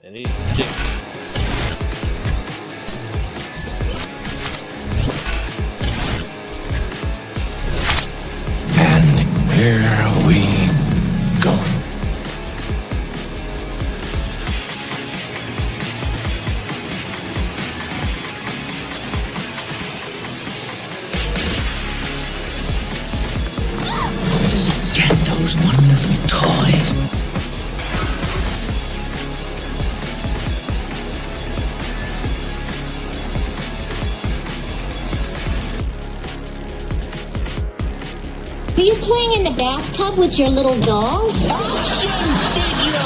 And he's dick. And where are we going? Just get those wonderful toys. Are you playing in the bathtub with your little doll? Action figure!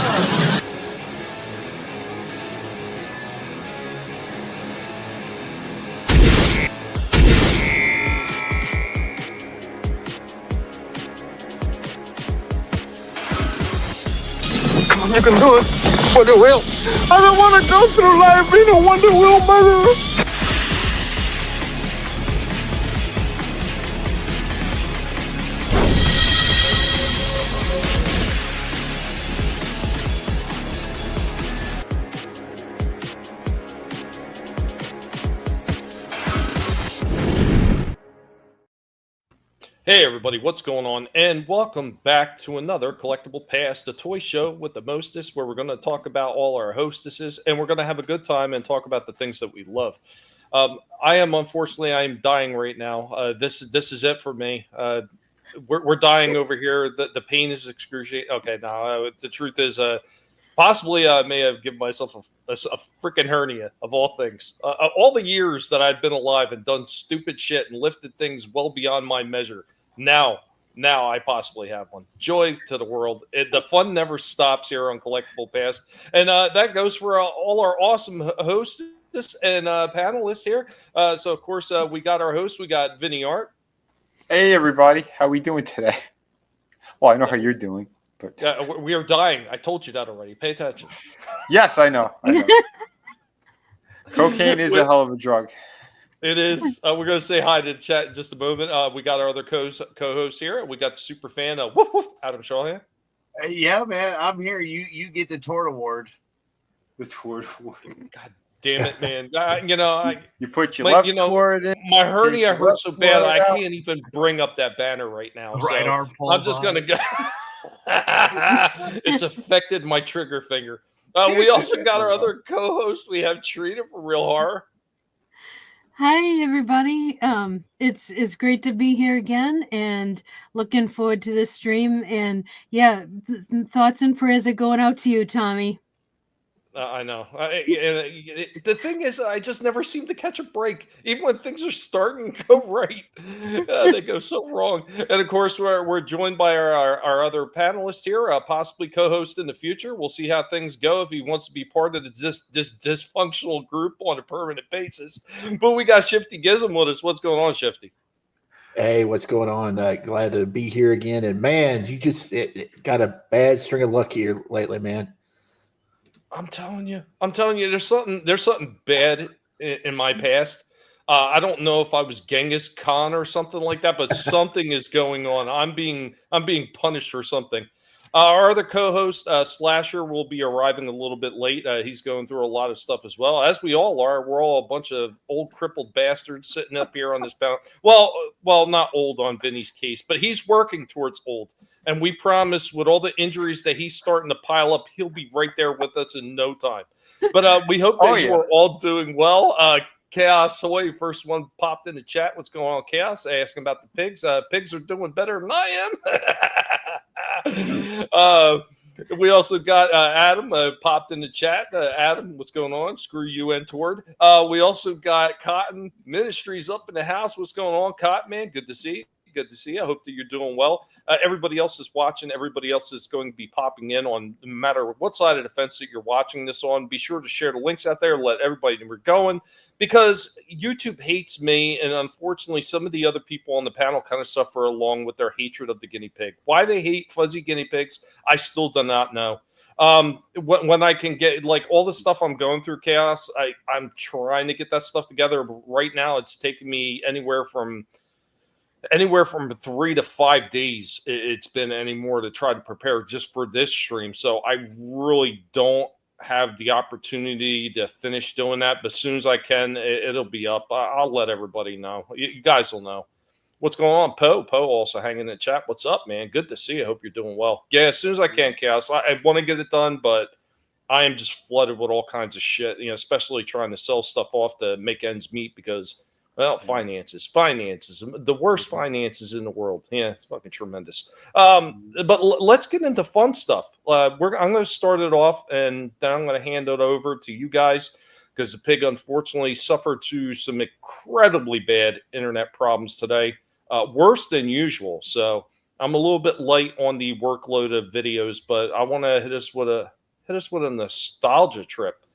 Come on, you can do it. Wonder Wheel. I don't want to go through life being a Wonder Wheel mother. Hey everybody, what's going on? And welcome back to another Collectible Past, a toy show with the mostest, where we're going to talk about all our hostesses, and we're going to have a good time and talk about the things that we love. Unfortunately, I'm dying right now. This is it for me. We're dying over here. The pain is excruciating. Okay, now the truth is, possibly I may have given myself a freaking hernia of all things. All the years that I've been alive and done stupid shit and lifted things well beyond my measure. Now I possibly have one. Joy to the world. The fun never stops here on Collectible Past. And that goes for all our awesome hosts and panelists here. So, of course, we got our host. We got Vinnieart. Hey, everybody. How we doing today? Well, I know how you're doing. But We are dying. I told you that already. Pay attention. Yes, I know. Cocaine is a hell of a drug. It is. We're going to say hi to the chat in just a moment. We got our other co-host here. We got the super fan, woof woof, Adam Shawhan. Yeah, man, I'm here. You get the Tort Award. The Tort Award. God damn it, man! You put your left toward it. My hernia hurts so bad I can't even bring up that banner right now. Right so arm I'm just going to go. It's affected my trigger finger. We also got our other co-host. We have Trina from Real Horror. Hi, everybody. It's great to be here again and looking forward to this stream. And yeah, thoughts and prayers are going out to you, Tommy. I know. The thing is, I just never seem to catch a break. Even when things are starting to go right, they go so wrong. And of course, we're joined by our other panelist here, possibly co-host in the future. We'll see how things go if he wants to be part of this dysfunctional group on a permanent basis. But we got Shifty Gizm with us. What's going on, Shifty? Hey, what's going on? Glad to be here again. And man, you just got a bad string of luck here lately, man. I'm telling you, there's something bad in my past. I don't know if I was Genghis Khan or something like that, but something is going on. I'm being punished for something. Our other co-host, Slasher, will be arriving a little bit late. He's going through a lot of stuff as well, as we all are. We're all a bunch of old crippled bastards sitting up here on this panel. Well, not old on Vinnie's case, but he's working towards old. And we promise, with all the injuries that he's starting to pile up, he'll be right there with us in no time. But we hope that you are all doing well. Chaos Hoy, first one popped in the chat. What's going on, Chaos? Asking about the pigs. Pigs are doing better than I am. We also got Adam popped in the chat. Adam, what's going on? Screw you and Toward. We also got Cotton Ministries up in the house. What's going on, Cotton, man? Good to see you. Good to see you. I hope that you're doing well. Everybody else is watching. Everybody else is going to be popping in on no matter what side of the fence that you're watching this on. Be sure to share the links out there. Let everybody know we're going, because YouTube hates me, and unfortunately, some of the other people on the panel kind of suffer along with their hatred of the guinea pig. Why they hate fuzzy guinea pigs, I still do not know. When I can get like all the stuff I'm going through, Chaos, I'm trying to get that stuff together. But right now, it's taking me anywhere from 3 to 5 days. It's been anymore to try to prepare just for this stream. So I really don't have the opportunity to finish doing that, but as soon as I can, it'll be up. I'll let everybody know. You guys will know. What's going on, Poe? Poe also hanging in the chat. What's up, man? Good to see you. Hope you're doing well. Yeah, as soon as I can, Chaos. I want to get it done, but I am just flooded with all kinds of shit, especially trying to sell stuff off to make ends meet because, well, finances, the worst finances in the world. Yeah, it's fucking tremendous. But let's get into fun stuff. I'm going to start it off, and then I'm going to hand it over to you guys because the pig unfortunately suffered to some incredibly bad internet problems today. Worse than usual. So I'm a little bit light on the workload of videos, but I want to hit us with a nostalgia trip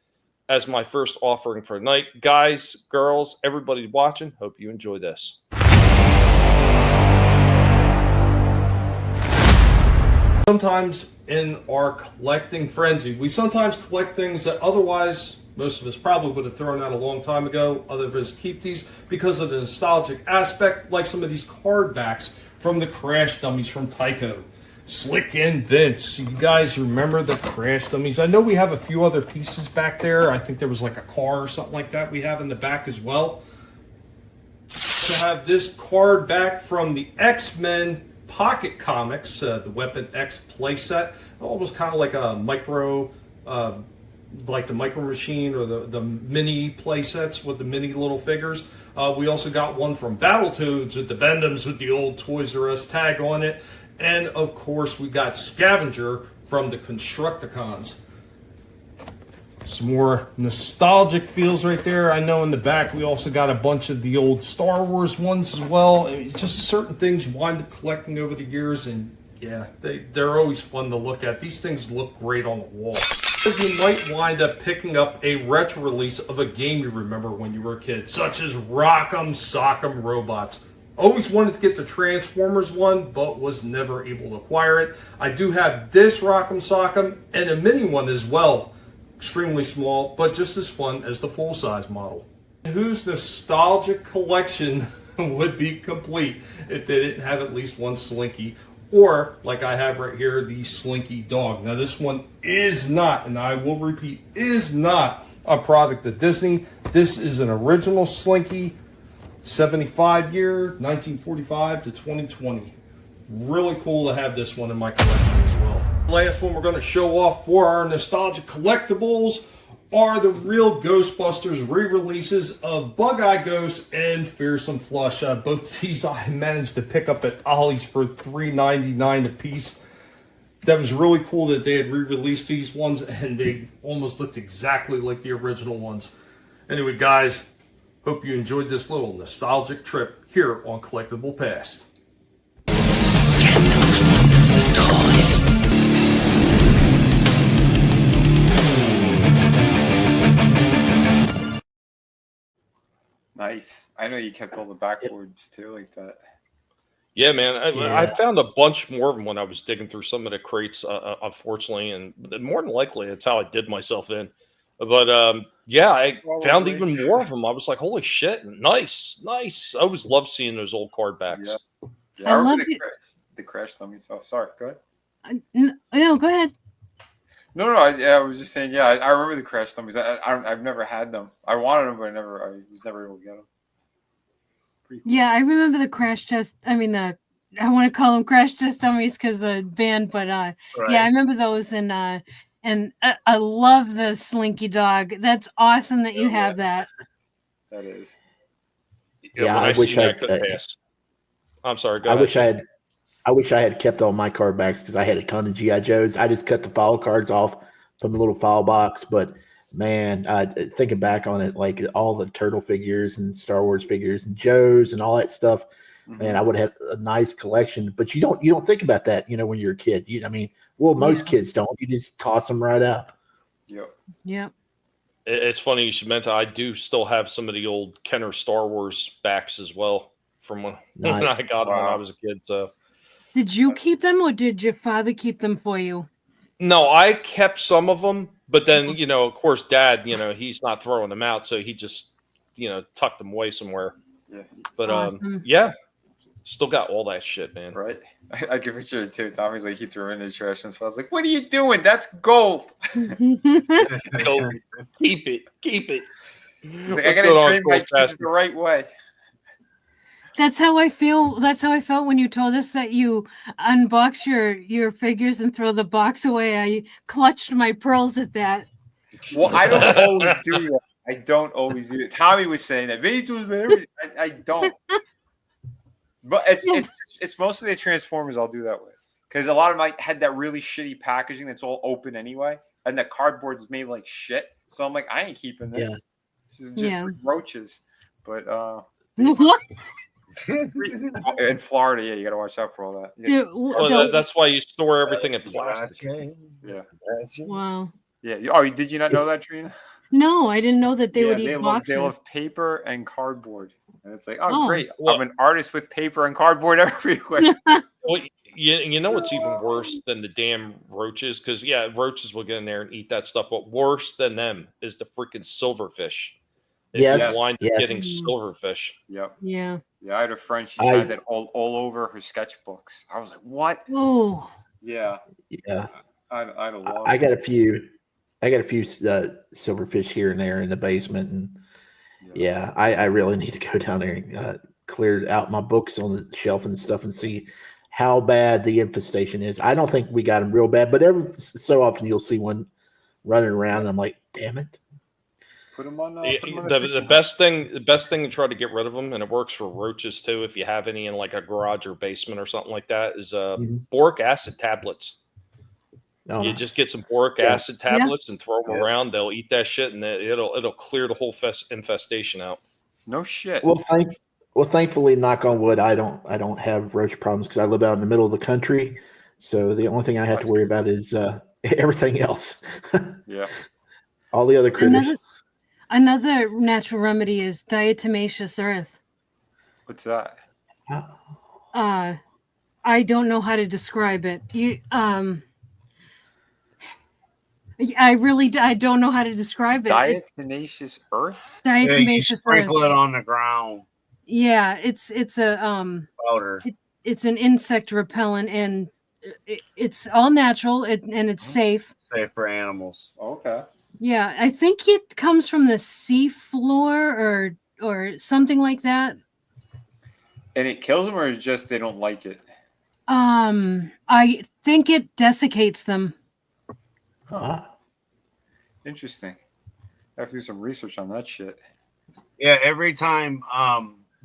as my first offering for tonight. Guys, girls, everybody watching, hope you enjoy this. Sometimes in our collecting frenzy, we sometimes collect things that otherwise most of us probably would have thrown out a long time ago. Other of us keep these because of the nostalgic aspect, like some of these card backs from the Crash Dummies from Tyco. Slick and Vince. You guys remember the Crash Dummies? I know we have a few other pieces back there. I think there was like a car or something like that we have in the back as well. To have this card back from the X-Men Pocket Comics, the Weapon X playset, almost kind of like a micro, like the Micro Machine or the mini play sets with the mini little figures. We also got one from Battletoads with the Bendhams with the old Toys R Us tag on it. And of course we got Scavenger from the Constructicons. Some more nostalgic feels right there. I know in the back we also got a bunch of the old Star Wars ones as well. I mean, just certain things you wind up collecting over the years, and yeah, they're always fun to look at. These things look great on the wall. You might wind up picking up a retro release of a game you remember when you were a kid, such as Rock'em Sock'em Robots. Always wanted to get the Transformers one, but was never able to acquire it. I do have this Rock'em Sock'em and a mini one as well. Extremely small, but just as fun as the full-size model. Whose nostalgic collection would be complete if they didn't have at least one Slinky? Or, like I have right here, the Slinky Dog. Now this one is not, and I will repeat, is not a product of Disney. This is an original Slinky, 75 year, 1945 to 2020. Really cool to have this one in my collection as well. Last one we're going to show off for our nostalgic collectibles are the real Ghostbusters re-releases of Bug-Eye Ghost and Fearsome Flush. Both of these I managed to pick up at Ollie's for $3.99 a piece. That was really cool that they had re-released these ones and they almost looked exactly like the original ones. Anyway, guys, hope you enjoyed this little nostalgic trip here on Collectable Past. Nice. I know you kept all the backboards too, like that. Yeah, man. I found a bunch more of them when I was digging through some of the crates, unfortunately, and more than likely that's how I did myself in. But yeah, I found even more of them. I was like, holy shit, nice. I always love seeing those old card backs. Yeah. I remember the Crash Dummies. Oh, sorry, go ahead. No, go ahead. No, I was just saying, yeah, I remember the Crash Dummies. I've never had them. I wanted them, but I was never able to get them. Pretty cool. Yeah, I remember the Crash Test. I mean, I want to call them Crash Test Dummies because the band, but right. Yeah, I remember those, and I love the Slinky Dog. That's awesome that you have that. That is. Yeah, I wish I could pass. I'm sorry. Go ahead. I wish I had kept all my card backs because I had a ton of G.I. Joes. I just cut the file cards off from the little file box. But man, thinking back on it, like all the Turtle figures and Star Wars figures and Joes and all that stuff, man, I would have had a nice collection. But you don't think about that, when you're a kid. Most kids don't. You just toss them right out. Yep. It's funny you should mention. I do still have some of the old Kenner Star Wars backs as well from when I got them when I was a kid. So. Did you keep them or did your father keep them for you? No, I kept some of them, but then, of course, Dad, he's not throwing them out. So he just, tucked them away somewhere. Yeah. But, awesome. Yeah, Still got all that shit, man. Right? I can picture it too. Tommy's like, he threw it in his trash, and so I was like, "What are you doing? That's gold." Go, keep it. He's like, "I gotta train my kids the right way." That's how I feel. That's how I felt when you told us that you unbox your figures and throw the box away. I clutched my pearls at that. Well, I don't always do that. I don't always do it. Tommy was saying that Vinnie does everything. I don't. But it's mostly the Transformers I'll do that with, because a lot of them had that really shitty packaging that's all open anyway, and the cardboard's made like shit. So I'm like, I ain't keeping this. Yeah. This is just roaches. But What? in Florida, yeah, you gotta watch out for all that. Dude, that's why you store everything in plastic. Yeah. Wow. Yeah. Oh, did you not know that, Trina? No, I didn't know that they would eat they boxes. love paper and cardboard. And it's like, oh, great. Well, I'm an artist with paper and cardboard everywhere. Well, you know what's even worse than the damn roaches? Because, yeah, roaches will get in there and eat that stuff. But worse than them is the freaking silverfish. If you wind up getting silverfish. Yep. Yeah. Yeah, I had a friend. She had that all over her sketchbooks. I was like, what? Oh. Yeah. Yeah. I got a few silverfish here and there in the basement, and I really need to go down there and clear out my books on the shelf and stuff and see how bad the infestation is. I don't think we got them real bad, but every so often you'll see one running around, and I'm like, damn it. Put them on. The best thing to try to get rid of them, and it works for roaches too, if you have any in like a garage or basement or something like that, is boric acid tablets. Oh. You just get some boric acid tablets and throw them around. They'll eat that shit, and it'll clear the whole infestation out. No shit. Well, thankfully, knock on wood, I don't have roach problems because I live out in the middle of the country. So the only thing I have to worry about is everything else. Yeah. All the other critters. Another natural remedy is diatomaceous earth. What's that? I don't know how to describe it. I don't know how to describe it. Diatomaceous earth? Diatomaceous sprinkle earth. it on the ground. Yeah, it's a powder. It's an insect repellent, and it's all natural and it's safe. Safe for animals. Okay. Yeah, I think it comes from the sea floor or something like that. And it kills them, or is just they don't like it? I think it desiccates them. Huh. Interesting. I have to do some research on that shit. Yeah, every time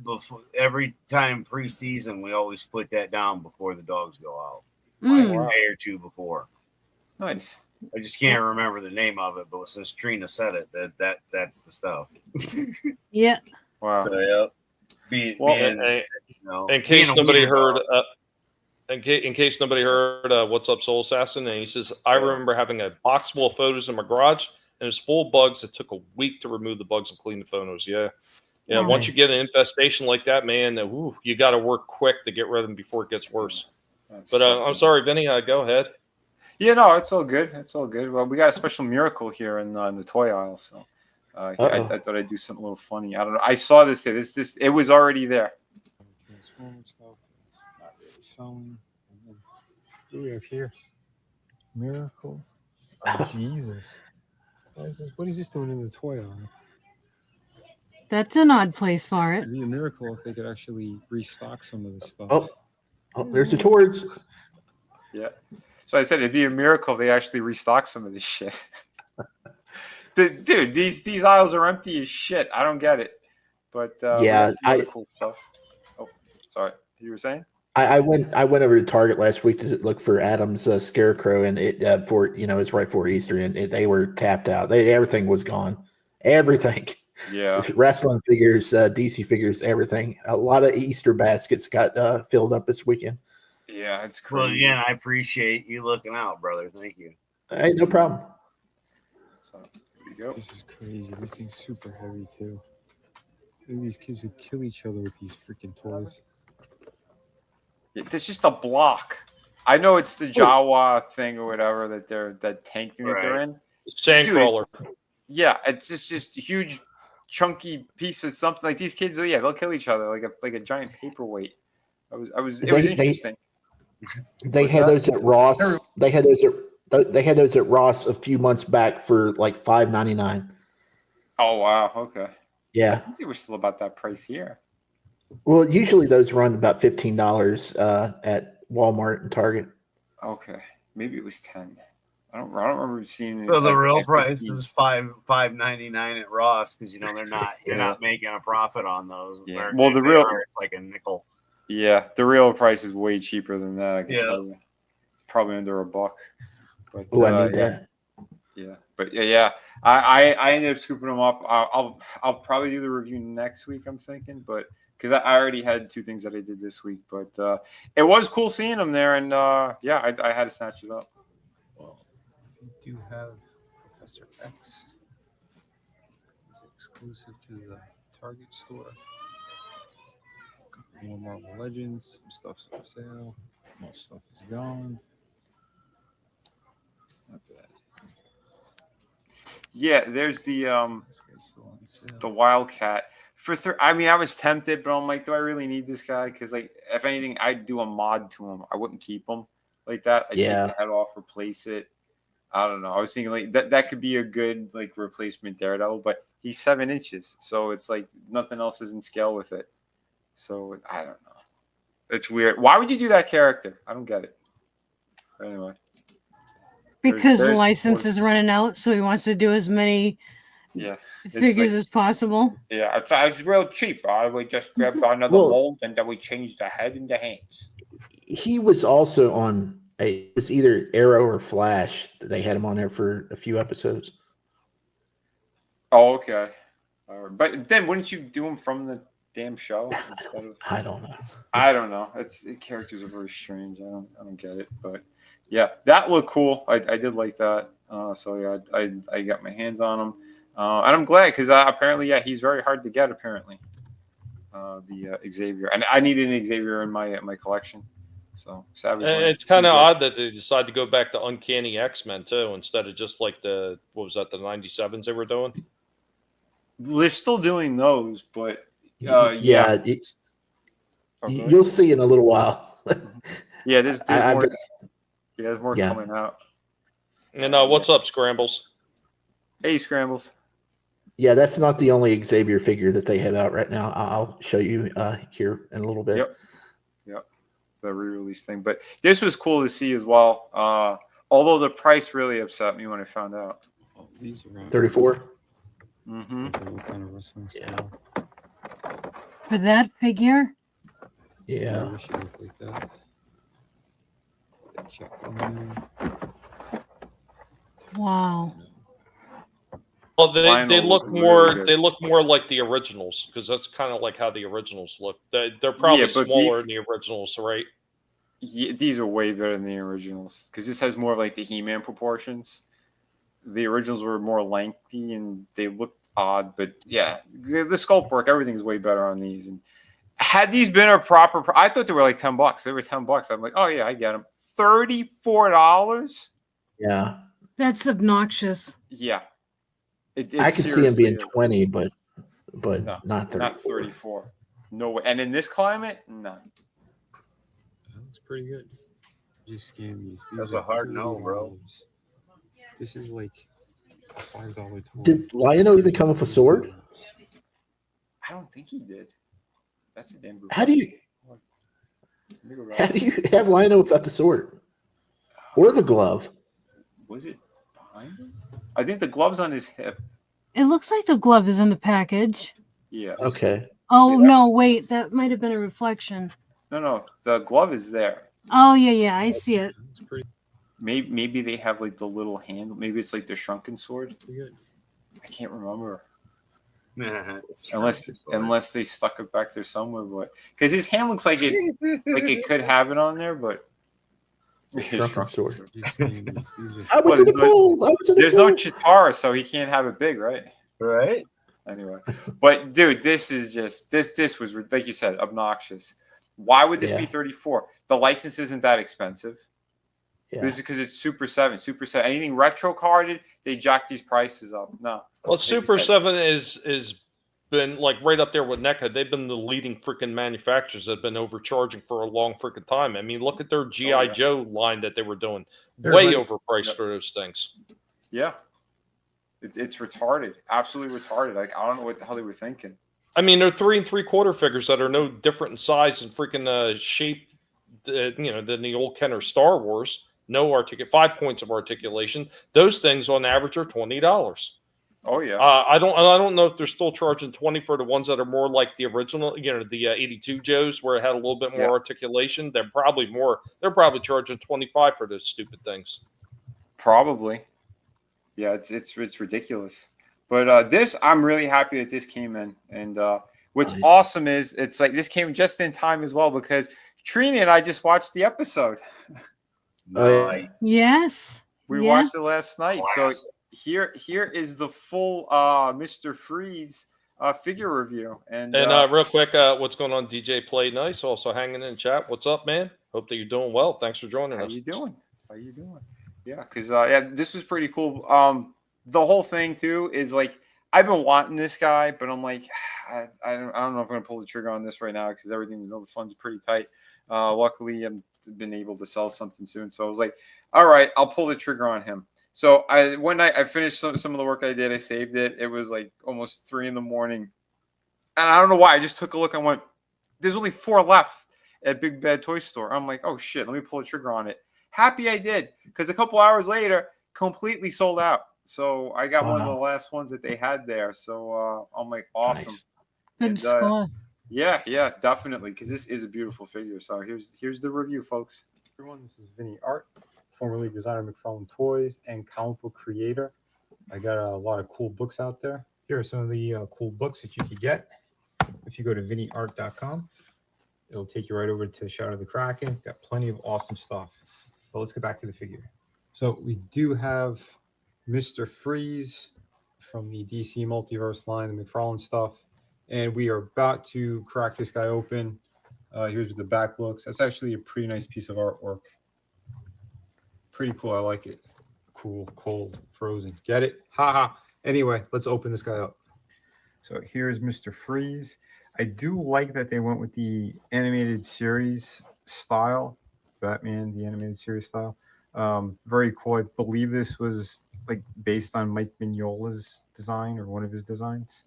preseason, we always put that down before the dogs go out. Like a day or two before. Nice. I just can't remember the name of it, but since Trina said it, that's the stuff. Yeah. Wow. So in case nobody heard, in case nobody heard, what's up, Soul Assassin? And he says, I remember having a box full of photos in my garage, and it was full of bugs. It took a week to remove the bugs and clean the photos. Yeah. Yeah. Once you get an infestation like that, man, you got to work quick to get rid of them before it gets worse. But I'm sorry, Vinnie. Go ahead. Yeah, no, it's all good. It's all good. Well, we got a special miracle here in the toy aisle, so I thought I'd do something a little funny. I don't know. I saw this day. This it was already there. Transformer stuff. It's not really selling. What do we have here? Miracle. Oh, Jesus. What is this doing in the toy aisle? That's an odd place for it. It'd be a miracle if they could actually restock some of this stuff. Oh, there's the towards. Yeah. So I said it'd be a miracle if they actually restock some of this shit. Dude, these aisles are empty as shit. I don't get it. But cool stuff. Oh, sorry. You were saying? I went over to Target last week to look for Adam's Scarecrow, and it it's right before Easter, and they were tapped out. Everything was gone. Everything. Yeah. Wrestling figures, DC figures, everything. A lot of Easter baskets got filled up this weekend. Yeah, it's crazy. Well, again, I appreciate you looking out, brother. Thank you. Hey, no problem. So, here you go. This is crazy. This thing's super heavy, too. These kids would kill each other with these freaking toys. It's just a block. I know it's the Jawa thing or whatever that tank thing that they're in. Sandcrawler. Yeah, it's just a huge, chunky piece of something. Like these kids, they'll kill each other like a giant paperweight. It was They- interesting. They What's had that? those at Ross. They had those at Ross a few months back for like $5.99. Oh wow, okay. I Yeah. think they were still about that price here. Well, usually those run about $15 at Walmart and Target. Okay, maybe it was 10. I don't remember seeing. So the real like price 15. is $5.99 at Ross because they're not Yeah. making a profit on those. Yeah. Or Well, if the they real are, it's like a nickel. Yeah, the real price is way cheaper than that. I can Yeah. tell you, it's probably under $1. But Oh, I need yeah, that. yeah, but yeah. I ended up scooping them up. I'll probably do the review next week. I'm thinking, but because I already had 2 things that I did this week. But it was cool seeing them there, and yeah, I had to snatch it up. Well, we do have Professor X. It's exclusive to the Target store. More Marvel Legends. Some stuff's on sale. Most stuff is gone. Not bad. Yeah, there's the This guy's still on sale. the Wildcat for. I mean, I was tempted, but I'm like, do I really need this guy? Because like, if anything, I'd do a mod to him. I wouldn't keep him like that. I'd Yeah. take the head off, replace it. I don't know. I was thinking like that could be a good like replacement Daredevil, but he's 7 inches, so it's like nothing else is in scale with it. So I don't know. It's weird. Why would you do that character? I don't get it. Anyway, Because the there's- license is running out, so he wants to do as many yeah, figures like- as possible. yeah. It's real cheap. We just grabbed another Well- mold and then we changed the head and the hands. He was also on it was either Arrow or Flash. They had him on there for a few episodes. Oh, okay. But then wouldn't you do him from the damn show instead of? I don't know. I don't know. Characters are very strange. I don't get it. But yeah, that looked cool. I did like that. So yeah, I got my hands on him, and I'm glad because apparently he's very hard to get. Apparently, the Xavier, and I needed an Xavier in my collection. So Savage. And it's kind of odd that they decided to go back to Uncanny X-Men too, instead of just like the 97s they were doing. They're still doing those, but Yeah, Okay. you'll see in a little while. Yeah, there's I more. bet- There's more Yeah. coming out. And what's up, Scrambles? Hey, Scrambles. Yeah, that's not the only Xavier figure that they have out right now. I'll show you here in a little bit. Yep. The re-release thing, but this was cool to see as well. Although the price really upset me when I found out. Oh, these are around 34. Mm-hmm. what kind of wrestling Yeah. style. For that figure, I Yeah. wish it looked like that. Check on there. wow. Well, they Vinyl look was more really good. they look more like the originals because that's kind of like how the originals look. They're probably Yeah, but smaller than the originals, right? Yeah, these are way better than the originals because this has more of like the He-Man proportions. The originals were more lengthy and they looked odd, but yeah, the sculpt work, everything's way better on these. And had these been a proper, I thought they were like $10. They were $10. I'm like, oh yeah, I get them. $34. Yeah. That's obnoxious. Yeah, it I could see him seriously being is. 20, but No, not 34. Not 34. No way. And in this climate, no. That looks pretty good. Just scan these. That's are a hard no, bro. $30. This is like a $5 toy. Did Lionel even come with a sword? I don't think he did. That's a damn good How do you question. how do you have Lionel without the sword or the glove? Was it behind him? I think the glove's on his hip. It looks like the glove is in the package. Yeah. Okay. Oh Yeah. no, wait, that might have been a reflection. No, the glove is there. Oh yeah, I see it. It's pretty Maybe they have like the little handle. Maybe it's like the shrunken sword. good. I can't remember. It's Unless they stuck it back there somewhere, but because his hand looks like it could have it on there, but Shrunken sword. Just scan these. These are I was Well, in the pool. I was in the there's no pool. Chitara, so he can't have it big, right? right. Anyway, but dude, this is just this was like you said, obnoxious. Why would this be Yeah. 34? The license isn't that expensive. Yeah. This is because it's Super 7. Anything retro carded, they jack these prices up. No. Well, Like you Super said. 7 is been like right up there with NECA. They've been the leading freaking manufacturers that have been overcharging for a long freaking time. I mean, look at their GI Joe line that they were doing, way overpriced for those things. Yeah, it's retarded, absolutely retarded. Like I don't know what the hell they were thinking. I mean, they're 3 3/4 figures that are no different in size and freaking shape, than the old Kenner Star Wars. No 5 points of articulation. Those things on average are $20. Oh yeah. I don't know if they're still charging 20 for the ones that are more like the original, the 82 Joes where it had a little bit more articulation. They're probably more. They're probably charging 25 for those stupid things. Probably. Yeah, it's ridiculous. But this, I'm really happy that this came in. And what's awesome is it's like this came just in time as well because Trina and I just watched the episode. Nice. Yes. We watched it last night. So here is the full Mr. Freeze figure review. And real quick, what's going on, DJ Play Nice? Also hanging in chat. What's up, man? Hope that you're doing well. Thanks for joining us. How you doing? Yeah, because this is pretty cool. The whole thing too is like I've been wanting this guy, but I'm like I don't know if I'm gonna pull the trigger on this right now because all the funds are pretty tight. Luckily, I've been able to sell something soon, so I was like, all right, I'll pull the trigger on him. So one night I finished some of the work I did. I saved it. It was like almost 3 a.m. and I don't know why. I just took a look and went, "There's only 4 left at Big Bad Toy Store." I'm like, "Oh shit, let me pull the trigger on it." Happy I did because a couple hours later, completely sold out. So I got one of the last ones that they had there. So I'm like, awesome. Nice. Good score. Yeah, definitely. Because this is a beautiful figure. So here's the review, folks. Everyone, this is Vinnieart, formerly designer of McFarlane Toys and comic book creator. I got a lot of cool books out there. Here are some of the cool books that you could get. If you go to Vinnieart.com, it'll take you right over to Shadow of the Kraken. Got plenty of awesome stuff. But let's get back to the figure. So we do have Mr. Freeze from the DC Multiverse line, the McFarlane stuff. And we are about to crack this guy open. Here's what the back looks. That's actually a pretty nice piece of artwork. Pretty cool. I like it. Cool, cold, frozen. Get it? Haha. Anyway, let's open this guy up. So here's Mr. Freeze. I do like that they went with the animated series style. Batman, the animated series style. Very cool. I believe this was like based on Mike Mignola's design or one of his designs.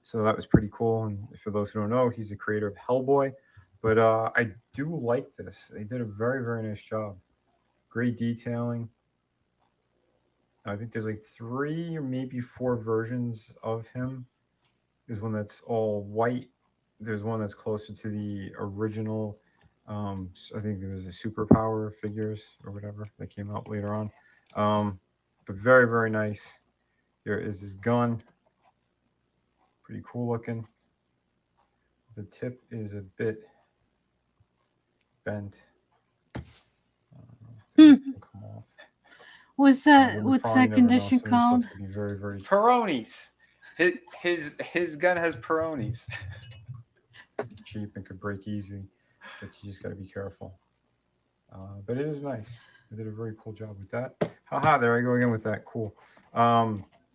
So that was pretty cool. And for those who don't know, he's a creator of Hellboy. But I do like this. They did a very, very nice job. Great detailing. I think there's like 3 or maybe 4 versions of him. There's one that's all white. There's one that's closer to the original. I think there was the Superpower figures or whatever that came out later on. But very, very nice. Here is his gun. Pretty cool looking. The tip is a bit bent. Come off. What's that condition called? Very, very Peronis. His gun has Peronis. cheap and could break easy, but you just got to be careful. But it is nice. They did a very cool job with that. Haha, there I go again with that. Cool.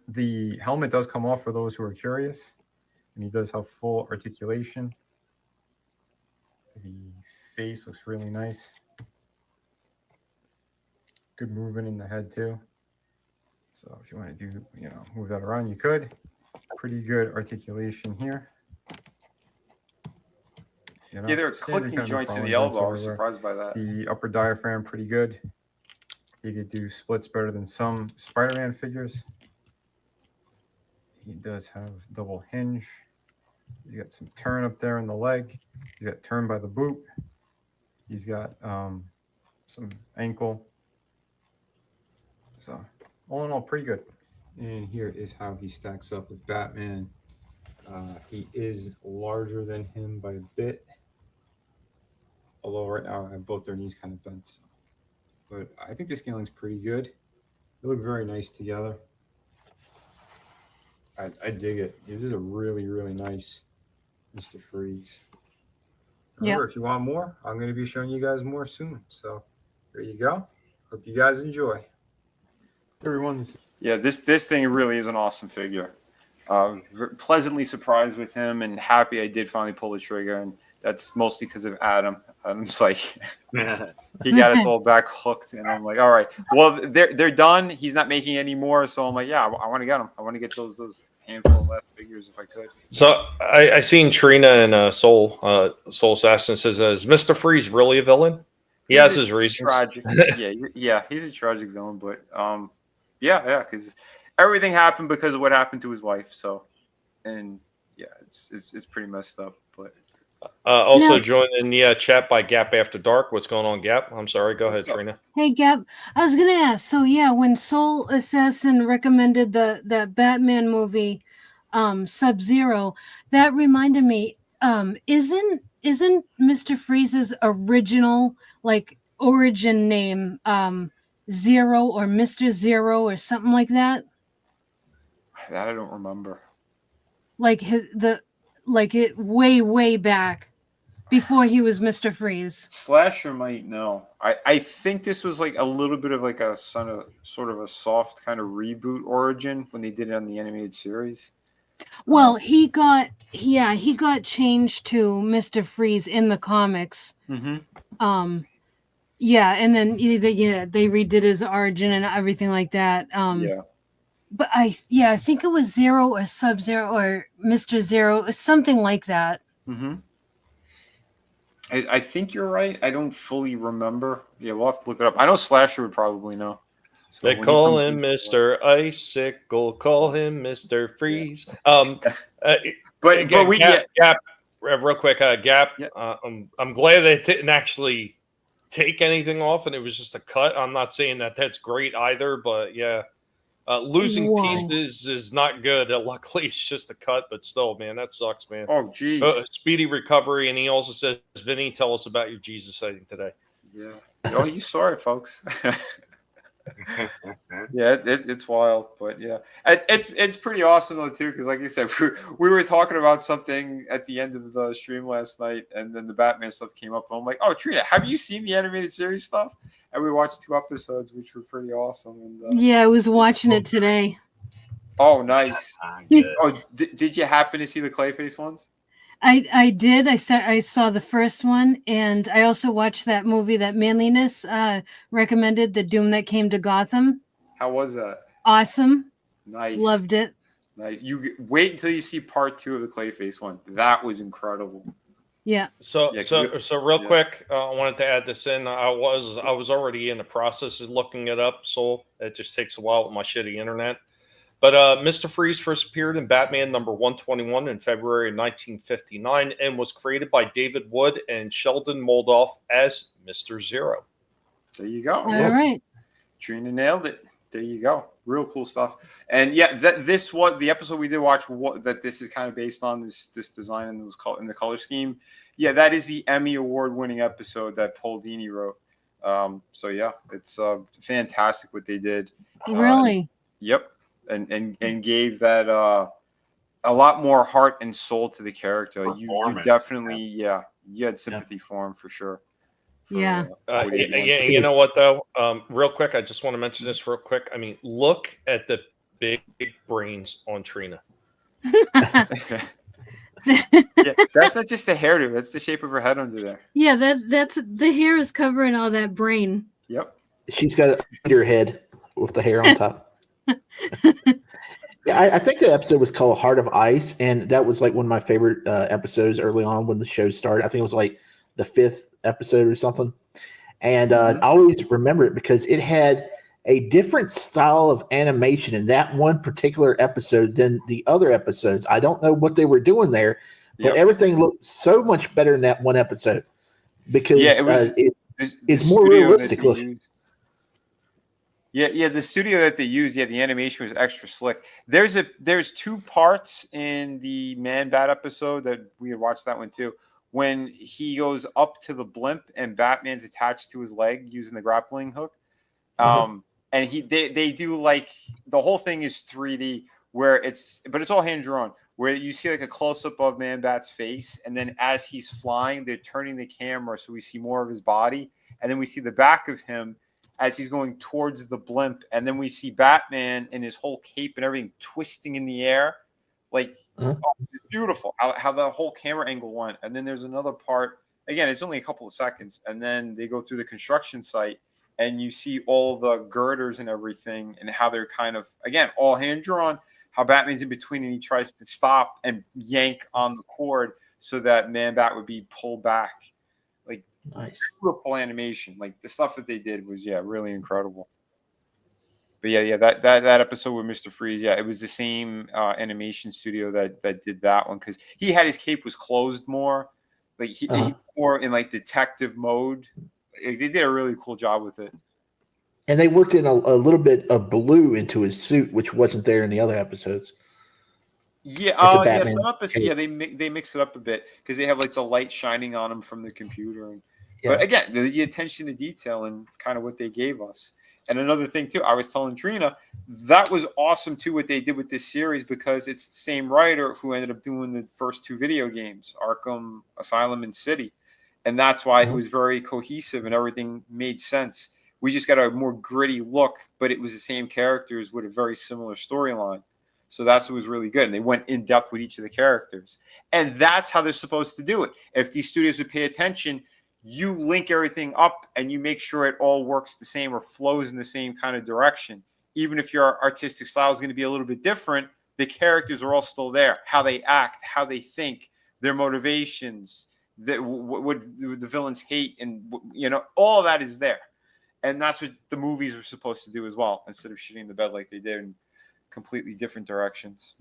The helmet does come off for those who are curious, and he does have full articulation. The face looks really nice. Good movement in the head too. So if you want to do, move that around, you could. Pretty good articulation here. Yeah, there are clicking joints in the elbow. I was surprised by that. The upper diaphragm, pretty good. He could do splits better than some Spider-Man figures. He does have double hinge. He's got some turn up there in the leg. He's got turn by the boot. He's got some ankle. So all in all, pretty good. And here is how he stacks up with Batman. He is larger than him by a bit. Although right now I have both their knees kind of bent. But I think the scaling's pretty good. They look very nice together. I dig it. This is a really, really nice Mr. Freeze. Remember, if you want more, I'm going to be showing you guys more soon. So there you go. Hope you guys enjoy. Everyone. Yeah, this thing really is an awesome figure. Pleasantly surprised with him and happy I did finally pull the trigger. And that's mostly because of Adam. Adam's like, he got us all back hooked. And I'm like, all right, well, they're done. He's not making any more. So I'm like, yeah, I want to get them. I want to get those handful of last figures if I could. So I seen Trina and Soul Assassin says, is Mr. Freeze really a villain? He has his reasons. Tragic. yeah, he's a tragic villain, but yeah, because everything happened because of what happened to his wife. So, and yeah, it's pretty messed up. But also joined in the chat by Gap After Dark. What's going on, Gap? I'm sorry. Go ahead, Trina. Hey, Gap. I was gonna ask. So yeah, when Soul Assassin recommended the Batman movie, Sub-Zero, that reminded me. Isn't Mr. Freeze's original origin name Zero or Mr. Zero or something like that? That I don't remember. It way back before he was Mr. Freeze. Slasher might know. I think this was like a little bit of like a sort of a soft kind of reboot origin when they did it on the animated series. Well, he got changed to Mr. Freeze in the comics. Mm-hmm. Yeah, and then they redid his origin and everything like that. Yeah. But I think it was Zero or Sub-Zero or Mr. Zero or something like that. Mm-hmm. I think you're right. I don't fully remember. Yeah, we'll have to look it up. I know Slasher would probably know. So they call him Mr. Icicle. Call him Mr. Freeze. But we Gap real quick. Gap. Yeah. I'm glad they didn't actually take anything off, and it was just a cut. I'm not saying that that's great either, but yeah. Losing pieces is not good. Luckily, it's just a cut, but still, man, that sucks, man. Oh, geez. Speedy recovery. And he also says, Vinnie, tell us about your Jesus sighting today. Yeah. Oh, you saw it, folks. Yeah, it's wild, but yeah, it's pretty awesome though too. Because like you said, we were talking about something at the end of the stream last night, and then the Batman stuff came up, and I'm like, "Oh, Trina, have you seen the animated series stuff?" And we watched 2 episodes, which were pretty awesome. And yeah, I was watching it today. Oh, nice. Oh, did you happen to see the Clayface ones? I did. I saw the first one, and I also watched that movie that Manliness recommended, The Doom That Came to Gotham. How was that? Awesome. Nice. Loved it. Nice. You wait until you see part 2 of the Clayface one. That was incredible. Yeah. So real quick, I wanted to add this in. I was already in the process of looking it up, so it just takes a while with my shitty internet. But Mr. Freeze first appeared in Batman number 121 in February of 1959 and was created by David Wood and Sheldon Moldoff as Mr. Zero. There you go. All right. Trina nailed it. There you go. Real cool stuff. And yeah, this was the episode we did watch. That this is kind of based on this design and in the color scheme. Yeah, that is the Emmy Award-winning episode that Paul Dini wrote. So yeah, it's fantastic what they did. Really? Yep. And gave that a lot more heart and soul to the character. Like you definitely, you had sympathy for him for sure. Yeah. You know what though? Real quick, I just want to mention this real quick. I mean, look at the big brains on Trina. Yeah, that's not just the hairdo; that's the shape of her head under there. Yeah, that's the hair is covering all that brain. Yep. She's got a under head with the hair on top. Yeah, I think the episode was called Heart of Ice, and that was like one of my favorite episodes early on when the show started. I think it was like the 5th episode or something. And I always remember it because it had a different style of animation in that one particular episode than the other episodes. I don't know what they were doing there, but everything looked so much better in that one episode because it's more realistic looking. Yeah, the studio that they used, the animation was extra slick. There's 2 parts in the Man-Bat episode that we had watched that one too. When he goes up to the blimp and Batman's attached to his leg using the grappling hook. And they do like the whole thing is 3D but it's all hand drawn, where you see like a close up of Man-Bat's face, and then as he's flying, they're turning the camera so we see more of his body, and then we see the back of him as he's going towards the blimp, and then we see Batman in his whole cape and everything twisting in the air Like, Huh? oh, it's beautiful how the whole camera angle went. And then there's another part. Again, it's only a couple of seconds, and then they go through the construction site, and you see all the girders and everything, and how they're kind of, again, all hand drawn. How Batman's in between, and he tries to stop and yank on the cord so that Man-Bat would be pulled back. Like, Nice. beautiful animation. Like, the stuff that they did was, really incredible. But that episode with Mr. Freeze, it was the same animation studio that did that one, because he had his cape was closed more. Like, he more in like detective mode. They did a really cool job with it. And they worked in a little bit of blue into his suit, which wasn't there in the other episodes. Yeah, some episodes, they mix it up a bit because they have like the light shining on him from the computer. But again, the attention to detail and kind of what they gave us. And another thing too, I was telling Trina, that was awesome too what they did with this series, because it's the same writer who ended up doing the first 2 video games, Arkham Asylum and City. And that's why it was very cohesive and everything made sense. We just got a more gritty look, but it was the same characters with a very similar storyline. So that's what was really good. And they went in depth with each of the characters. And that's how they're supposed to do it. If these studios would pay attention, you link everything up and you make sure it all works the same or flows in the same kind of direction. Even if your artistic style is going to be a little bit different, the characters are all still there. How they act, how they think, their motivations, what the villains hate, and all of that is there. And that's what the movies were supposed to do as well, instead of shitting the bed like they did in completely different directions.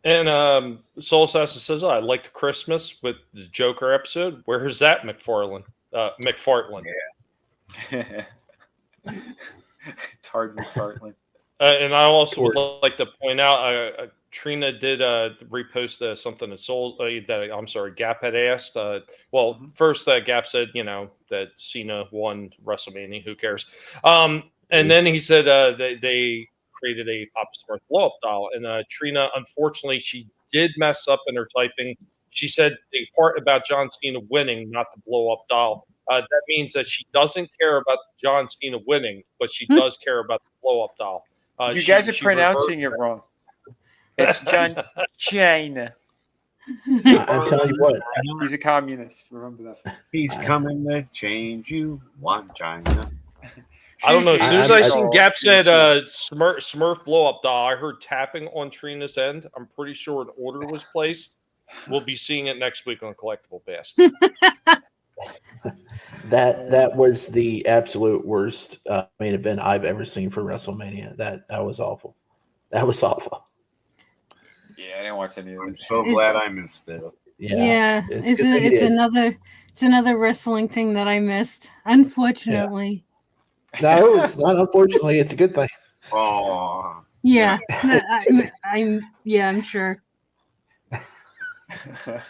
And Soul Assassin says, I liked Christmas with the Joker episode. Where's that, McFarlane? McFarlane. Yeah. It's hard, McFarlane. And I also would like to point out, Trina did repost something that Gap had asked. First Gap said, that Cena won WrestleMania. Who cares? And then he said they created a Papa Smurf blow-up doll. And Trina, unfortunately, she did mess up in her typing. She said the part about John Cena winning, not the blow-up doll. That means that she doesn't care about John Cena winning, but she does care about the blow-up doll. You guys are pronouncing it wrong. It's John China. I'm telling you what. He's a communist. Remember that. He's coming to change you, one China. I don't know. As soon as I seen Gap said Smurf blow-up doll, I heard tapping on Trina's end. I'm pretty sure an order was placed. We'll be seeing it next week on Collectable Past. That was the absolute worst main event I've ever seen for WrestleMania. That was awful. That was awful. Yeah, I didn't watch any of it. I'm so glad I missed it. Yeah, it's another wrestling thing that I missed, unfortunately. No, it's not. Unfortunately, it's a good thing. Oh. Yeah, I'm sure. The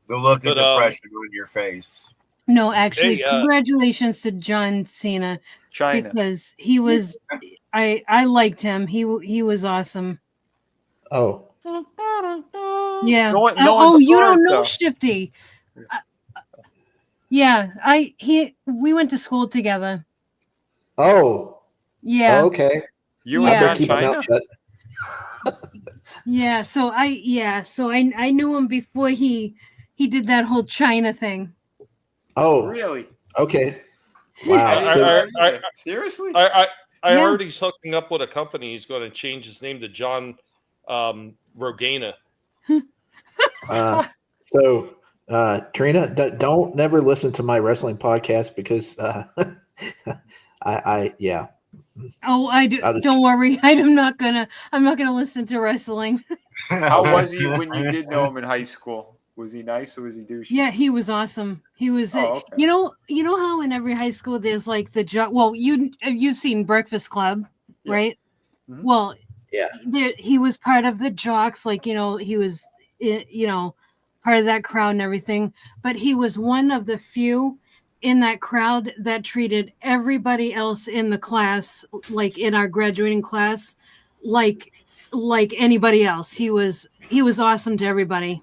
look of depression on your face. No, actually, congratulations to John Cena. China. Because he was, I liked him. He was awesome. Oh. Yeah. No you don't know Shifty. We went to school together. Oh. Yeah. Oh, okay. You were John China? Yeah, so I knew him before he did that whole China thing. Oh, really? Okay. Wow. Seriously? I heard he's hooking up with a company. He's going to change his name to John Rogana. Trina, don't never listen to my wrestling podcast because yeah. Oh, don't worry. I'm not gonna listen to wrestling. How was he when you did know him in high school? Was he nice or was he douchey? Yeah, he was awesome. He was. Okay. You know how in every high school there's like the jock. Well, you've seen Breakfast Club, right? Mm-hmm. Well, yeah. He was part of the jocks. Like he was, part of that crowd and everything. But he was one of the few in that crowd that treated everybody else in the class, like in our graduating class, like anybody else. He was awesome to everybody.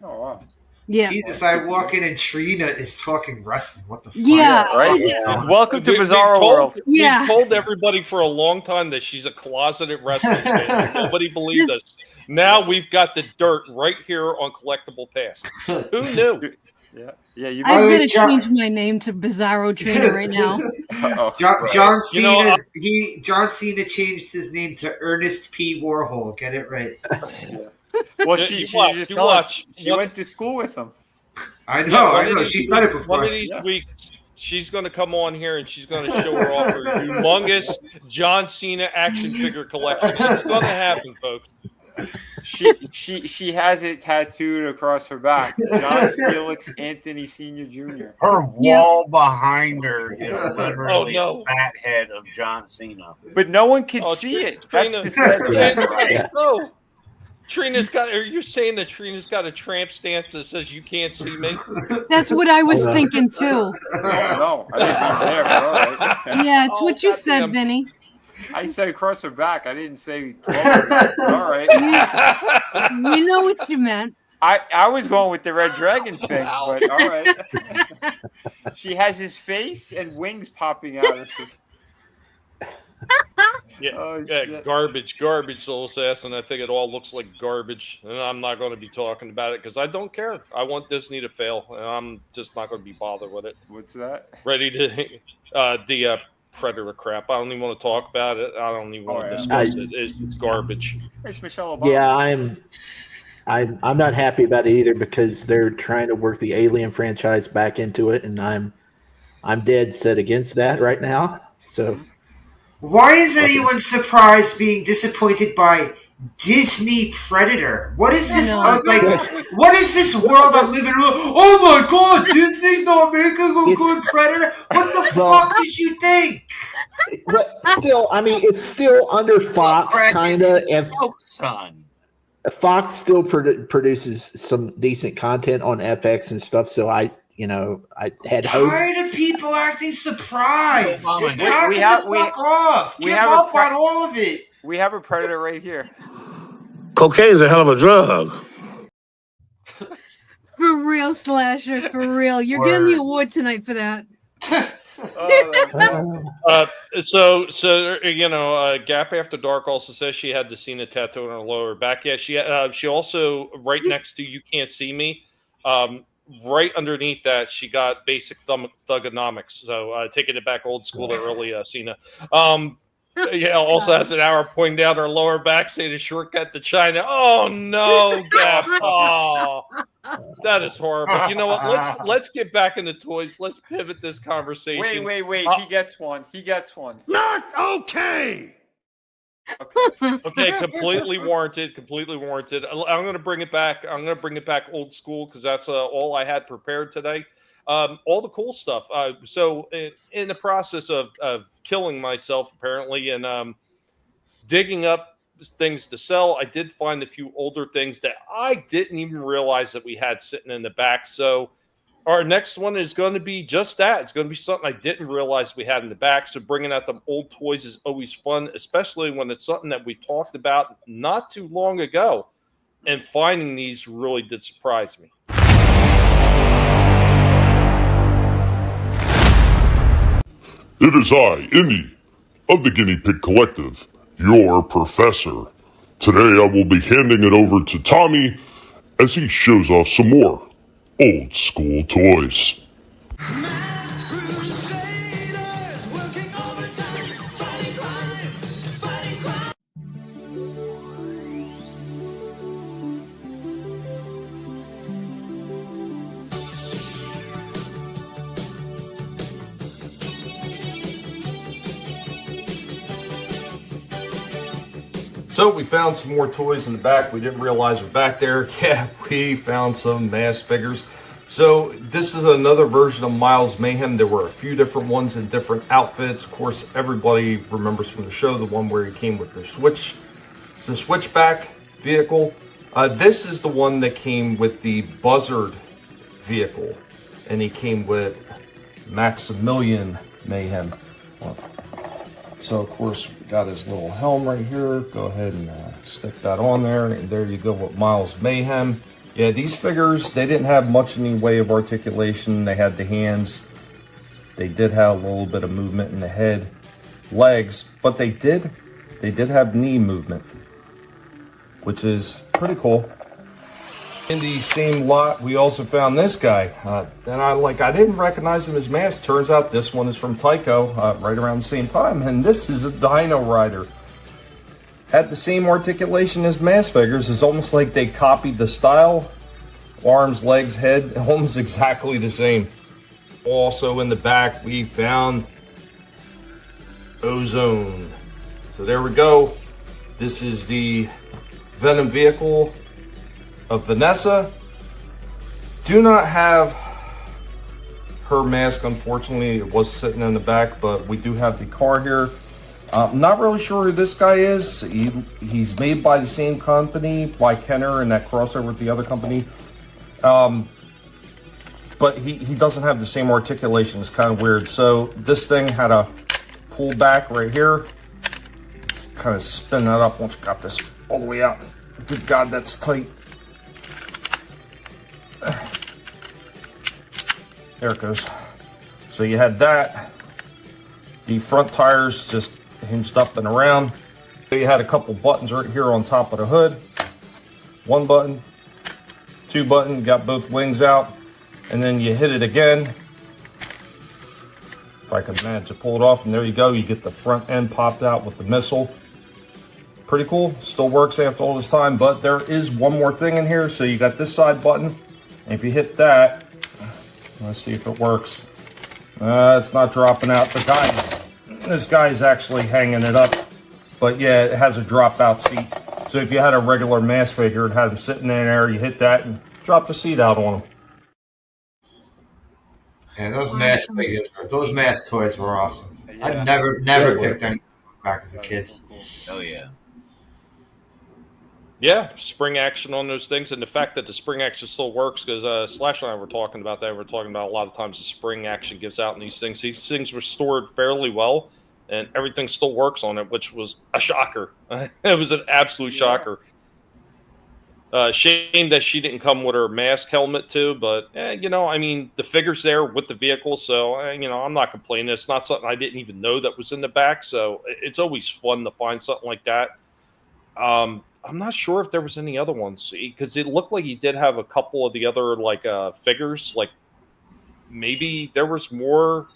Oh wow. Yeah. Jesus, I walk in and Trina is talking wrestling. What the fuck? Yeah. Right? Yeah. Welcome to We've Bizarro told- World. Yeah. We've told everybody for a long time that she's a closeted wrestling fan. Nobody believed us. Now we've got the dirt right here on Collectible Past. Who knew? Yeah. You I'm By the way, gonna John- change my name to Bizarro Trina right now. John Cena. You know, John Cena changed his name to Ernest P. Warhol. Get it right. Well, You she watch, just you told us watch. she went to school with him. I know. One I of know. these She said it weeks- before. One of these Yeah. weeks, she's going to come on here and she's going to show her off her humongous John Cena action figure collection. It's going to happen, folks. She has it tattooed across her back. John Felix Anthony Sr. Jr. Her wall behind her is literally no. a fat head of John Cena. But no one can Oh, see it. Trina- That's the sad thing. Trina- No. Trina's got. Are you saying that Trina's got a tramp stamp that says you can't see me? That's what I was thinking too. No, I didn't mean there, but all right. Yeah, it's what you goddamn. said, Vinny. I said across her back. I didn't say close. All right. We know what you meant. I was going with the Red Dragon thing, but all right. She has his face and wings popping out of it. Yeah, Oh, yeah, shit. garbage, Soul Assassin. I think it all looks like garbage, and I'm not going to be talking about it because I don't care. I want Disney to fail, and I'm just not going to be bothered with it. What's that? Ready to the Predator crap. I don't even want to talk about it. I don't even want to discuss it. It's garbage. It's Michelle Obama. Yeah, I'm not happy about it either because they're trying to work the Alien franchise back into it, and I'm dead set against that right now. So Why is anyone surprised being disappointed by Disney Predator? What is this? What is this world I'm living in? Oh my God, Disney's not making a good Predator. What the fuck did you think? but still, I mean, it's still under Fox, kind of, and Son. Fox still produces some decent content on FX and stuff. So I had hope. Tired of people acting surprised. Just We- knock we it have- the we- fuck off. we Give have a up pre- on all of it. We have a Predator right here. Cocaine's a hell of a drug. For real, Slasher. For real. You're getting the award tonight for that. So Gap After Dark also says she had the Cena tattoo on her lower back. Yeah, she also right next to You Can't See Me. Right underneath that, she got Basic Thugonomics. So taking it back old school to early Cena. Also has an arrow pointing down her lower back saying a shortcut to China. Oh no, Gap. Oh, that is horrible. You know what? Let's get back into toys. Let's pivot this conversation. Wait. He gets one. Not okay. Okay, completely warranted. I'm going to bring it back. Old school because that's all I had prepared today. All the cool stuff. So in the process of killing myself, apparently, and digging up things to sell, I did find a few older things that I didn't even realize that we had sitting in the back. So our next one is going to be just that. It's going to be something I didn't realize we had in the back. So bringing out them old toys is always fun, especially when it's something that we talked about not too long ago. And finding these really did surprise me. It is I, Indy, of the Guinea Pig Collective, your professor. Today I will be handing it over to Tommy as he shows off some more old school toys. So we found some more toys in the back. We didn't realize we're back there. Yeah, we found some mass figures. So this is another version of Miles Mayhem. There were a few different ones in different outfits. Of course, everybody remembers from the show the one where he came with the switchback vehicle. This is the one that came with the Buzzard vehicle, and he came with Maximilian Mayhem. So, of course, we got his little helm right here. Go ahead and stick that on there. And there you go with Miles Mayhem. Yeah, these figures, they didn't have much in the way of articulation. They had the hands. They did have a little bit of movement in the head, legs, but they did have knee movement, which is pretty cool. In the same lot, we also found this guy, and I didn't recognize him as masked. Turns out this one is from Tycho, right around the same time, and this is a Dino Rider. Had the same articulation as mask figures. It's almost like they copied the style, arms, legs, head, almost exactly the same. Also in the back, we found Ozone. So there we go. This is the Venom vehicle of Vanessa. Do not have her mask, unfortunately. It was sitting in the back, but we do have the car here. Not really sure who this guy is. He's made by the same company, by Kenner, and that crossover with the other company. But he doesn't have the same articulation. It's kind of weird. So this thing had a pull back right here. Just kind of spin that up once you got this all the way out. Good God, that's tight. There it goes. So you had that. The front tires just hinged up and around. So you had a couple buttons right here on top of the hood. One button, two button, got both wings out, and then you hit it again. If I can manage to pull it off, and there you go. You get the front end popped out with the missile. Pretty cool. Still works after all this time, but there is one more thing in here. So you got this side button, and if you hit that, let's see if it works. It's not dropping out. This guy is actually hanging it up, but yeah, it has a drop out seat. So if you had a regular mask figure and had him sitting in there, you hit that and drop the seat out on him. And those mask figures, those mask toys were awesome. Yeah. I never picked any back as a kid. Oh yeah. Yeah, spring action on those things, and the fact that the spring action still works, because Slash and I were talking about that. We're talking about a lot of times the spring action gives out in these things. These things were stored fairly well, and everything still works on it, which was a shocker. It was an absolute shocker. Shame that she didn't come with her mask helmet too, but I mean, the figure's there with the vehicle, so I'm not complaining. It's not something I didn't even know that was in the back, so it's always fun to find something like that. I'm not sure if there was any other ones, because it looked like he did have a couple of the other figures. Like maybe there was more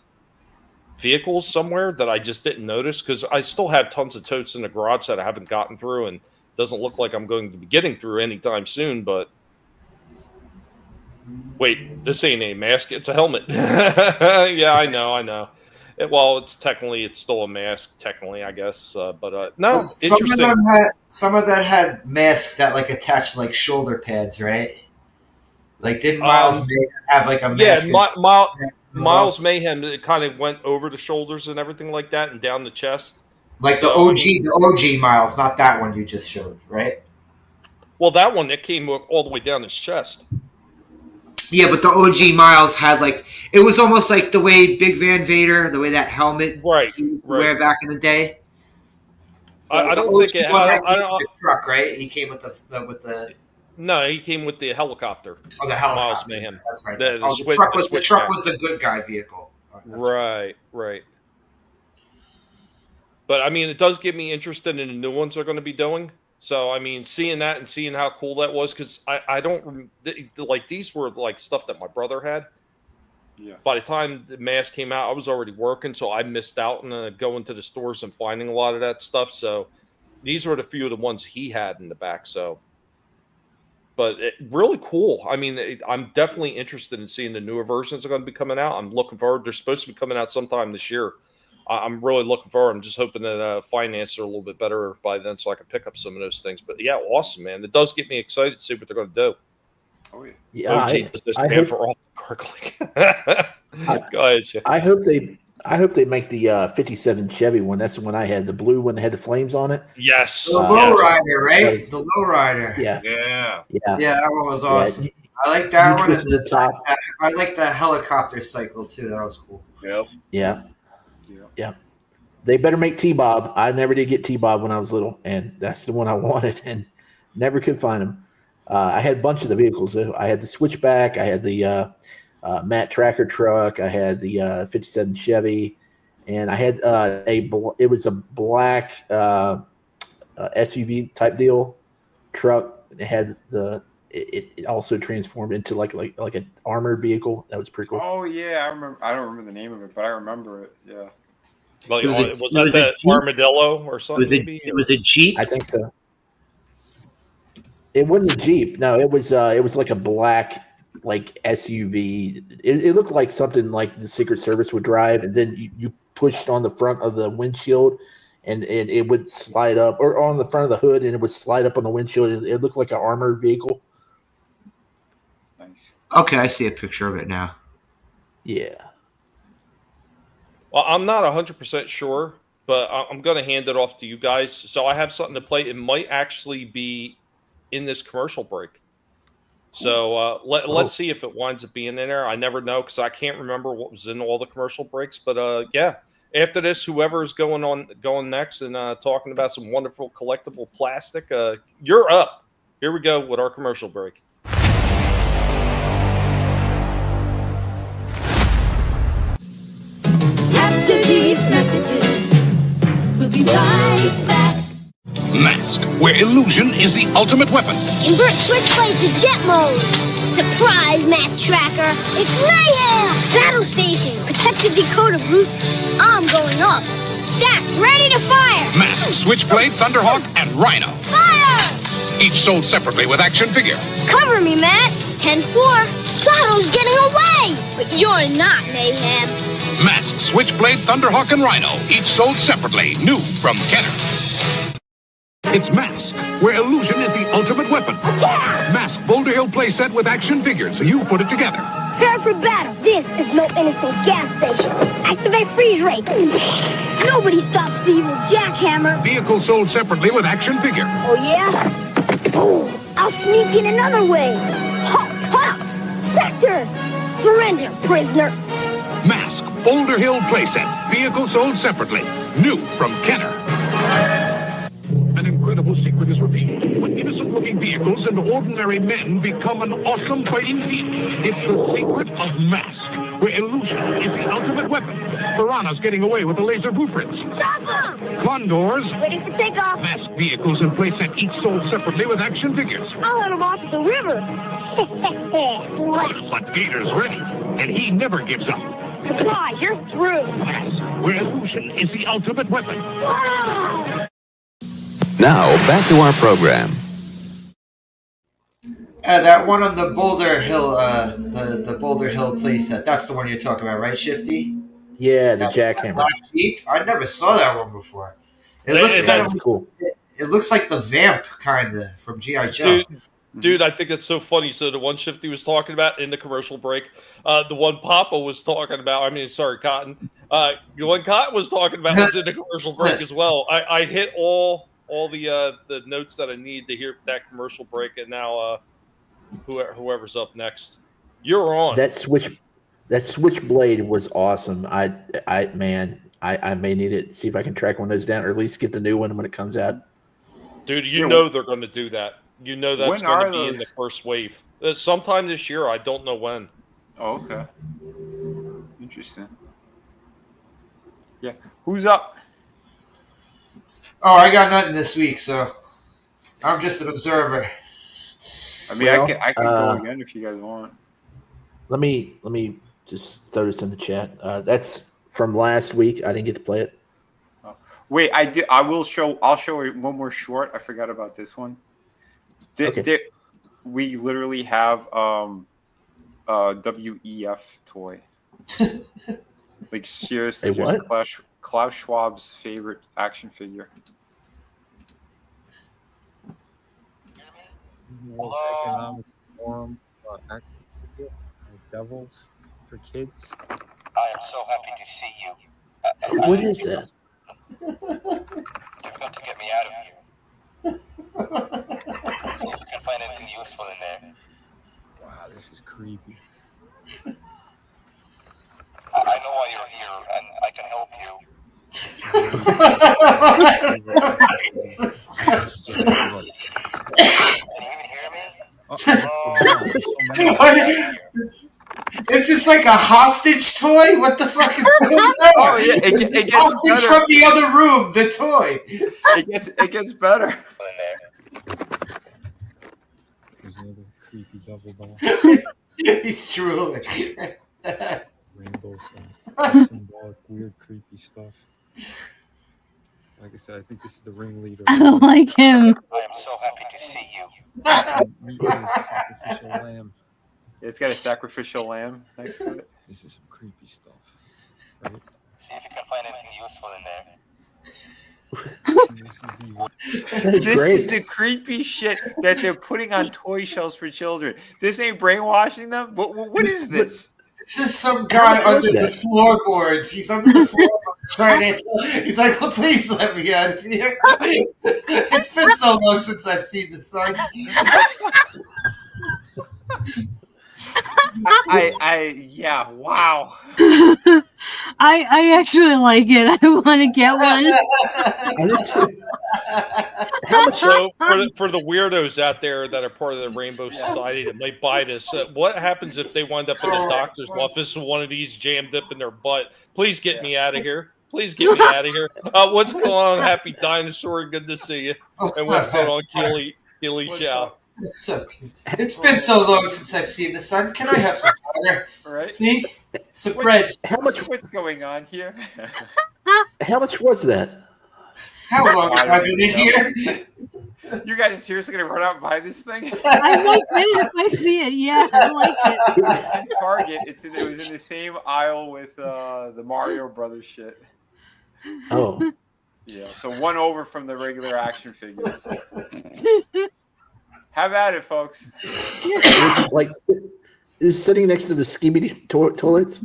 vehicles somewhere that I just didn't notice, because I still have tons of totes in the garage that I haven't gotten through, and doesn't look like I'm going to be getting through anytime soon. But wait, this ain't a mask; it's a helmet. Yeah, I know. It's still a mask, technically, I guess. But no, some of that had masks that attached shoulder pads, right? Didn't Miles Mayhem have a mask? Yeah, Miles Mayhem, it kind of went over the shoulders and everything like that, and down the chest. The OG Miles, not that one you just showed, right? Well, that one that came all the way down his chest. Yeah, but the OG Miles had it was almost like the way Big Van Vader, the way that helmet wear back in the day. I don't think it had the truck, right? He came with the No, he came with the helicopter. Oh, the helicopter. Miles Mayhem. That's right. The truck was the good guy vehicle. Right. But I mean, it does get me interested in the new ones they're going to be doing. So I mean, seeing that and seeing how cool that was, because I don't these were stuff that my brother had. Yeah. By the time the mask came out, I was already working, so I missed out on going to the stores and finding a lot of that stuff. So these were the few of the ones he had in the back. So, but really cool. I mean, I'm definitely interested in seeing the newer versions that are going to be coming out. I'm looking forward. They're supposed to be coming out sometime this year. I'm really looking forward. I'm just hoping that finance are a little bit better by then, so I can pick up some of those things. But yeah, awesome, man. It does get me excited to see what they're going to do. Oh yeah. Go ahead, Chef. I hope they make the 57 Chevy one. That's the one I had, the blue one that had the flames on it. Yes. The lowrider, right? The lowrider. Yeah. Yeah, that one was awesome. I like that one. The top. I like the helicopter cycle too. That was cool. Yep. Yeah. They better make T-Bob. I never did get T-Bob when I was little, and that's the one I wanted and never could find him. I had a bunch of the vehicles. I had the Switchback. I had the Matt Tracker truck. I had the 57 Chevy, and I had it was a black SUV type deal truck. It had it also transformed into like an armored vehicle. That was pretty cool. Oh yeah, I remember. I don't remember the name of it, but I remember it. Yeah. Like, It was that armadillo or something? It was a Jeep. I think so. It wasn't a Jeep. No, it was like a black like SUV. It looked like something like the Secret Service would drive, and then you pushed on the front of the windshield, and it would slide up, or on the front of the hood, and it would slide up on the windshield. It looked like an armored vehicle. Nice. Okay, I see a picture of it now. Yeah. Well, I'm not 100% sure, but I'm going to hand it off to you guys. So I have something to play. It might actually be in this commercial break. So let's see if it winds up being in there. I never know because I can't remember what was in all the commercial breaks. But yeah, after this, whoever's going next and talking about some wonderful collectible plastic, you're up. Here we go with our commercial break. After these messages, we'll be right back. Mask, where illusion is the ultimate weapon. Invert switchblade to jet mode. Surprise, Matt Tracker. It's mayhem. Battle station. Protect the decoder, Bruce. I'm going up. Stacks ready to fire. Mask, Switchblade, Thunderhawk, and Rhino. Fire! Each sold separately with action figure. Cover me, Matt. 10-4. Sato's getting away. But you're not, Mayhem. Mask, Switchblade, Thunderhawk, and Rhino. Each sold separately. New from Kenner. It's Mask, where illusion is the ultimate weapon. Yeah! Mask Boulder Hill playset with action figures, so you put it together. Prepare for battle. This is no innocent gas station. Activate freeze rate. Nobody stops the evil jackhammer. Vehicle sold separately with action figure. Oh, yeah? Oh, I'll sneak in another way. Hop, hop. Sector. Surrender, prisoner. Mask Boulder Hill playset. Vehicle sold separately. New from Kenner. An incredible secret is revealed when innocent-looking vehicles and ordinary men become an awesome fighting field. It's the secret of Mask, where illusion is the ultimate weapon. Piranha's getting away with the laser blueprints. Stop them! Condors. Ready for takeoff. Mask vehicles and playset each sold separately with action figures. I'll let him off at the river. But Gator's ready, and he never gives up. Goodbye, you're through. Mask, where illusion is the ultimate weapon. Ah! Now, back to our program. That one on the Boulder Hill, the Boulder Hill playset. That's the one you're talking about, right, Shifty? Yeah, the jackhammer. Black Jeep. I never saw that one before. It looks kind of cool. It looks like the Vamp kind of from G.I. Joe. Dude, I think it's so funny. So the one Shifty was talking about in the commercial break, the one Papa was talking about, Cotton. The one Cotton was talking about was in the commercial break as well. I hit all the notes that I need to hear that commercial break, and now whoever's up next, you're on. That switchblade was awesome. I may need it. See if I can track one of those down, or at least get the new one when it comes out. Dude, you know they're going to do that. You know that's going to be in the first wave. Sometime this year. I don't know when. Oh, okay. Interesting. Yeah. Who's up? Oh, I got nothing this week, so I'm just an observer. I mean, I can go again if you guys want. Let me just throw this in the chat. That's from last week. I didn't get to play it. Wait, I did. I'll show one more short. I forgot about this one. We literally have WEF toy. Like seriously, just Klaus Schwab's favorite action figure. Economic Forum action figure, Devils for Kids. I am so happy to see you. What is that? You've got to get me out of here. You can find anything useful in there. Wow, this is creepy. I know why you're here, and I can help you. Can you even hear me? Is this like a hostage toy? What the fuck is going on? Oh yeah, it gets hostage better. from the other room. The toy. It gets better. There's another creepy double doll. He's drooling. Rainbow flash. Symbolic, weird, creepy stuff. Like I said, I think this is the ringleader. I don't like him. I am so happy to see you. Meet this sacrificial lamb. It's got a sacrificial lamb next to it. This is some creepy stuff. Right? See if you can find anything useful in there. This is the creepy shit that they're putting on toy shelves for children. This ain't brainwashing them. What is this? This is some guy under the floorboards. He's under the floorboards trying to. He's like, oh, please let me out of here. It's been so long since I've seen the sun. Yeah, wow. I actually like it. I want to get one. So for the weirdos out there that are part of the Rainbow Society that might buy this, what happens if they wind up in the doctor's office with one of these jammed up in their butt? Please get me out of here. Please get me out of here. What's going on, Happy Dinosaur? Good to see you. And what's going on, Keely Chow? It's been so long since I've seen the sun. Can I have some water? Right? Please? Some bread. What's going on here? How much was that? How long have I been in here? You guys are seriously going to run out and buy this thing? I like it if I see it. Yeah, I like it. It's in Target. It was in the same aisle with the Mario Brothers shit. Oh. Yeah, so one over from the regular action figures. Have at it, folks. Like, is sitting next to the skibidi toilets?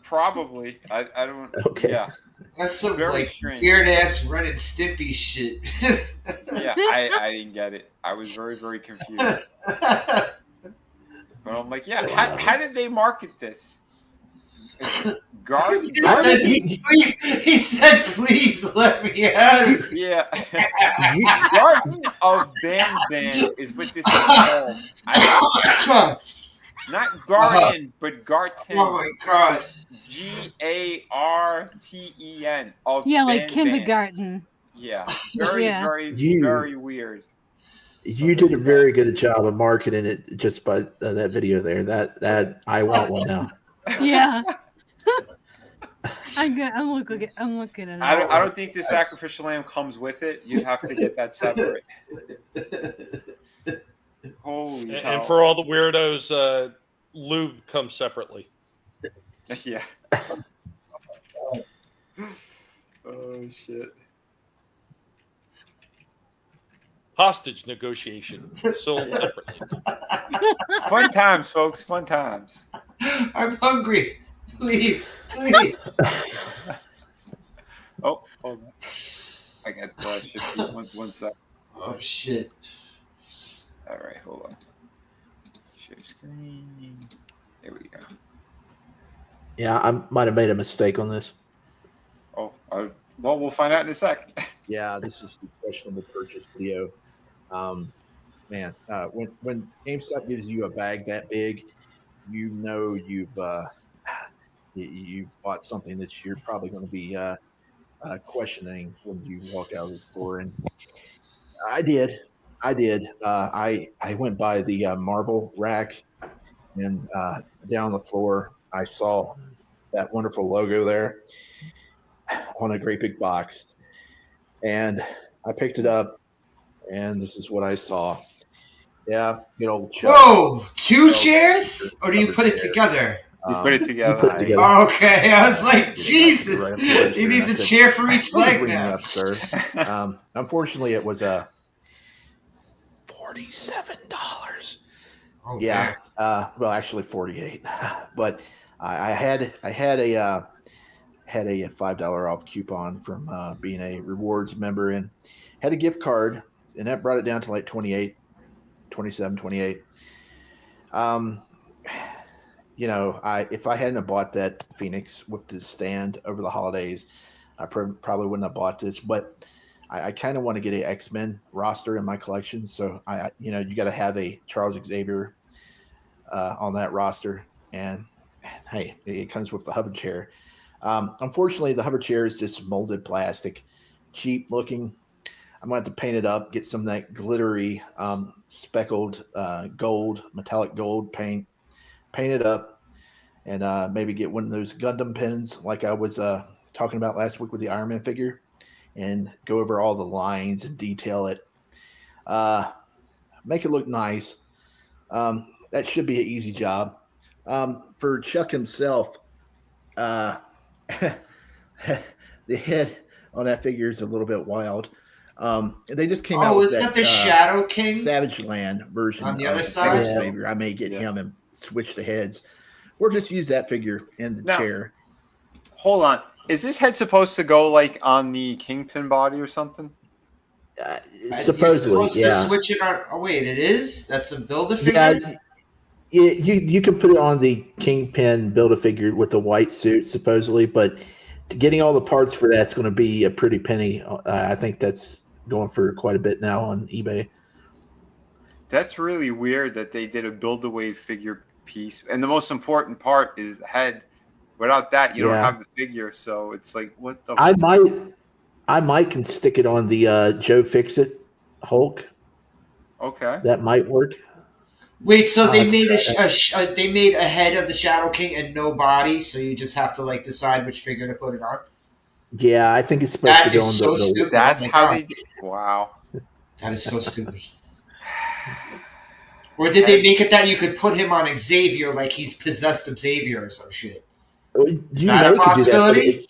Probably. I don't. Okay. Yeah. That's some Very like strange. weird ass Ren and Stimpy shit. Yeah, I didn't get it. I was very, very confused. But I'm like, yeah, how did they market this? Garden. He said, please let me out of here. Yeah. Garden of Bam is what this is called. Not Garden, but Garten. Oh my god. Garten. Of Yeah, like Bam. kindergarten. Yeah. Very, Yeah. very weird. You did a very good job of marketing it just by that video there. That I want one now. Yeah. I'm looking at it. I don't think the sacrificial lamb comes with it. You have to get that separate. Holy hell. And for all the weirdos, lube comes separately. Yeah. Oh shit. Hostage negotiation sold separately. Fun times, folks. Fun times. I'm hungry. Please. Oh, hold on. I got shit. One sec. Oh shit. All right, hold on. Share screen. There we go. Yeah, I might have made a mistake on this. Oh, well, we'll find out in a sec. Yeah, this is the questionable purchase video. Man, when GameStop gives you a bag that big, you know you've bought something that you're probably going to be questioning when you walk out of the store. And I did. I went by the marble rack, and down the floor I saw that wonderful logo there on a great big box, and I picked it up, and this is what I saw. Yeah, good old Chuck. Whoa, two chairs? Or do you put it together? You put it together. Okay, I was like, Jesus, he needs a chair for each leg now. Up, sir. Unfortunately, it was a $47. Oh, yeah. Well, actually, 48. But I had a $5 off coupon from being a rewards member, and had a gift card, and that brought it down to like 28. You know, if I hadn't have bought that Phoenix with the stand over the holidays, I probably wouldn't have bought this. But I kind of want to get an X-Men roster in my collection, so you got to have a Charles Xavier on that roster. And hey, it comes with the hover chair. Unfortunately, the hover chair is just molded plastic, cheap looking. I'm going to have to paint it up, get some of that glittery speckled gold, metallic gold paint it up, and maybe get one of those Gundam pins like I was talking about last week with the Iron Man figure, and go over all the lines and detail it. Make it look nice. That should be an easy job. For Chuck himself, the head on that figure is a little bit wild. They just came out with is that the Shadow King? Savage Land version on the of other side? Xavier. I may get him and switch the heads, or just use that figure in the chair. Hold on. Is this head supposed to go like on the Kingpin body or something? Supposedly, You're supposed yeah. to switch it on. Oh wait, it is. That's a Build-A-Figure. Yeah, you can put it on the Kingpin Build-A-Figure with the white suit, supposedly, but getting all the parts for that's going to be a pretty penny. I think that's going for quite a bit now on eBay. That's really weird that they did a Build-A-Wave figure piece, and the most important part is the head. Without that, you don't have the figure, so it's like, what the? I might can stick it on the Joe Fix-It Hulk. Okay, that might work. Wait, so they made they made a head of the Shadow King and no body, so you just have to like decide which figure to put it on. Yeah, I think it's supposed to go on so the. Stupid. That's oh how they. Wow, that is so stupid. Or did they make it that you could put him on Xavier like he's possessed of Xavier or some shit? Is that a possibility?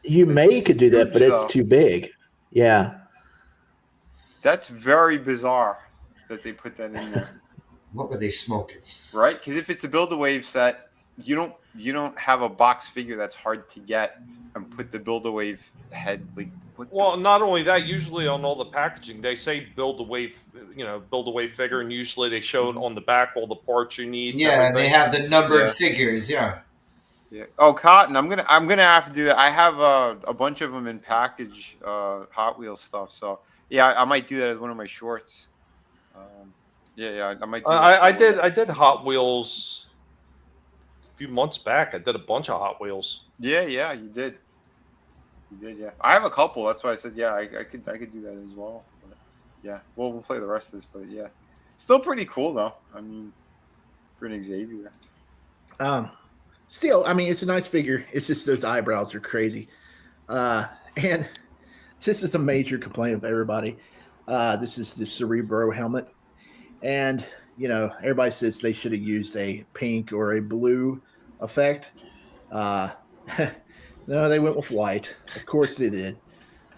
You may could do that, but it's too big. Yeah. That's very bizarre that they put that in there. What were they smoking? Right? Because if it's a Build-A-Wave set, you don't have a box figure that's hard to get and put the Build-A-Wave head like. Well, not only that, usually on all the packaging they say Build-A-Wave, Build-A-Wave figure, and usually they show it on the back all the parts you need. Yeah, and they have the numbered figures. Yeah. Yeah. Oh, Cotton, I'm gonna have to do that. I have a bunch of them in package Hot Wheels stuff. So yeah, I might do that as one of my shorts. I might. Do I did Hot Wheels a few months back. I did a bunch of Hot Wheels. Yeah, you did. You did, yeah. I have a couple. That's why I said, yeah, I could do that as well. But, yeah, we'll play the rest of this, but yeah, still pretty cool though. I mean, for an Xavier. Still, I mean, it's a nice figure. It's just those eyebrows are crazy. And this is a major complaint of everybody. This is the Cerebro helmet. And, everybody says they should have used a pink or a blue effect. No, they went with white. Of course they did.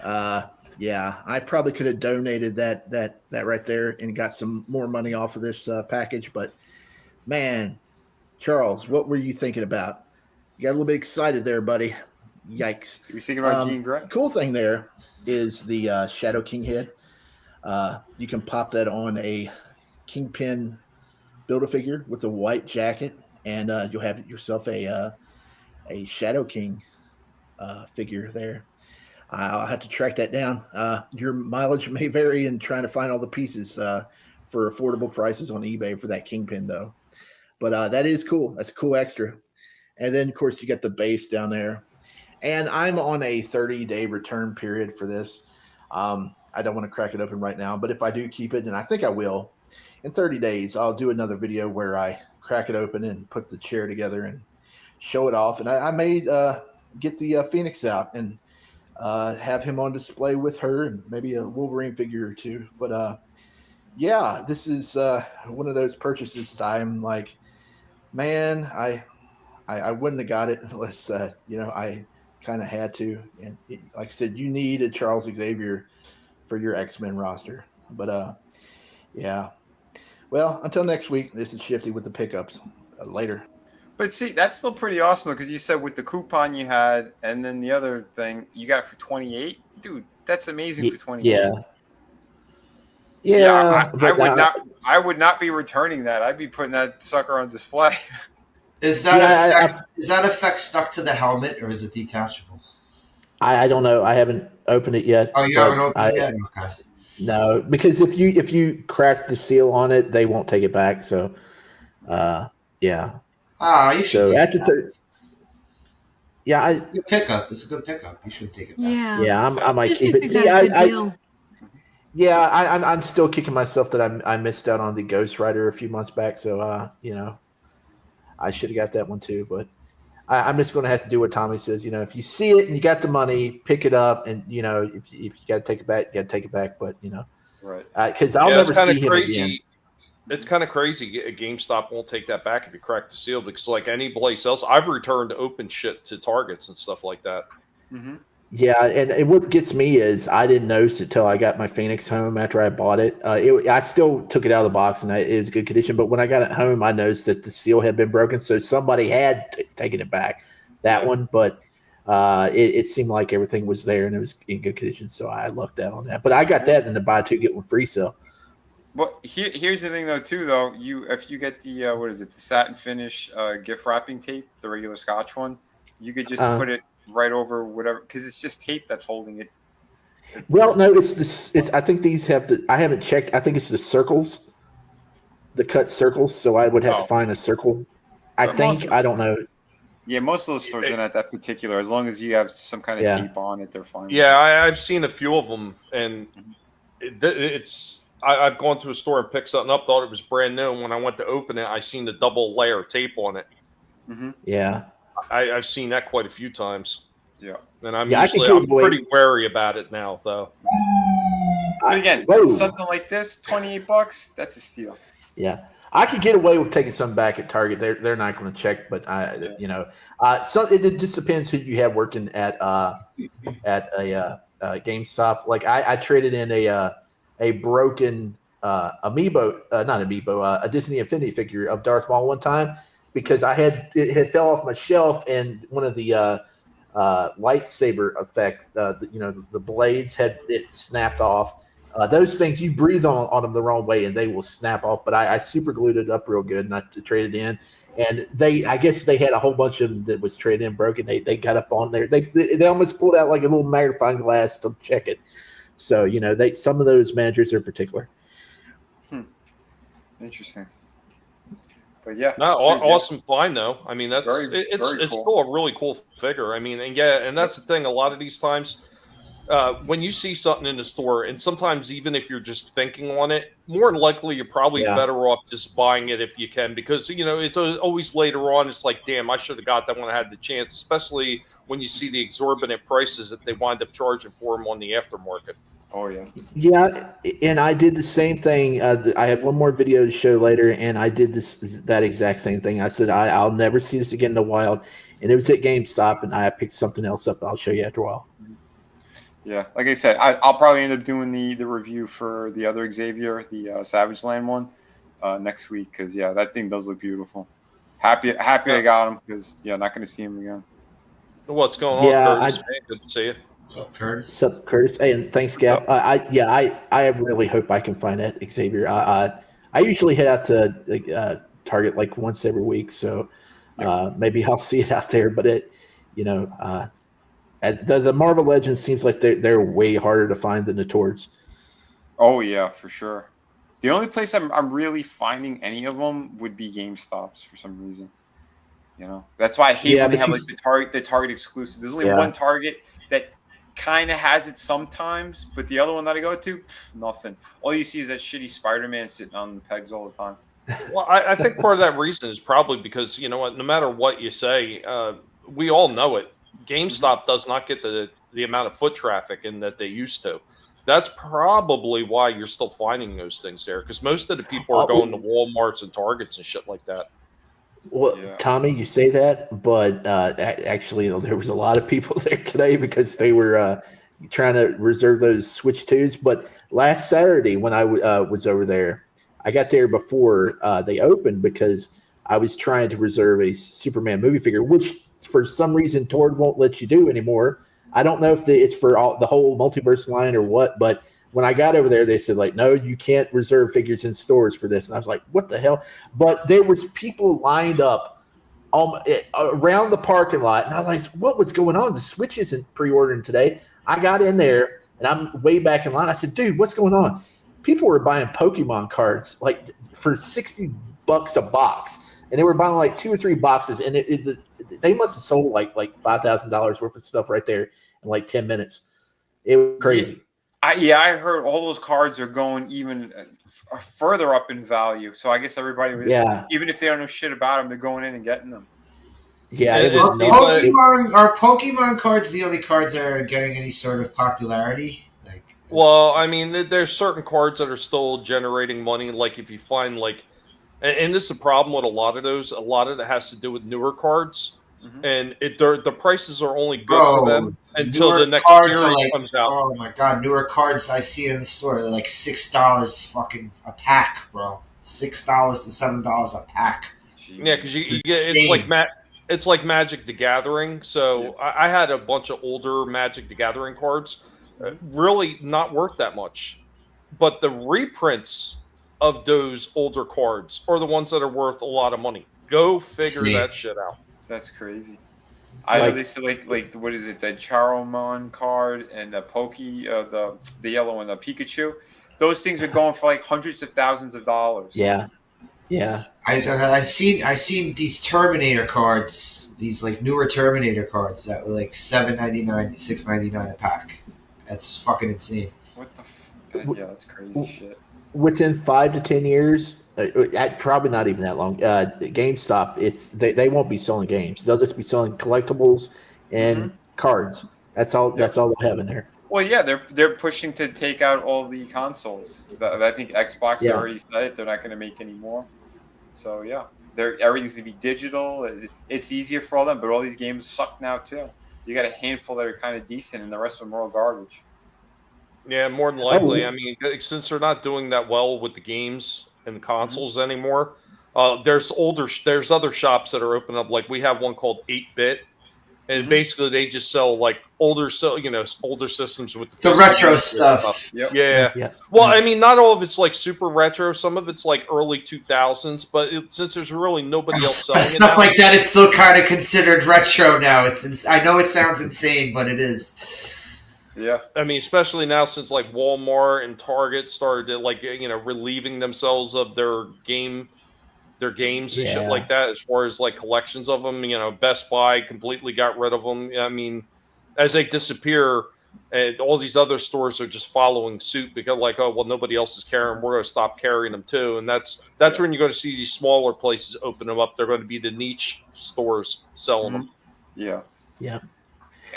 Yeah, I probably could have donated that right there and got some more money off of this package. But, man, Charles, what were you thinking about? You got a little bit excited there, buddy. Yikes. You were thinking about Jean Grey? Cool thing there is the Shadow King head. You can pop that on a Kingpin Build-A-Figure with a white jacket, and you'll have yourself a Shadow King figure there. I'll have to track that down. Your mileage may vary in trying to find all the pieces for affordable prices on eBay for that Kingpin, though. But that is cool. That's a cool extra. And then, of course, you got the base down there. And I'm on a 30-day return period for this. I don't want to crack it open right now, but if I do keep it, and I think I will, in 30 days, I'll do another video where I crack it open and put the chair together and show it off. And I may get the Phoenix out and have him on display with her and maybe a Wolverine figure or two. But yeah, this is one of those purchases I'm like, man, I wouldn't have got it unless I kind of had to. And like I said, you need a Charles Xavier for your X-Men roster. But yeah. Well, until next week, this is Shifty with the pickups. Later. But see, that's still pretty awesome because you said with the coupon you had, and then the other thing you got it for 28. Dude, that's amazing for 28. Yeah. I would not be returning that. I'd be putting that sucker on display. Is that effect stuck to the helmet or is it detachable? I don't know. I haven't opened it yet. Oh, you haven't opened it yet? Okay. No, because if you crack the seal on it, they won't take it back. So Yeah. Ah, you should So take after it. third, yeah, It's a good pickup. It's a good pickup. You should take it back. yeah, I might Especially keep if it. you See, got a good deal. Yeah, I'm still kicking myself that I missed out on the Ghost Rider a few months back. So you know, I should have got that one too. But I'm just going to have to do what Tommy says. You know, if you see it and you got the money, pick it up, and you know, if you got to take it back, you got to take it back. But you know, Right. Because I'll never it's kind see of him crazy. again. It's kind of crazy. GameStop won't take that back if you crack the seal, because like any place else, I've returned open shit to Targets and stuff like that. Mm-hmm. Yeah, and what gets me is I didn't notice it till I got my Phoenix home after I bought it. I still took it out of the box and it was good condition, but when I got it home, I noticed that the seal had been broken, so somebody had taken it back. That one, but it seemed like everything was there and it was in good condition, so I lucked out on that. But I got that in the buy two get one free sale. Well, here's the thing though, if you get the what is it, the satin finish gift wrapping tape, the regular Scotch one, you could just put it right over whatever, because it's just tape that's holding it. Well, no, it's I think these have I haven't checked. I think it's the circles, the cut circles. So I would have to find a circle. I don't know. Yeah, most of those stores are not that particular. As long as you have some kind of tape on it, they're fine. Yeah, I've seen a few of them, and I've gone to a store and picked something up, thought it was brand new, and when I went to open it, I seen the double layer of tape on it. Mm-hmm. Yeah, I've seen that quite a few times. Yeah, and I'm pretty wary about it now, though. But again, something like this, $28, that's a steal. Yeah, I could get away with taking some back at Target. They're not going to check, but so it just depends who you have working at a GameStop. Like I traded in a broken a Disney Infinity figure of Darth Maul one time because it had fell off my shelf and one of the lightsaber effect, the blades had snapped off. Those things, you breathe on them the wrong way and they will snap off. But I super glued it up real good and I traded in. And I guess they had a whole bunch of them that was traded in broken. They got up on there. They almost pulled out like a little magnifying glass to check it. So some of those managers are particular. Interesting. But yeah, awesome find though. I mean, it's cool. still a really cool figure. I mean, and that's the thing. A lot of these times, when you see something in the store, and sometimes even if you're just thinking on it, more than likely you're probably better off just buying it if you can, because it's always later on. It's like, damn, I should have got that when I had the chance. Especially when you see the exorbitant prices that they wind up charging for them on the aftermarket. Oh yeah. Yeah, and I did the same thing. I have one more video to show later, and I did that exact same thing. I said I'll never see this again in the wild, and it was at GameStop, and I picked something else up. I'll show you after a while. Yeah, like I said, I'll probably end up doing the review for the other Xavier, the Savage Land one, next week, because that thing does look beautiful. Happy I got him, because not going to see him again. What's going on, Curtis? Good to see you. What's up, Curtis? What's up, Curtis? Hey, and thanks, Gap. I really hope I can find that Xavier. I usually head out to Target like once every week, so maybe I'll see it out there. But the Marvel Legends seems like they're way harder to find than the Tords. Oh yeah, for sure. The only place I'm really finding any of them would be GameStops for some reason. That's why I hate when they have like the Target exclusive. There's only one Target that kind of has it sometimes, but the other one that I go to, nothing. All you see is that shitty Spider-Man sitting on the pegs all the time. Well, I think part of that reason is probably because no matter what you say, we all know it. GameStop does not get the amount of foot traffic in that they used to. That's probably why you're still finding those things there, because most of the people are going to Walmarts and Targets and shit like that. Well, Tommy, you say that, but actually, there was a lot of people there today because they were trying to reserve those Switch 2s. But last Saturday, when I was over there, I got there before they opened because I was trying to reserve a Superman movie figure, which for some reason Tord won't let you do anymore. I don't know if it's for the whole multiverse line or what, but when I got over there, they said, like, no, you can't reserve figures in stores for this. And I was like, what the hell? But there was people lined up around the parking lot. And I was like, what was going on? The Switch isn't pre-ordering today. I got in there, and I'm way back in line. I said, dude, what's going on? People were buying Pokemon cards, like, for $60 a box. and they were buying like 2 or 3 boxes, and they must have sold like $5,000 worth of stuff right there in like 10 minutes. It was crazy. I heard all those cards are going even further up in value. So I guess everybody was, even if they don't know shit about them, they're going in and getting them. Yeah, Are Pokemon cards the only cards that are getting any sort of popularity? Well, I mean, there's certain cards that are still generating money. Like if you find and this is the problem with a lot of those. A lot of it has to do with newer cards, and the prices are only good for them until the next series comes out. Oh my god, newer cards I see in the store, they're like $6 fucking a pack, bro. $6 to $7 a pack. Yeah, because you get it's like Magic the Gathering. So I had a bunch of older Magic the Gathering cards, really not worth that much, but the reprints of those older cards are the ones that are worth a lot of money. Go figure that shit out. That's crazy. I know they said like what is it, the Charomon card and the the yellow one, the Pikachu. Those things are going for like hundreds of thousands of dollars. Yeah. I seen these Terminator cards, these like newer Terminator cards that were like $7.99, $6.99 a pack. That's fucking insane. What the yeah, that's crazy shit. Within 5 to 10 years, probably not even that long. GameStop, they won't be selling games. They'll just be selling collectibles and cards. That's all. That's all they'll have in there. Well, yeah, they're pushing to take out all the consoles. I think Xbox already said it. They're not going to make any more. So yeah, everything's going to be digital. It's easier for all them, but all these games suck now too. You got a handful that are kind of decent, and the rest of them are all garbage. Yeah, more than likely. I mean, since they're not doing that well with the games and the consoles anymore, there's other shops that are opening up. Like we have one called 8-Bit, and basically they just sell like older systems with the retro stuff. Yeah. Well, I mean, not all of it's like super retro. Some of it's like early 2000s, but since there's really nobody else selling stuff like that, it's still kind of considered retro now. I know it sounds insane, but it is. Yeah, I mean, especially now since like Walmart and Target started relieving themselves of their games and shit like that, as far as like collections of them. Best Buy completely got rid of them. I mean, as they disappear, and all these other stores are just following suit because nobody else is carrying them. We're going to stop carrying them too, and that's when you're going to see these smaller places open them up. They're going to be the niche stores selling them. Yeah.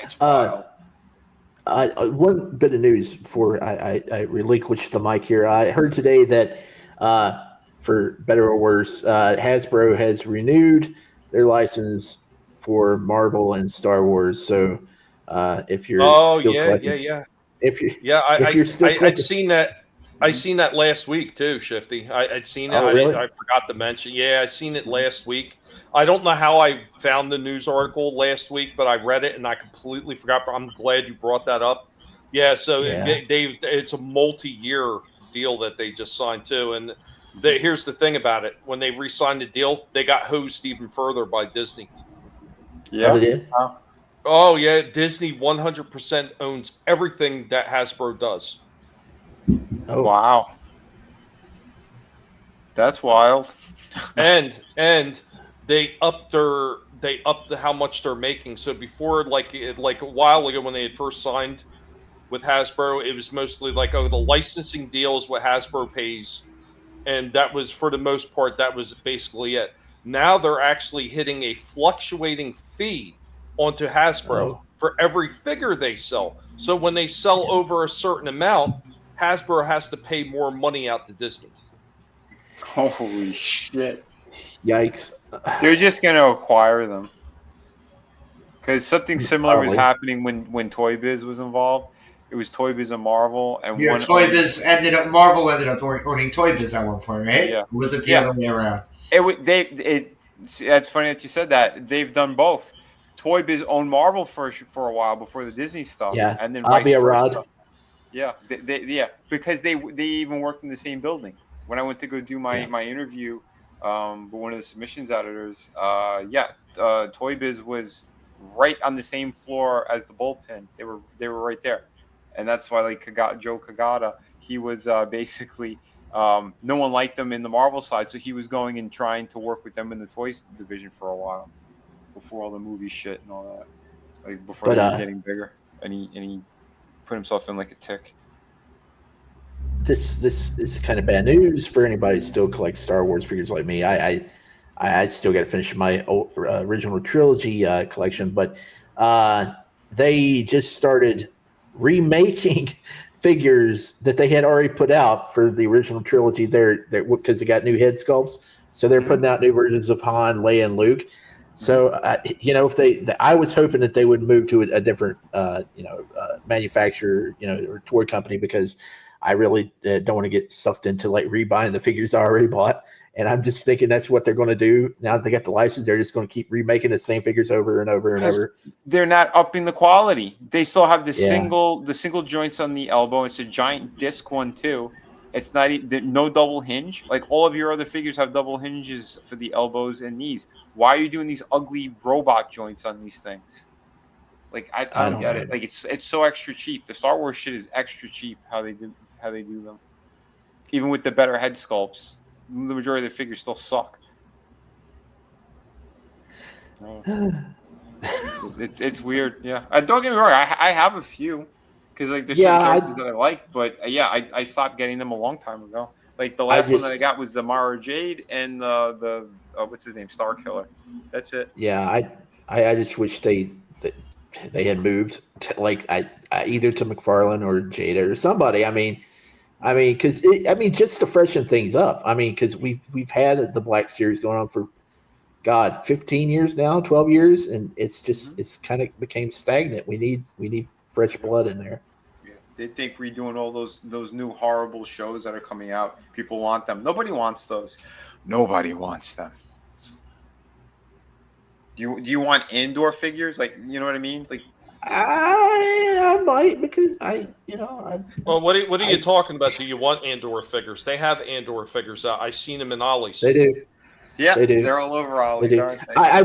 It's wild. One bit of news before I relinquish the mic here. I heard today that, for better or worse, Hasbro has renewed their license for Marvel and Star Wars. So if you're I'd seen that. I seen that last week too, Shifty. I'd seen it. Really? I forgot to mention. Yeah, I seen it last week. I don't know how I found the news article last week, but I read it and I completely forgot. I'm glad you brought that up. Yeah, so it's a multi-year deal that they just signed too. And here's the thing about it: when they re-signed the deal, they got hosed even further by Disney. Yeah. Oh, they did? Oh yeah, Disney 100% owns everything that Hasbro does. Oh wow, that's wild. and they upped how much they're making. So before, like a while ago when they had first signed with Hasbro, it was mostly like, the licensing deal is what Hasbro pays, and that was, for the most part, that was basically it. Now they're actually hitting a fluctuating fee onto Hasbro for every figure they sell. So when they sell over a certain amount, Hasbro has to pay more money out to Disney. Holy shit. Yikes. They're just going to acquire them. Because something similar was happening when Toy Biz was involved. It was Toy Biz and Marvel. And Marvel ended up owning Toy Biz at one point, right? Yeah. Or was it the other way around? That's funny that you said that. They've done both. Toy Biz owned Marvel for a while before the Disney stuff. Yeah. And then I'll be a rod. Yeah, because they even worked in the same building. When I went to go do my interview with one of the submissions editors, Toy Biz was right on the same floor as the bullpen. They were right there, and that's why Joe Kagata, he was basically No one liked them in the Marvel side, so he was going and trying to work with them in the toys division for a while before all the movie shit and all that. Like before they were getting bigger, and he put himself in like a tick. This is kind of bad news for anybody who still collects Star Wars figures like me. I still got to finish my original trilogy collection, but they just started remaking figures that they had already put out for the original trilogy. They're because they got new head sculpts, so they're putting out new versions of Han, Leia, and Luke. So if I was hoping that they would move to a different manufacturer, or toy company, because I really don't want to get sucked into like rebuying the figures I already bought. And I'm just thinking that's what they're going to do now that they got the license. They're just going to keep remaking the same figures over and over and over. They're not upping the quality. They still have the single joints on the elbow. It's a giant disc one too. It's not no double hinge. Like all of your other figures have double hinges for the elbows and knees. Why are you doing these ugly robot joints on these things? Like I don't get it. Like it's so extra cheap. The Star Wars shit is extra cheap. How they do them. Even with the better head sculpts, the majority of the figures still suck. It's weird. Yeah, don't get me wrong. I have a few because like there's certain characters that I like, but I stopped getting them a long time ago. Like the last one that I got was the Mara Jade and the what's his name, Star Killer. That's it. Yeah, I just wish they had moved to, either to McFarlane or Jada or somebody. I mean, because just to freshen things up. I mean, because we've had the Black Series going on for 15 years now, 12 years, and it's just it's kind of became stagnant. We need fresh blood in there. Yeah, they think redoing all those new horrible shows that are coming out. People want them. Nobody wants those. Nobody wants them. Do you want indoor figures? Like, you know what I mean? Like, I might, because Well, what are you talking about? Do you want Andor figures? They have Andor figures out. I've seen them in Ollie's. They do. Yeah, they do. They're all over Ollie's. I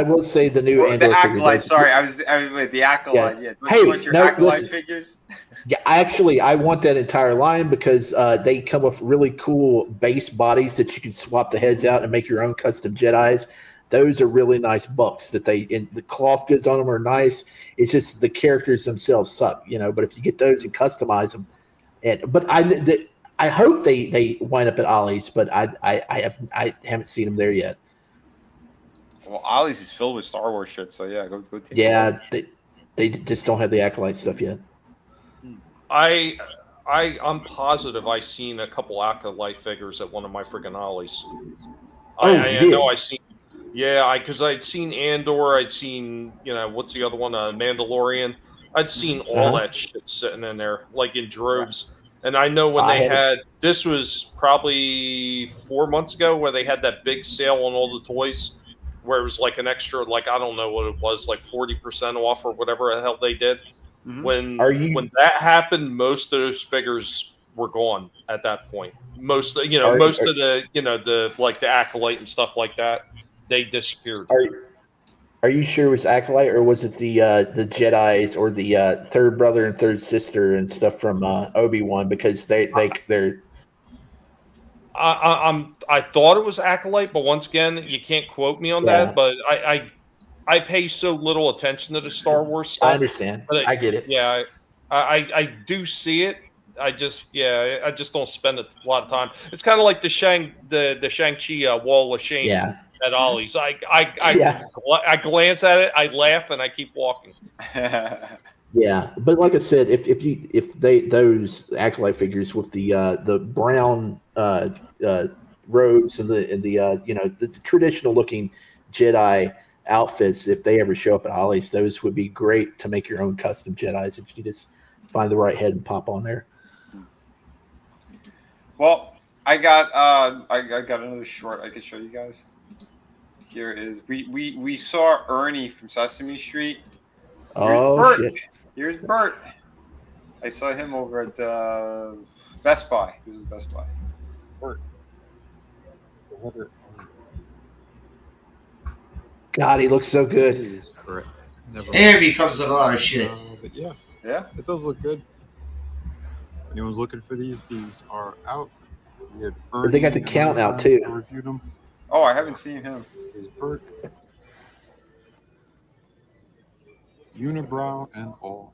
will say the new Andor the Acolyte. figures. Sorry, I was with the Acolyte. Yeah. Hey, you want your Acolyte figures? Yeah, I want that entire line because they come with really cool base bodies that you can swap the heads out and make your own custom Jedis. Those are really nice bucks and the cloth goods on them are nice. It's just the characters themselves suck, but if you get those and customize them, but I hope they wind up at Ollie's, but I haven't seen them there yet. Well, Ollie's is filled with Star Wars shit, so yeah, go take a look. They just don't have the Acolyte stuff yet. I'm positive I seen a couple Acolyte figures at one of my friggin' Ollie's. I know I seen. Yeah, because I'd seen Andor, I'd seen, what's the other one, Mandalorian. I'd seen all that shit sitting in there, like in droves. And I know when they had, this was probably 4 months ago, where they had that big sale on all the toys, where it was like an extra, like, I don't know what it was, like 40% off or whatever the hell they did. Mm-hmm. When that happened, most of those figures were gone at that point. Most of the like the Acolyte and stuff like that. They disappeared. Are you sure it was Acolyte, or was it the Jedis or the third brother and third sister and stuff from Obi-Wan? Because they're. I thought it was Acolyte, but once again, you can't quote me on that. But I pay so little attention to the Star Wars stuff. I understand. I get it. Yeah, I do see it. I just don't spend a lot of time. It's kind of like the Shang-Chi Wall of Shame. Yeah. At Ollie's, I glance at it, I laugh, and I keep walking. Yeah, but like I said, if those Acolyte figures with the brown robes and the traditional looking Jedi outfits, if they ever show up at Ollie's, those would be great to make your own custom Jedis if you just find the right head and pop on there. Well, I got another short I could show you guys. Here is we saw Ernie from Sesame Street. Bert. Shit. Here's Bert. I saw him over at Best Buy. This is Best Buy. Bert. God, he looks so good. He is correct. And he comes with a lot of shit. But yeah, it does look good. Anyone's looking for these are out. We had But they got the Ernie count out I too. reviewed them. Oh, I haven't seen him. His Bert, Unibrow, and all.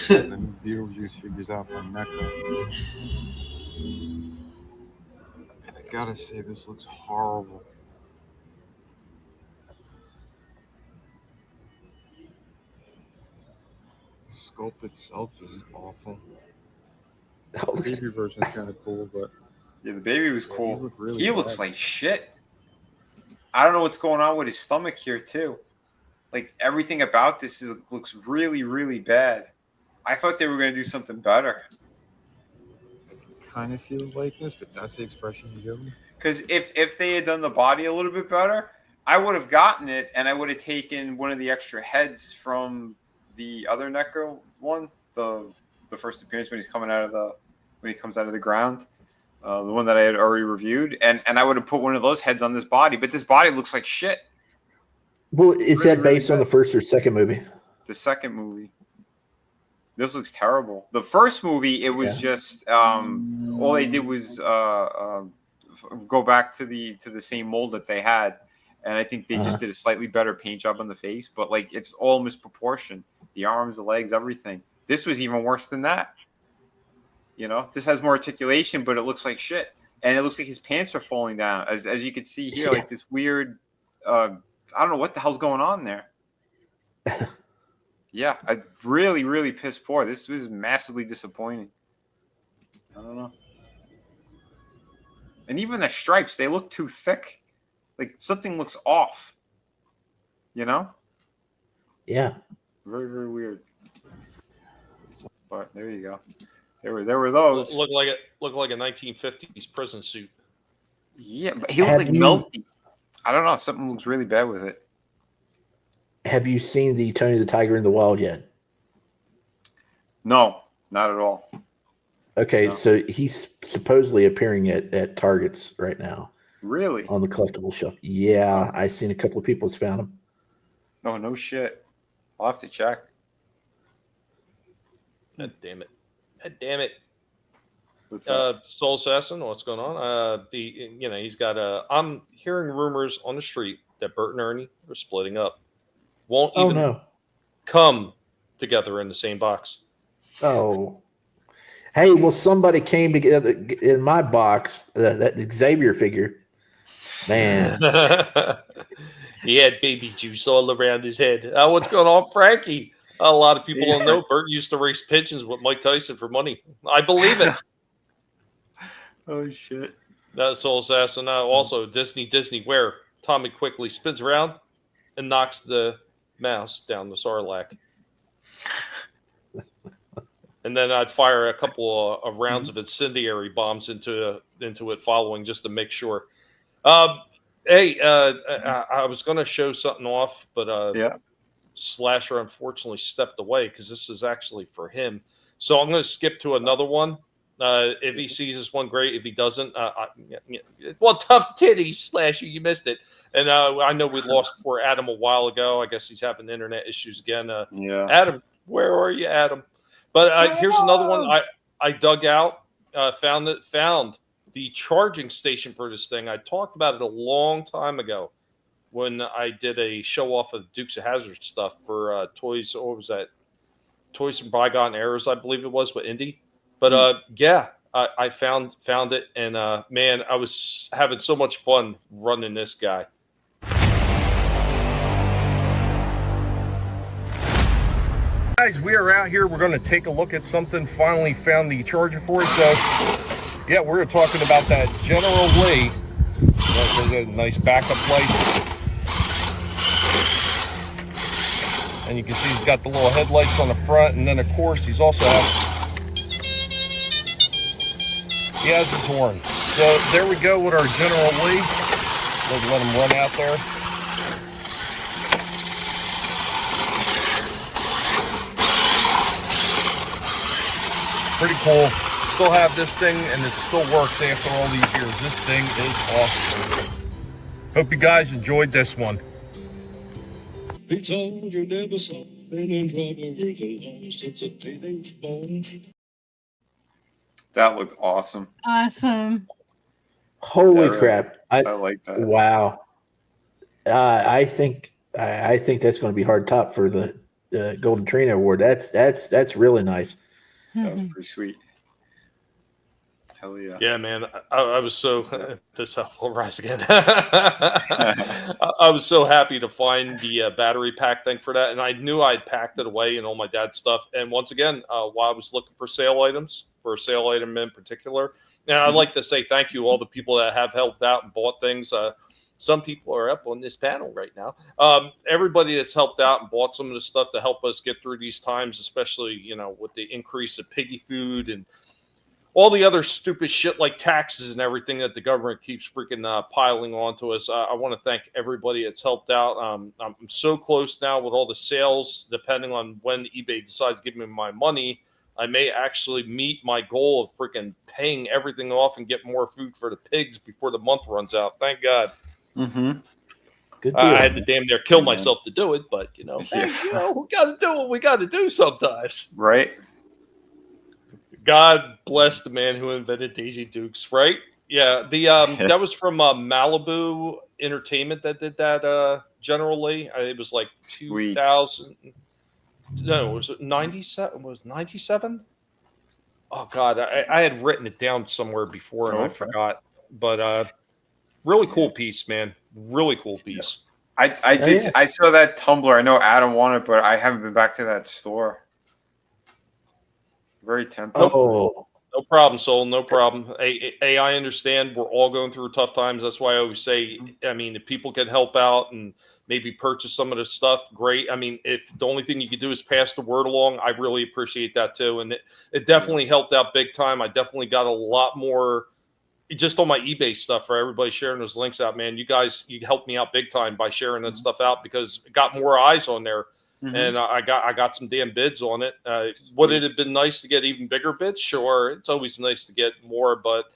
The new Beetlejuice figures out by NECA. And I gotta say, this looks horrible. The sculpt itself is awful. The baby version is kind of cool, but Yeah, the baby was these cool. look really He looks bad. like shit. I don't know what's going on with his stomach here too. Like everything about this looks really, really bad. I thought they were going to do something better. Kind of see the likeness, but that's the expression you give them. Because if they had done the body a little bit better, I would have gotten it, and I would have taken one of the extra heads from the other NECA one, the first appearance when he comes out of the ground, the one that I had already reviewed, and I would have put one of those heads on this body. But this body looks like shit. Well, is that based on the first or second movie? The second movie. This looks terrible. The first movie, it was just all they did was go back to the same mold that they had, and I think they just did a slightly better paint job on the face. But like it's all misproportioned, the arms, the legs, everything. This was even worse than that. You know, this has more articulation, but it looks like shit, and it looks like his pants are falling down, as you can see here, like this weird. I don't know what the hell's going on there. Yeah, I really, really piss poor. This was massively disappointing. I don't know. And even the stripes, they look too thick. Like something looks off. You know? Yeah. Very, very weird. But there you go. There were those. Look like a 1950s prison suit. Yeah, but he looked like melty. I don't know. Something looks really bad with it. Have you seen the Tony the Tiger in the Wild yet? No, not at all. Okay, No. so he's supposedly appearing at Targets right now. Really? On the collectible shelf. Yeah, I've seen a couple of people that's found him. Oh, no shit. I'll have to check. God damn it. God damn it. What's up? Soul Assassin, what's going on? He's got I'm hearing rumors on the street that Bert and Ernie are splitting up. Won't even come together in the same box. Oh. Hey, well, somebody came together in my box, that Xavier figure. Man. He had baby juice all around his head. What's going on, Frankie? A lot of people don't know Bert used to race pigeons with Mike Tyson for money. I believe it. Oh, shit. Soul Assassin. Also, Disney, where Tommy quickly spins around and knocks the mouse down the Sarlacc. And then I'd fire a couple of rounds of incendiary bombs into it following just to make sure. Hey, I was going to show something off, but Slasher unfortunately stepped away because this is actually for him. So I'm going to skip to another one. If he sees this one, great. If he doesn't, well, tough titties, Slasher, you missed it. And I know we lost poor Adam a while ago. I guess he's having internet issues again. Adam, where are you, Adam? But here's another one I dug out. Found the charging station for this thing. I talked about it a long time ago when I did a show off of Dukes of Hazzard stuff for Toys. What was that? Toys from Bygone Eras, I believe it was, with Indy. But I found it, and man, I was having so much fun running this guy. Guys, we are out here. We're going to take a look at something. Finally found the charger for it. So, yeah, we're talking about that General Lee. That's a nice backup light. And you can see he's got the little headlights on the front. And then, of course, he's also he has his horn. So, there we go with our General Lee. Let's let him run out there. Pretty cool. Still have this thing, and it still works after all these years. This thing is awesome. Hope you guys enjoyed this one. They told you never saw been in trouble with the lost. It's a day they were born. That looked awesome. Awesome. Holy Yeah, crap! I like that. Wow. I think that's going to be hard top for the Golden Trina Award. That's really nice. That was pretty sweet. Hell yeah. Yeah, man. I was so this will rise again. I was so happy to find the battery pack thing for that, and I knew I'd packed it away and all my dad's stuff. And once again, while I was looking for sale items, for a sale item in particular, and I'd like to say thank you to all the people that have helped out and bought things. Some people are up on this panel right now. Everybody that's helped out and bought some of the stuff to help us get through these times, especially with the increase of piggy food and all the other stupid shit like taxes and everything that the government keeps freaking piling onto us. I want to thank everybody that's helped out. I'm so close now with all the sales. Depending on when eBay decides to give me my money, I may actually meet my goal of freaking paying everything off and get more food for the pigs before the month runs out. Thank God. Mm-hmm. Good deal. I had to damn near kill myself to do it, but hey, Yeah. we got to do what we got to do sometimes. Right. God bless the man who invented Daisy Dukes, right? Yeah, the that was from Malibu Entertainment that did that. Generally, it was like 2000. No, was it 97? Was 97? Oh God, I had written it down somewhere before and I forgot. But really cool piece, man. Really cool piece. I did. I saw that Tumblr. I know Adam wanted, but I haven't been back to that store. Very tempting. Oh, no problem, Soul. No problem. I understand. We're all going through tough times. That's why I always say, I mean, if people can help out and maybe purchase some of this stuff, great. I mean, if the only thing you can do is pass the word along, I really appreciate that too. And it definitely helped out big time. I definitely got a lot more just on my eBay stuff for everybody sharing those links out, man. You helped me out big time by sharing that stuff out because it got more eyes on there. Mm-hmm. And I got some damn bids on it. Would it have been nice to get even bigger bids? Sure. It's always nice to get more, but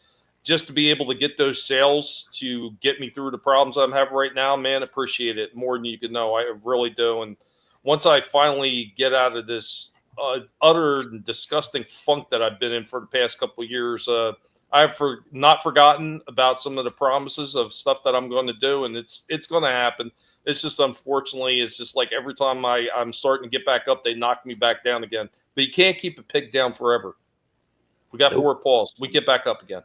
just to be able to get those sales to get me through the problems I'm having right now, man, appreciate it more than you can know. I really do. And once I finally get out of this utter and disgusting funk that I've been in for the past couple of years, I've not forgotten about some of the promises of stuff that I'm going to do, and it's going to happen. It's just, unfortunately, it's just like every time I'm starting to get back up, they knock me back down again. But you can't keep a pig down forever. We got 4 paws. We get back up again.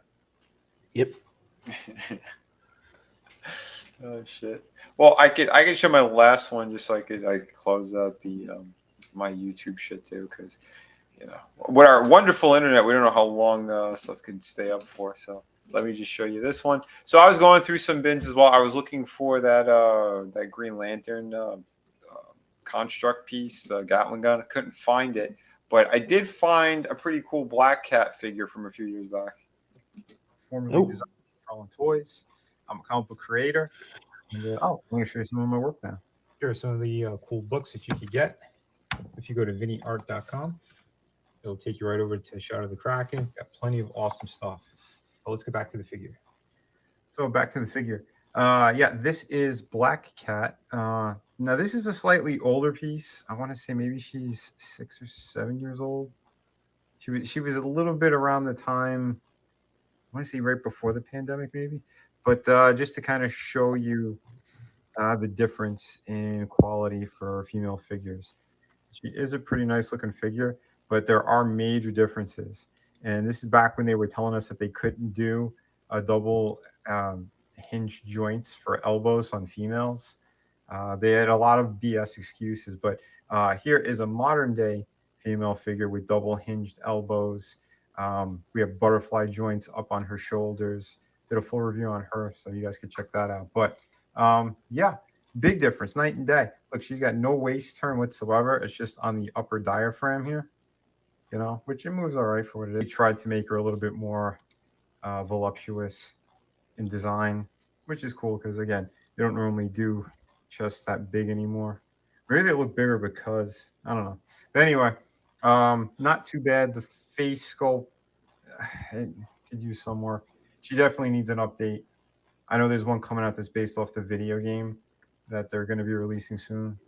Yep. Oh shit. Well, I could show my last one just so I could close out the my YouTube shit too, because with our wonderful internet, we don't know how long stuff can stay up for. So let me just show you this one. So I was going through some bins as well. I was looking for that Green Lantern construct piece, the Gatling gun. I couldn't find it, but I did find a pretty cool Black Cat figure from a few years back. Formerly designed McFarlane Toys. I'm a comic book creator. And, I'm going to show you some of my work now. Here are some of the cool books that you could get. If you go to Vinnieart.com, it'll take you right over to Shadow of the Kraken. Got plenty of awesome stuff. But let's get back to the figure. So back to the figure. Yeah, this is Black Cat. Now this is a slightly older piece. I want to say maybe she's 6 or 7 years old. She was a little bit around the time, I want to say right before the pandemic maybe. But just to kind of show you the difference in quality for female figures. She is a pretty nice looking figure, but there are major differences. And this is back when they were telling us that they couldn't do a double hinge joints for elbows on females. They had a lot of BS excuses, but here is a modern day female figure with double hinged elbows. We have butterfly joints up on her shoulders. Did a full review on her, so you guys can check that out. But yeah, big difference, night and day. Look, she's got no waist turn whatsoever. It's just on the upper diaphragm here, which it moves all right for what it is. They tried to make her a little bit more voluptuous in design, which is cool because, again, they don't normally do just that big anymore. Maybe they look bigger because, I don't know. But anyway, not too bad. The face sculpt, it could use some work. She definitely needs an update. I know there's one coming out that's based off the video game that they're going to be releasing soon.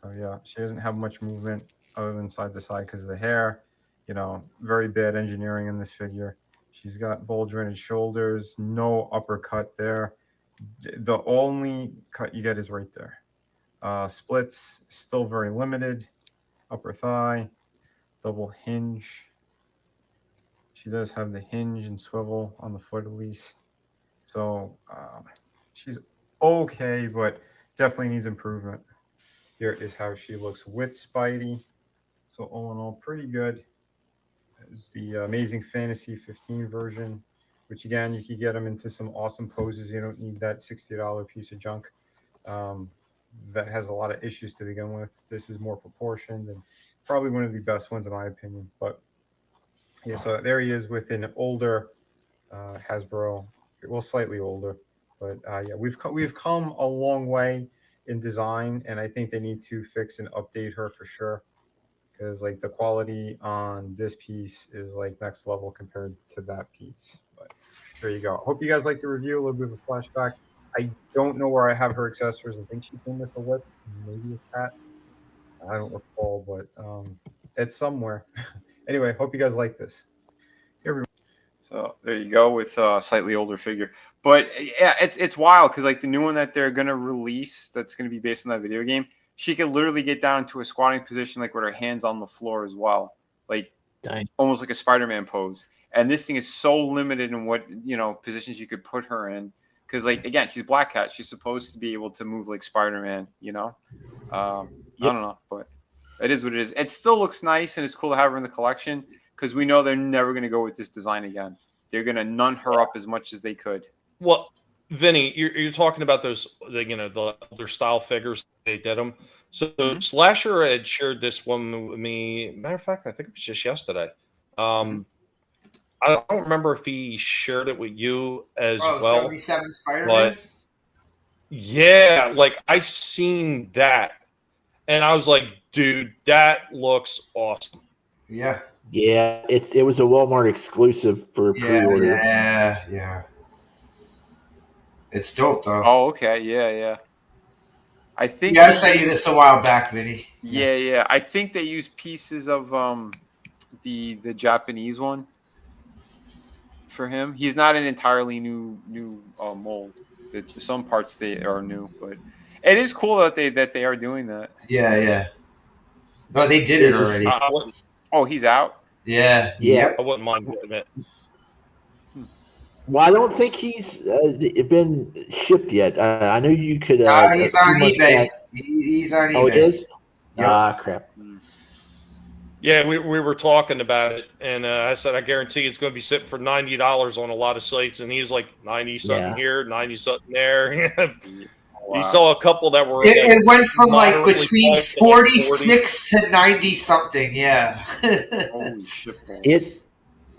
So yeah, she doesn't have much movement other than side to side because of the hair. very bad engineering in this figure. She's got bulge rented shoulders, no uppercut there. The only cut you get is right there. Splits still very limited. Upper thigh, double hinge. She does have the hinge and swivel on the foot at least. So she's okay, but definitely needs improvement. Here is how she looks with Spidey. So all in all, pretty good. Is the Amazing Fantasy 15 version, which again, you can get them into some awesome poses. You don't need that $60 piece of junk that has a lot of issues to begin with. This is more proportioned and probably one of the best ones in my opinion. But yeah, so there he is with an older Hasbro, well, slightly older, but yeah, we've come a long way in design, and I think they need to fix and update her for sure, because like the quality on this piece is like next level compared to that piece. But there you go. Hope you guys like the review. A little bit of a flashback. I don't know where I have her accessories. I think she came with a whip, maybe a cat. I don't recall, but it's somewhere. Anyway, hope you guys like this. So there you go with a slightly older figure. But yeah, it's wild because like the new one that they're gonna release that's gonna be based on that video game, she could literally get down to a squatting position like with her hands on the floor as well, like almost like a Spider-Man pose. And this thing is so limited in what positions you could put her in, because like again, she's Black Cat. She's supposed to be able to move like Spider-Man. I don't know, but it is what it is. It still looks nice and it's cool to have her in the collection, because we know they're never going to go with this design again. They're going to nun her up as much as they could. Well, Vinny, you're talking about those, the older style figures. They did them. So Slasher had shared this one with me. Matter of fact, I think it was just yesterday. I don't remember if he shared it with you as well. 77 Spider-Man? But yeah, like I seen that, and I was like, dude, that looks awesome. Yeah. Yeah, it was a Walmart exclusive for pre-order. Yeah. It's dope though. Oh, okay. Yeah. I think. Yeah, I sent you this a while back, Vinny. Yeah. I think they used pieces of the Japanese one for him. He's not an entirely new mold. Some parts they are new, but it is cool that they are doing that. Yeah. No, they did it already. Oh, he's out? Yeah. I wouldn't mind getting it. Well, I don't think he's been shipped yet. I know you could. He's on eBay. He's on eBay. Oh, it is? Yep. Crap. Yeah, we were talking about it, and I said, I guarantee it's going to be sitting for $90 on a lot of sites, and he's like 90 something here, 90 something there. Wow. You saw a couple that were. It went from like between 46 to 90 something. Yeah. Holy shit.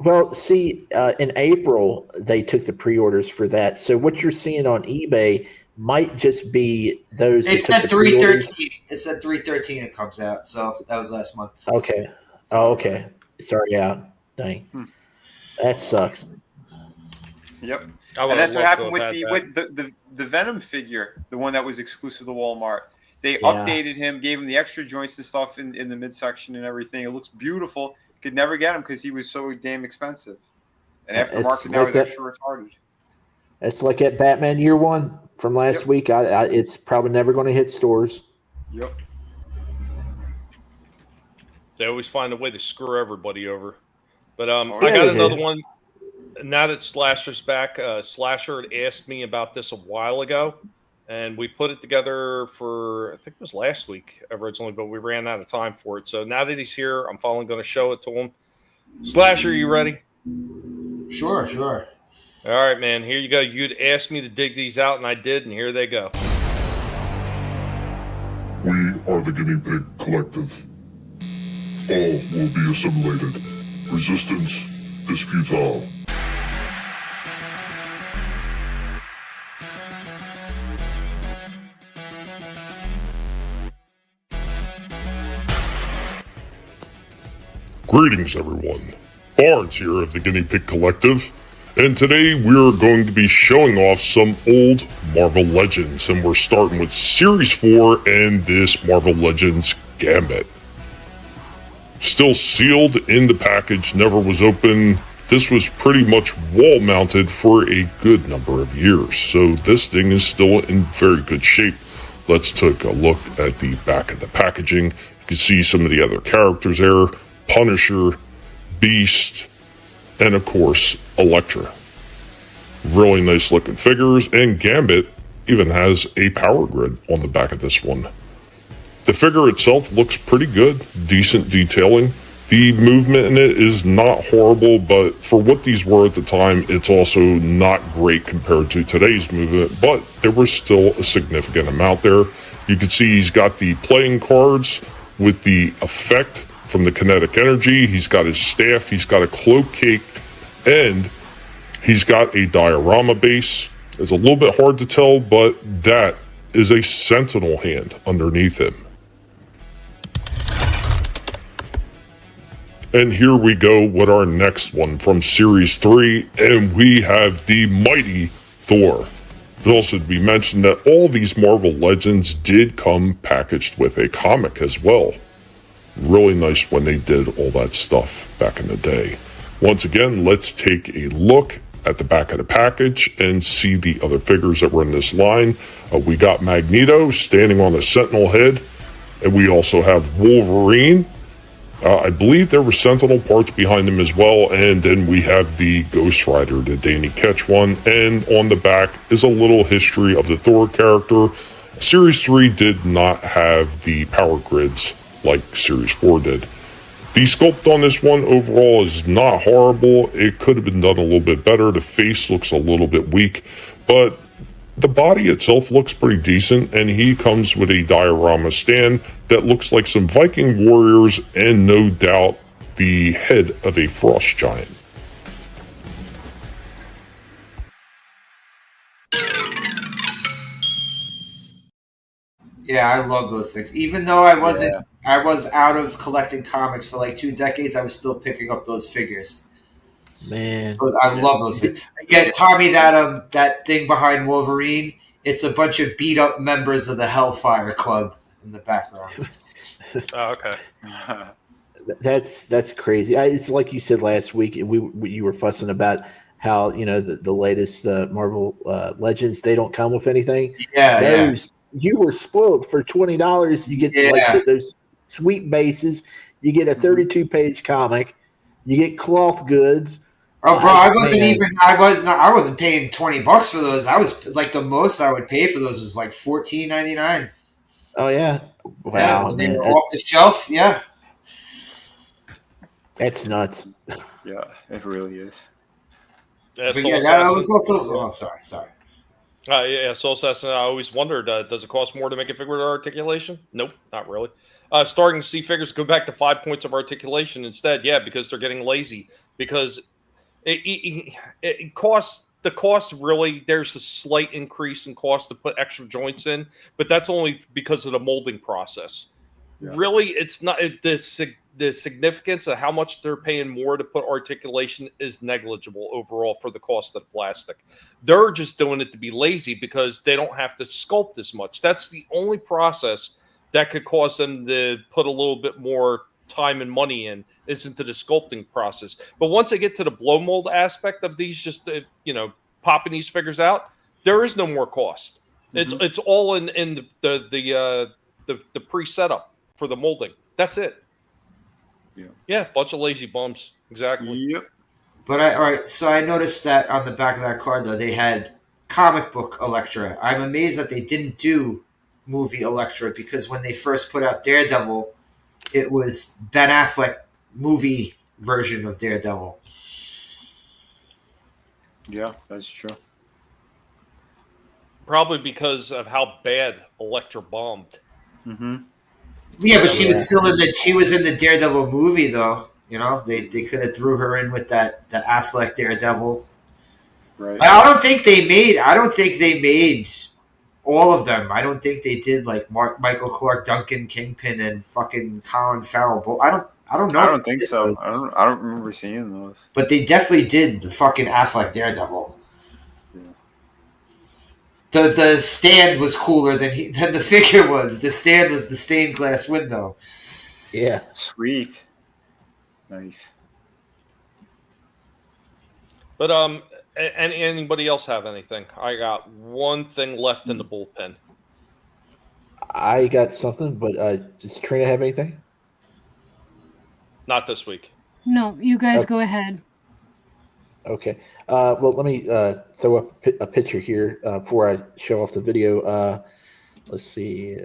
Well, see, in April they took the pre-orders for that. So what you're seeing on eBay might just be those. It's at 3/13. It's at 3/13. It comes out. So that was last month. Okay. Oh, okay. Sorry. Yeah. Dang. That sucks. Yep. And that's what happened with the Venom figure, the one that was exclusive to Walmart. They updated him, gave him the extra joints and stuff in the midsection and everything. It looks beautiful. Could never get him because he was so damn expensive. And aftermarket now is extra retarded. It's like at Batman Year One from last week. It's probably never going to hit stores. Yep. They always find a way to screw everybody over. But I got another one. Now that Slasher's back, Slasher had asked me about this a while ago, and we put it together for, I think it was last week originally, but we ran out of time for it. So now that he's here, I'm finally going to show it to him. Slasher, you ready? Sure. All right, man. Here you go. You'd asked me to dig these out, and I did, and here they go. We are the Guinea Pig Collective. All will be assimilated. Resistance is futile. Greetings, everyone. Barnes here of the Guinea Pig Collective, and today we're going to be showing off some old Marvel Legends, and we're starting with Series 4 and this Marvel Legends Gambit. Still sealed in the package, never was open. This was pretty much wall mounted for a good number of years, so this thing is still in very good shape. Let's take a look at the back of the packaging. You can see some of the other characters there: Punisher, Beast, and of course, Elektra. Really nice looking figures, and Gambit even has a power grid on the back of this one. The figure itself looks pretty good, decent detailing. The movement in it is not horrible, but for what these were at the time, it's also not great compared to today's movement, but there was still a significant amount there. You can see he's got the playing cards with the effect from the kinetic energy. He's got his staff, he's got a cloak cake, and he's got a diorama base. It's a little bit hard to tell, but that is a sentinel hand underneath him. And here we go with our next one from Series 3, and we have the mighty Thor. It also to be mentioned that all these Marvel Legends did come packaged with a comic as well. Really nice when they did all that stuff back in the day. Once again, let's take a look at the back of the package and see the other figures that were in this line. We got Magneto standing on a Sentinel head, and we also have Wolverine. I believe there were Sentinel parts behind him as well, and then we have the Ghost Rider, the Danny Ketch one, and on the back is a little history of the Thor character. Series 3 did not have the power grids like Series 4 did. The sculpt on this one overall is not horrible. It could have been done a little bit better. The face looks a little bit weak, but the body itself looks pretty decent, and he comes with a diorama stand that looks like some Viking warriors and no doubt the head of a frost giant. Yeah, I love those things. Even though I was out of collecting comics for like 2 decades, I was still picking up those figures. Man, I love those things. Yeah, Tommy, that thing behind Wolverine, it's a bunch of beat up members of the Hellfire Club in the background. Oh, okay. That's crazy. It's like you said last week. You were fussing about how the latest Marvel Legends, they don't come with anything. Yeah, you were spoiled for $20. You get like those sweet bases. You get a 32-page comic. You get cloth goods. Oh, bro, I wasn't paying $20 for those. I was like, the most I would pay for those was like $14.99. Oh yeah, wow, yeah, when they were off the shelf. Yeah, that's nuts. Yeah, it really is. Yeah, but yeah, that was also. Oh, sorry. Yeah, Soul Assassin. I always wondered, does it cost more to make a figure with articulation? Nope, not really. Starting to see figures go back to 5 points of articulation instead. Yeah, because they're getting lazy. Because it costs, the cost really, there's a slight increase in cost to put extra joints in, but that's only because of the molding process. Yeah. Really, it's not the significance of how much they're paying more to put articulation is negligible overall for the cost of the plastic. They're just doing it to be lazy because they don't have to sculpt as much. That's the only process that could cause them to put a little bit more time and money in, is into the sculpting process. But once they get to the blow mold aspect of these, just popping these figures out, there is no more cost. Mm-hmm. It's all in the pre-setup for the molding. That's it. Yeah, bunch of lazy bums. Exactly. Yep. But all right, so I noticed that on the back of that card, though, they had comic book Elektra. I'm amazed that they didn't do movie Elektra, because when they first put out Daredevil, it was Ben Affleck movie version of Daredevil. Yeah, that's true. Probably because of how bad Elektra bombed. Mm-hmm. Yeah, but she was still she was in the Daredevil movie, though. They could have threw her in with the Affleck Daredevil. Right. I don't think they made all of them. I don't think they did like Michael Clark Duncan, Kingpin, and fucking Colin Farrell. But I don't know. I don't think so. I don't remember seeing those. But they definitely did the fucking Affleck Daredevil. The stand was cooler than the figure was. The stand was the stained glass window. Yeah. Sweet. Nice. But anybody else have anything? I got one thing left in the bullpen. I got something, but does Trina have anything? Not this week. No, you guys go ahead. Okay. Well, let me throw up a picture here before I show off the video. Let's see.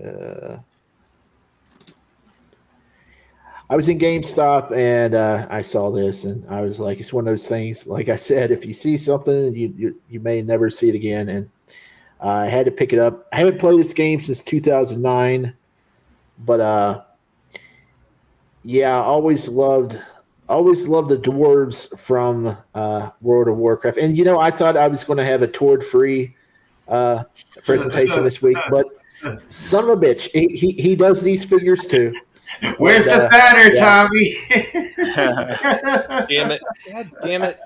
I was in GameStop and I saw this, and I was like, it's one of those things. Like I said, if you see something, you may never see it again. And I had to pick it up. I haven't played this game since 2009, but yeah, I always loved the dwarves from World of Warcraft. And I thought I was going to have a Tord-free presentation this week, but son of a bitch, he does these figures too. Where's the banner, Tommy? Damn it! God damn it!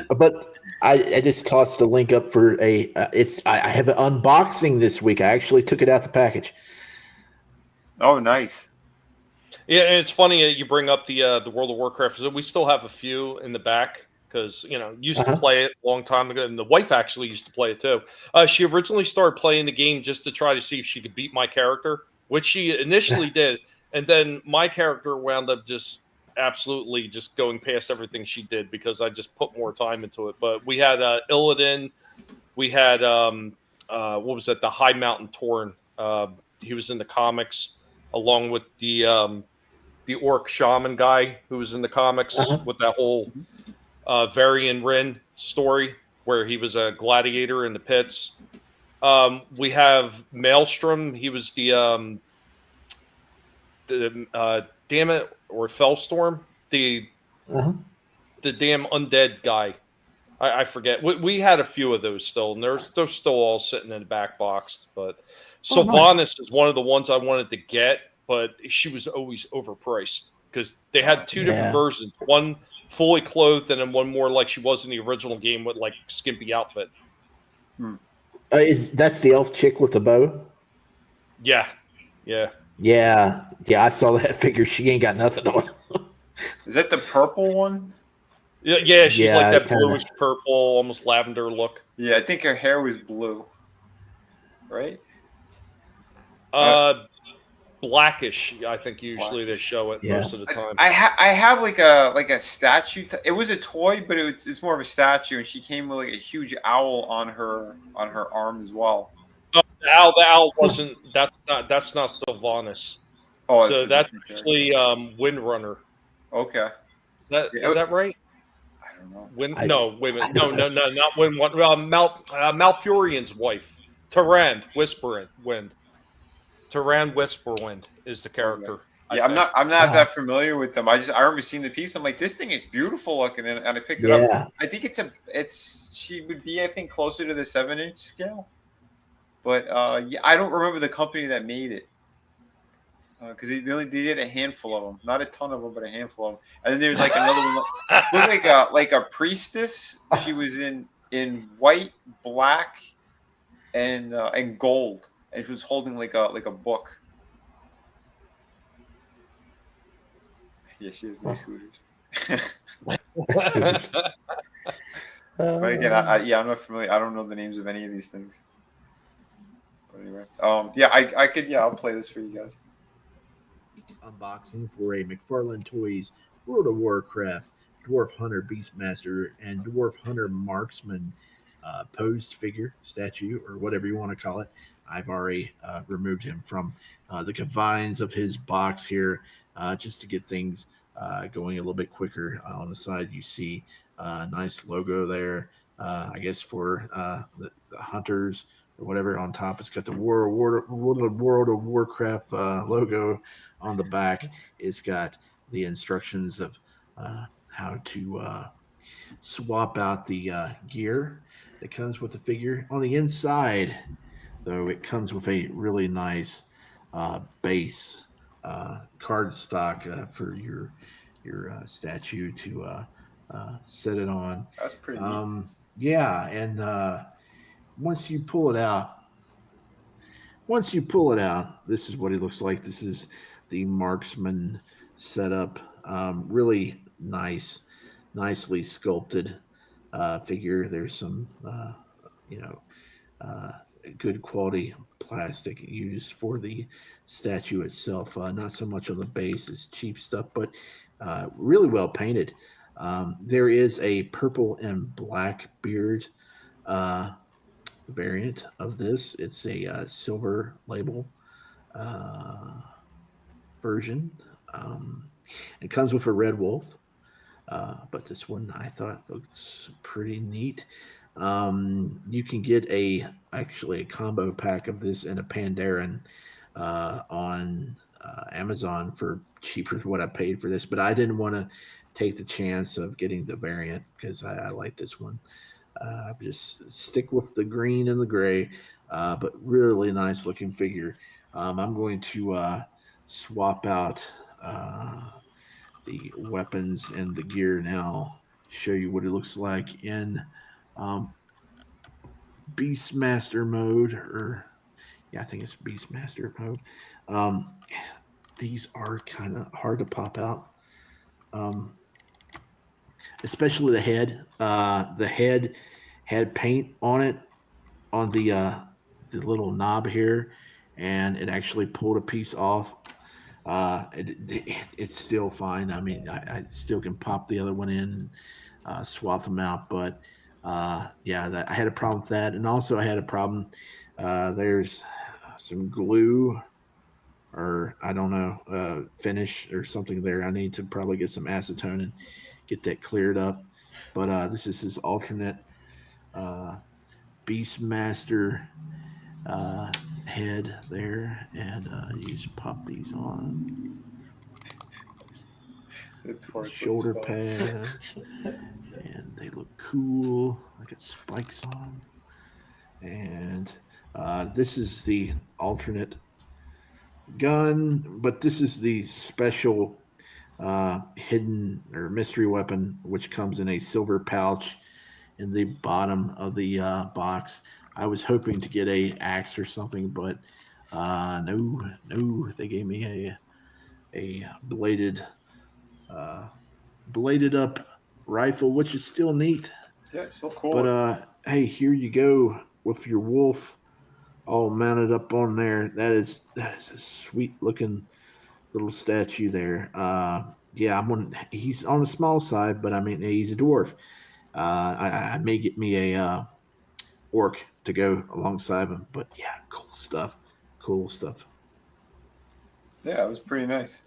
But I just tossed the link up for I have an unboxing this week. I actually took it out the package. Oh, nice. Yeah, and it's funny you bring up the World of Warcraft. We still have a few in the back because used to play it a long time ago, and the wife actually used to play it too. She originally started playing the game just to try to see if she could beat my character, which she initially did, and then my character wound up just absolutely just going past everything she did because I just put more time into it. But we had Illidan, we had what was that? The High Mountain Torn. He was in the comics along with the orc shaman guy who was in the comics with that whole Varian Rin story where he was a gladiator in the pits. We have Maelstrom. He was the damn it, or Fellstorm, the damn undead guy. I forget. We had a few of those still, and they're still all sitting in the back boxed. But Sylvanas is one of the ones I wanted to get, but she was always overpriced because they had two different versions. One fully clothed, and then one more like she was in the original game with like skimpy outfit. That's the elf chick with the bow? Yeah. I saw that figure. She ain't got nothing on. Is that the purple one? Yeah, she's like that bluish purple, almost lavender look. Yeah, I think her hair was blue. Right? Blackish. I think usually they show it most of the time. I have like a statue. It was a toy, but it's more of a statue, and she came with like a huge owl on her arm as well. Oh, the owl wasn't. That's not Sylvanas. Oh, so that's actually Windrunner. Okay. Is that right? I don't know. Wait a minute. No, not Windrunner. Malfurion's wife, Tyrande Whisperwind. Tyrande Whisperwind is the character. Yeah, I'm not that familiar with them. I remember seeing the piece. I'm like, this thing is beautiful looking, and I picked it up. I think she would be, I think, closer to the 7-inch scale. But I don't remember the company that made it because they did a handful of them, not a ton of them, but a handful of them. And then there's like another one, looked like a priestess. She was in white, black, and gold. And she was holding like a book. Yeah, she has nice hooters. But again, I'm not familiar. I don't know the names of any of these things. But anyway, I'll play this for you guys. Unboxing for a McFarlane Toys World of Warcraft Dwarf Hunter Beastmaster and Dwarf Hunter Marksman posed figure, statue, or whatever you want to call it. I've already removed him from the confines of his box here just to get things going a little bit quicker. On the side, you see a nice logo there, I guess for the hunters or whatever. On top, it's got the World of Warcraft logo. On the back, it's got the instructions of how to swap out the gear that comes with the figure. On the inside, though, it comes with a really nice base card stock for your statue to set it on. That's pretty neat. Yeah, and once you pull it out, this is what it looks like. This is the Marksman setup. Really nicely sculpted figure. There's some, you know, good quality plastic used for the statue itself. Not so much on the base, it's cheap stuff, but really well painted. There is a purple and black beard variant of this. It's a silver label version. It comes with a red wolf, but this one I thought looks pretty neat. You can get actually a combo pack of this and a Pandaren on Amazon for cheaper than what I paid for this, but I didn't want to take the chance of getting the variant because I like this one. Just stick with the green and the gray, but really nice looking figure. I'm going to swap out the weapons and the gear now. Show you what it looks like in Beastmaster mode, or yeah, I think it's Beastmaster mode. These are kind of hard to pop out, especially the head. The head had paint on it on the little knob here, and it actually pulled a piece off. It's still fine. I mean, I still can pop the other one in, swap them out. But yeah, I had a problem with that, and also I had a problem. There's some glue, or I don't know, finish or something there. I need to probably get some acetone and get that cleared up. But this is his alternate Beastmaster head there, and you just pop these on. Shoulder pad, and they look cool. I got spikes on, and this is the alternate gun, but this is the special hidden or mystery weapon, which comes in a silver pouch in the bottom of the box. I was hoping to get a axe or something, but no, they gave me a bladed up rifle, which is still neat. Yeah, it's still cool. But hey, here you go with your wolf all mounted up on there. That is a sweet looking little statue there. Yeah, he's on the small side, but I mean he's a dwarf. I may get me a orc to go alongside him, but yeah, cool stuff. Yeah, it was pretty nice.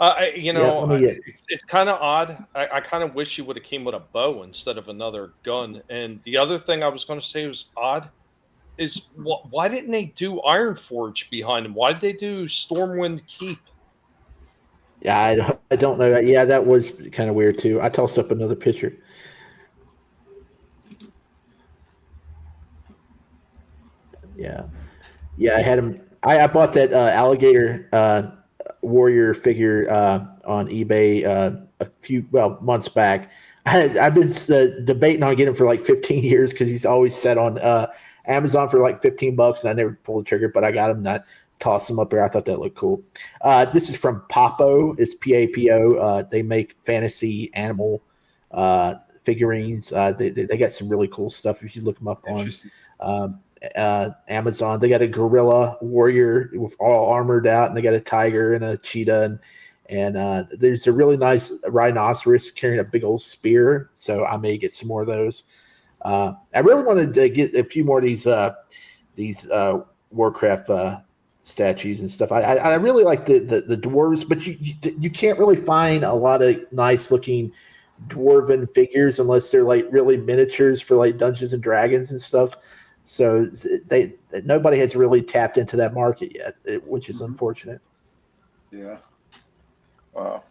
It's kind of odd. I kind of wish you would have came with a bow instead of another gun. And the other thing I was going to say was odd is why didn't they do Ironforge behind him? Why did they do Stormwind Keep? Yeah, I don't know. Yeah, that was kind of weird too. I tossed up another picture. Yeah, I had him. I bought that alligator warrior figure on eBay a few months back. I've been debating on getting him for like 15 years because he's always set on Amazon for like $15, and I never pulled the trigger. But I got him. And I tossed him up there. I thought that looked cool. This is from Papo. It's Papo. They make fantasy animal figurines. They got some really cool stuff. If you look them up on Amazon, they got a gorilla warrior with all armored out, and they got a tiger and a cheetah, and there's a really nice rhinoceros carrying a big old spear. So I may get some more of those. I really wanted to get a few more of these Warcraft statues and stuff. I really like the dwarves, but you can't really find a lot of nice looking dwarven figures unless they're like really miniatures for like Dungeons and Dragons and stuff. So nobody has really tapped into that market yet, which is unfortunate. Yeah. Wow.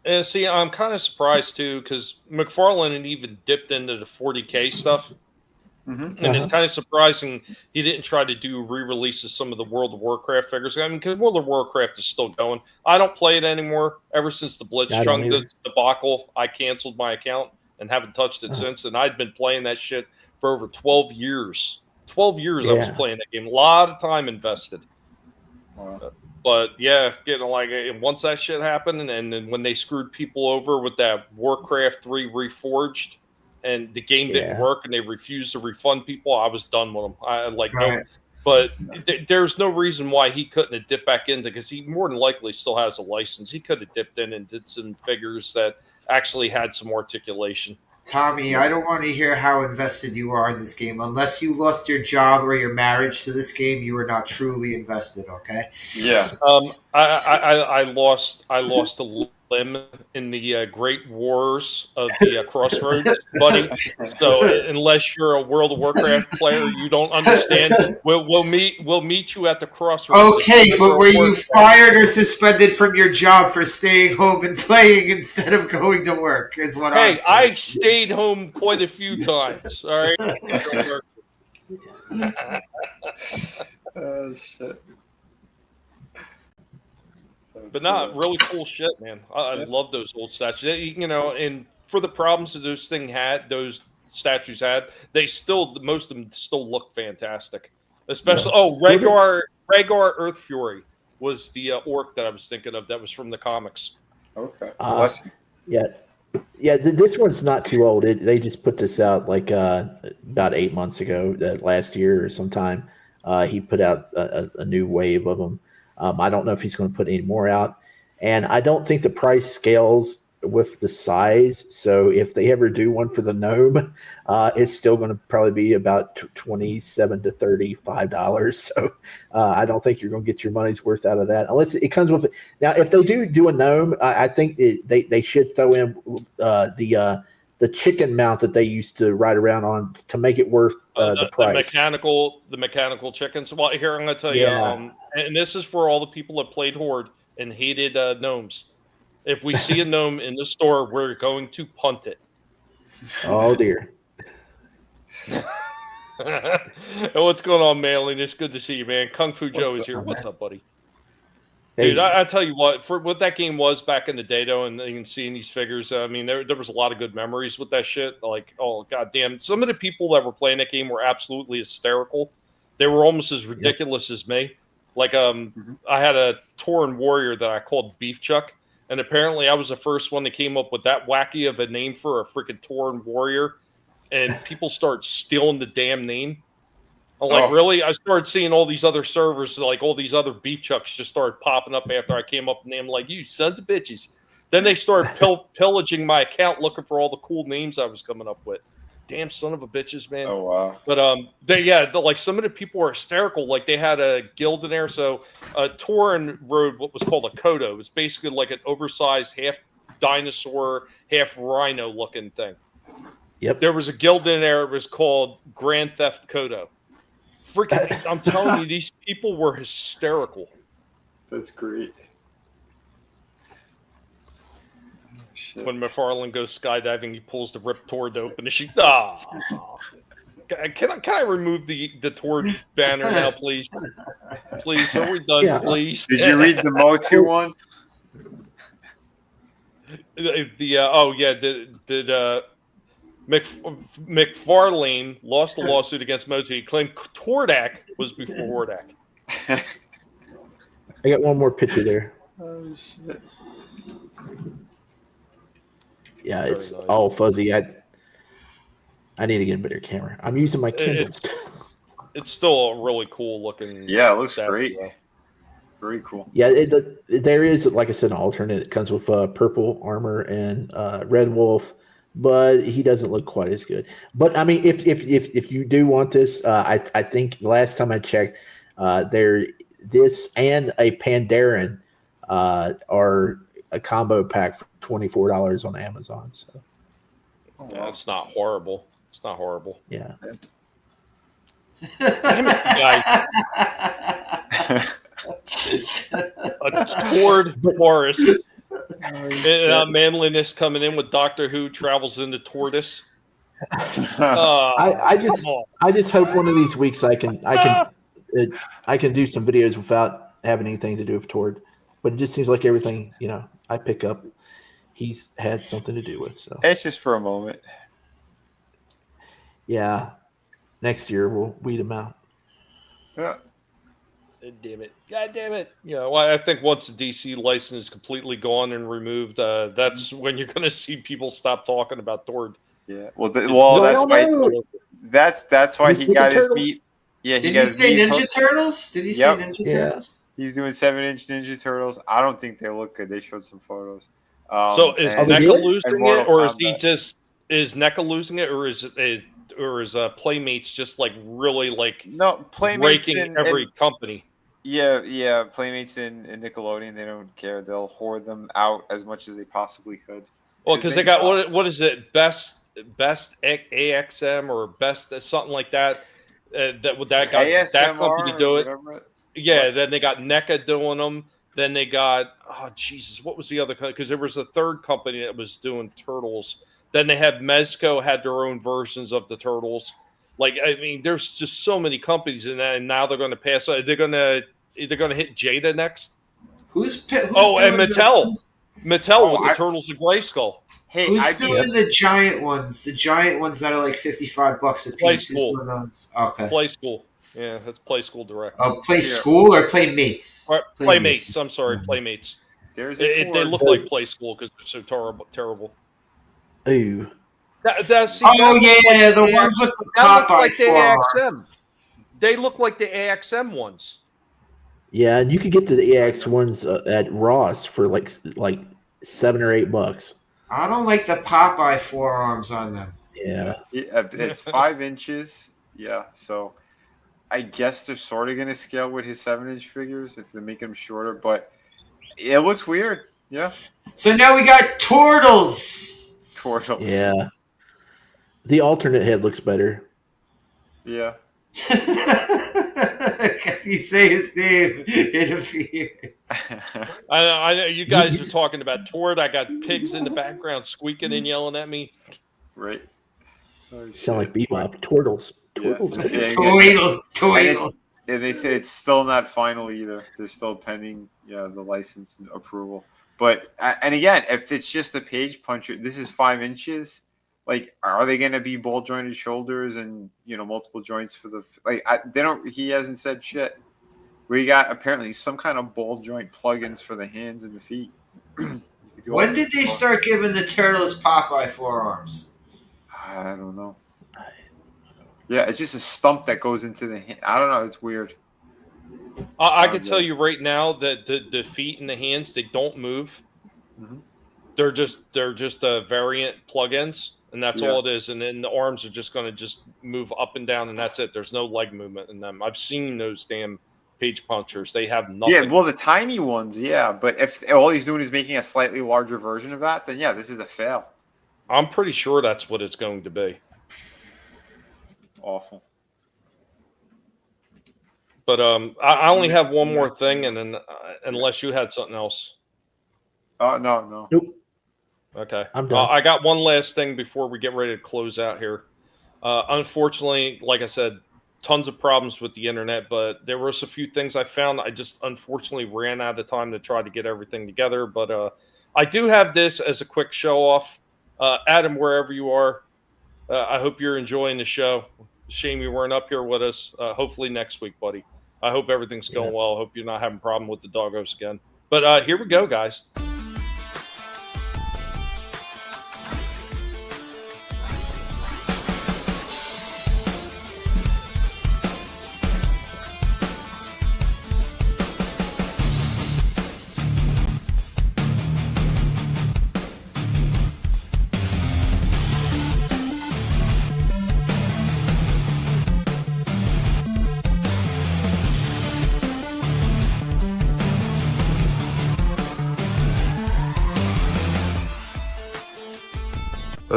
And see, I'm kind of surprised too because McFarlane had even dipped into the 40K stuff. Mm-hmm. And it's kind of surprising he didn't try to do re-releases of some of the World of Warcraft figures. I mean, because World of Warcraft is still going. I don't play it anymore. Ever since the Blitzchung debacle, I canceled my account and haven't touched it since. And I'd been playing that shit for over 12 years. 12 years I was playing that game. A lot of time invested. Wow. But yeah, once that shit happened, and then when they screwed people over with that Warcraft 3 Reforged, and the game didn't work, and they refused to refund people, I was done with them. Nope. Right. But there's no reason why he couldn't have dipped back into, because he more than likely still has a license. He could have dipped in and did some figures that actually had some articulation. Tommy, I don't want to hear how invested you are in this game. Unless you lost your job or your marriage to this game, you are not truly invested. Okay. Yeah. I lost a limb in the Great Wars of the Crossroads, buddy. So unless you're a World of Warcraft player, you don't understand. We'll meet you at the Crossroads. Okay, but were you fired or suspended from your job for staying home and playing instead of going to work? Is what I'm saying. I stayed home quite a few times. All right. Oh shit. But not really cool shit, man. I love those old statues. You know, and for the problems that those statues had, most of them still look fantastic. Especially, Rhaegar Earth Fury was the orc that I was thinking of. That was from the comics. Okay. Yeah. This one's not too old. They just put this out like about 8 months ago, last year or sometime. He put out a new wave of them. I don't know if he's going to put any more out, and I don't think the price scales with the size. So if they ever do one for the gnome, it's still going to probably be about $27 to $35. So I don't think you're going to get your money's worth out of that, unless it comes with it. Now, if they do a gnome, I think they should throw in the chicken mount that they used to ride around on to make it worth the price. The mechanical chickens. Well, here I'm going to tell you, and this is for all the people that played Horde and hated gnomes. If we see a gnome in the store, we're going to punt it. Oh dear. What's going on, Manly? It's good to see you, man. Kung Fu Joe is here. What's up, buddy? Dude, I tell you what, for what that game was back in the day, though, and you can see in these figures, I mean, there was a lot of good memories with that shit. Like, oh, goddamn. Some of the people that were playing that game were absolutely hysterical. They were almost as ridiculous as me. Like, I had a Tauren warrior that I called Beef Chuck, and apparently I was the first one that came up with that wacky of a name for a freaking Tauren warrior, and people start stealing the damn name. I'm like, really? I started seeing all these other servers, like all these other beef chucks just started popping up after I came up and I'm like, you sons of bitches. Then they started pillaging my account looking for all the cool names I was coming up with. Damn son of a bitches, man. Oh, wow. But like some of the people were hysterical. Like they had a guild in there. So Tauren rode what was called a Kodo. It's basically like an oversized half dinosaur, half rhino looking thing. Yep. There was a guild in there. It was called Grand Theft Kodo. Freaking, I'm telling you, these people were hysterical. That's great. When McFarlane goes skydiving, he pulls the rip Tord open. And she, can I remove the Tord banner now, please? Please, are we done, please? Did you read the Motu one? McFarlane lost a lawsuit against Motu. He claimed Tordak was before Hordak. I got one more picture there. Oh shit! Yeah, it's all fuzzy. I need to get a better camera. I'm using my Kindle. It's still a really cool looking. Yeah, it looks great. Very cool. Yeah, there is, like I said, an alternate. It comes with purple armor and red wolf, but he doesn't look quite as good. But I mean, if you do want this, I think last time I checked, this and a Pandaren are a combo pack for $24 on Amazon. So it's not horrible. It's not horrible. Yeah. Damn it, guys. A Tord Forest. Manliness coming in with Doctor Who travels into Tortoise. I just hope one of these weeks I can do some videos without having anything to do with Tord. But it just seems like everything I pick up, he's had something to do with. So it's just for a moment. Yeah, next year we'll weed him out. Yeah. Damn it. God damn it. You know, I think once the DC license is completely gone and removed, that's when you're going to see people stop talking about Tord. Yeah. Well, that's why he got his beat. Yeah. Did he say Ninja Turtles? Did he say Ninja Turtles? He's doing 7-inch Ninja Turtles. I don't think they look good. They showed some photos. So is NECA losing it, or is he just NECA losing it, or is Playmates just like really like breaking every company? Yeah. Playmates and Nickelodeon, they don't care. They'll hoard them out as much as they possibly could. Well, because they got what is it? Best AXM or best something like that. That got ASMR that company to do it. Yeah, But then they got NECA doing them. Then they got Jesus, what was the other company? Because there was a third company that was doing Turtles. Then they had Mezco had their own versions of the Turtles. Like, I mean, there's just so many companies in that, and now they're going to pass. They're going to hit Jada next. Who's and Mattel. Mattel with the Turtles of Grayskull. Hey, who's doing the giant ones? The giant ones that are like $55 a piece. Okay. Play School. Yeah, that's Play School Direct. Oh, Play School or Playmates? Playmates. I'm sorry, Playmates. They look like Play School because they're so terrible. Ooh. The ones with the Popeye AXM. They look like the AXM ones. Yeah, and you could get the AX ones at Ross for like $7 or $8. I don't like the Popeye forearms on them. Yeah. It's 5 inches. Yeah, so I guess they're sort of going to scale with his 7-inch figures if they make them shorter, but it looks weird. Yeah. So now we got Turtles. Yeah. The alternate head looks better. Yeah. You say his name, it appears. I know you guys are talking about Tord. I got pigs in the background squeaking and yelling at me. Right. Sound like Bebop. Turtles. Turtles. And they said it's still not final either. They're still pending the license and approval. But and again, if it's just a page puncher, this is 5 inches. Like, are they going to be ball jointed shoulders and multiple joints for the they don't? He hasn't said shit. We got apparently some kind of ball joint plugins for the hands and the feet. When did they start giving the Turtles Popeye forearms? I don't know. Yeah, it's just a stump that goes into the hand. I don't know. It's weird. I can tell you right now that the feet and the hands, they don't move. Mm-hmm. They're just variant plugins, and that's all it is. And then the arms are just going to just move up and down, and that's it. There's no leg movement in them. I've seen those damn page punchers. They have nothing. Yeah, well, the tiny ones, but if all he's doing is making a slightly larger version of that, then this is a fail. I'm pretty sure that's what it's going to be. Awful. But I only have one more thing, and then unless you had something else. No. Nope. Okay. I'm done. I got one last thing before we get ready to close out here. Unfortunately, like I said, tons of problems with the internet, but there was a few things I found. I just unfortunately ran out of time to try to get everything together. But I do have this as a quick show off. Adam, wherever you are, I hope you're enjoying the show. Shame you weren't up here with us. Hopefully next week, buddy. I hope everything's going well. I hope you're not having a problem with the doggos again. But here we go, guys.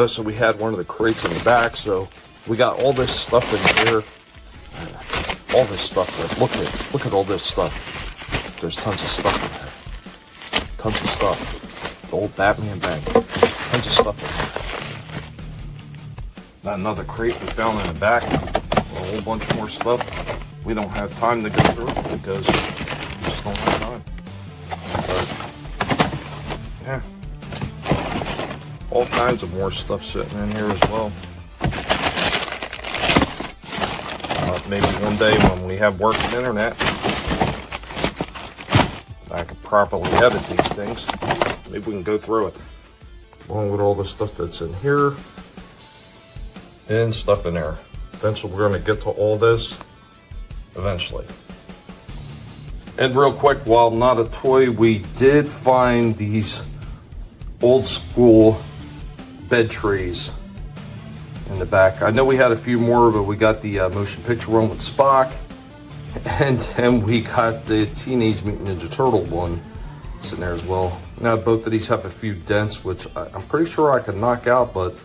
So we had one of the crates in the back, so we got all this stuff in here. All this stuff. Look at all this stuff. There's tons of stuff in there. Tons of stuff. The old Batman bag. Tons of stuff in there. Got another crate we found in the back. A whole bunch more stuff. We don't have time to go through it because we just don't have time. But, yeah. All kinds of more stuff sitting in here as well. Maybe one day when we have working internet, properly edit these things. Maybe we can go through it. Along with all the stuff that's in here. And stuff in there. Eventually we're going to get to all this. Eventually. And real quick, while not a toy, we did find these old school bed trays in the back. I know we had a few more, but we got the motion picture one with Spock, and we got the Teenage Mutant Ninja Turtle one sitting there as well. Now both of these have a few dents, which I'm pretty sure I can knock out, but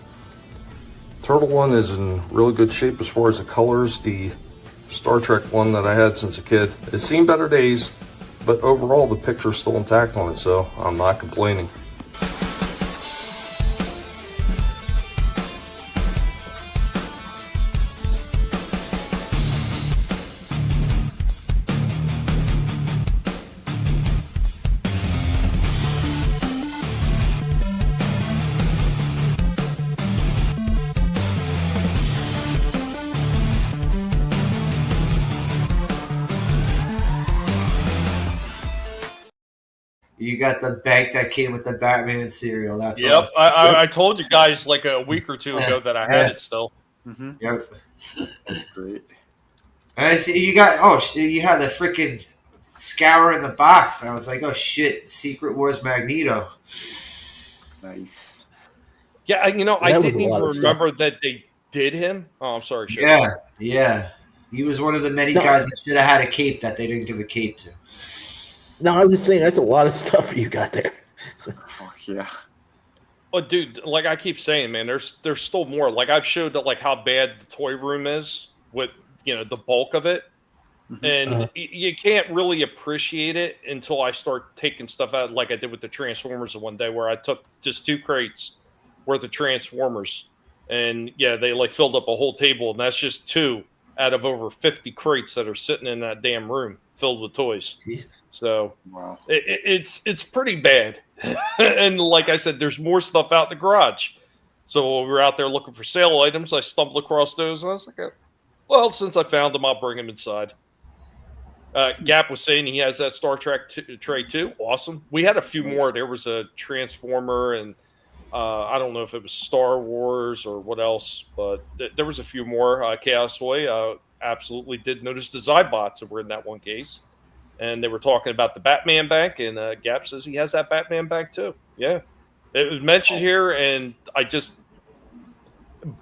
Turtle one is in really good shape as far as the colors. The Star Trek one that I had since a kid, it's seen better days, but overall the picture's still intact on it, so I'm not complaining. You got the bag that came with the Batman cereal. That's yep. awesome. I told you guys like a week or two ago that I had it still. Mm-hmm. Yep. That's great. And I see you got you had the freaking scour in the box. I was like, oh shit, Secret Wars Magneto. Nice. Yeah, I didn't even remember that they did him. Oh, I'm sorry. Sure. Yeah. He was one of the many guys that should have had a cape that they didn't give a cape to. No, I'm just saying that's a lot of stuff you got there. Fuck yeah. Well, dude, like I keep saying, man, there's still more. Like I've showed like how bad the toy room is with the bulk of it, and you can't really appreciate it until I start taking stuff out, like I did with the Transformers one day, where I took just 2 crates worth of Transformers, and they like filled up a whole table, and that's just 2 out of over 50 crates that are sitting in that damn room filled with toys. So wow, it's pretty bad. And like I said, there's more stuff out in the garage. So when we were out there looking for sale items, I stumbled across those, and I was like, well, since I found them, I'll bring them inside. Gap was saying he has that Star Trek tray too. Awesome. We had a few more. There was a Transformer, and I don't know if it was Star Wars or what else, but there was a few more. Chaos Toy absolutely did notice the Zybots that were in that one case. And they were talking about the Batman bank, and Gap says he has that Batman bank too. Yeah. It was mentioned here, and I just,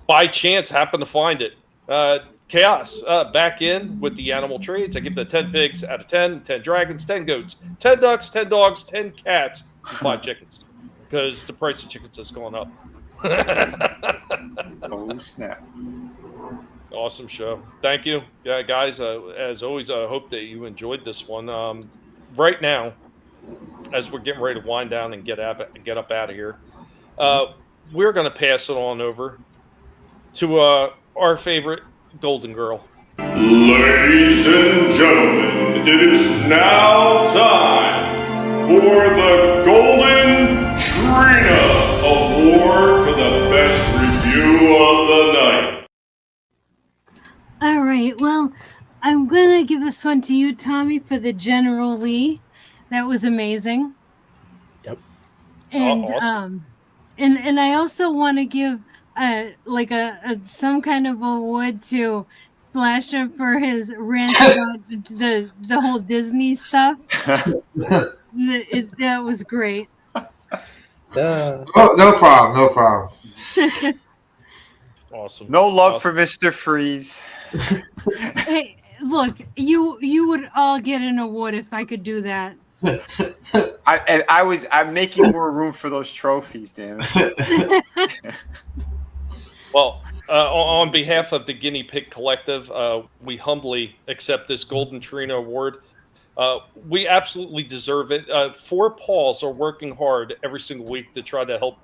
by chance, happened to find it. Chaos, back in with the animal trades. I give the 10 pigs out of 10, 10 dragons, 10 goats, 10 ducks, 10 dogs, 10 cats, and 5 chickens. Because the price of chickens has gone up. Oh, snap. Awesome show. Thank you. Yeah, guys, as always, I hope that you enjoyed this one. Right now, as we're getting ready to wind down and get up out of here, we're going to pass it on over to our favorite Golden Girl. Ladies and gentlemen, it is now time for the Golden Trina Award for the best review of the night. All right. Well, I'm going to give this one to you, Tommy, for the General Lee. That was amazing. Yep. And awesome. And I also want to give some kind of award to Slasher for his rant about the whole Disney stuff. That was great. Oh, no problem. Awesome. No love for Mr. Freeze. Hey, look, you would all get an award if I could do that. I'm making more room for those trophies, damn it. Well, on behalf of the Guinea Pig Collective, we humbly accept this Golden Trina Award. We absolutely deserve it. 4 Pauls are working hard every single week to try to help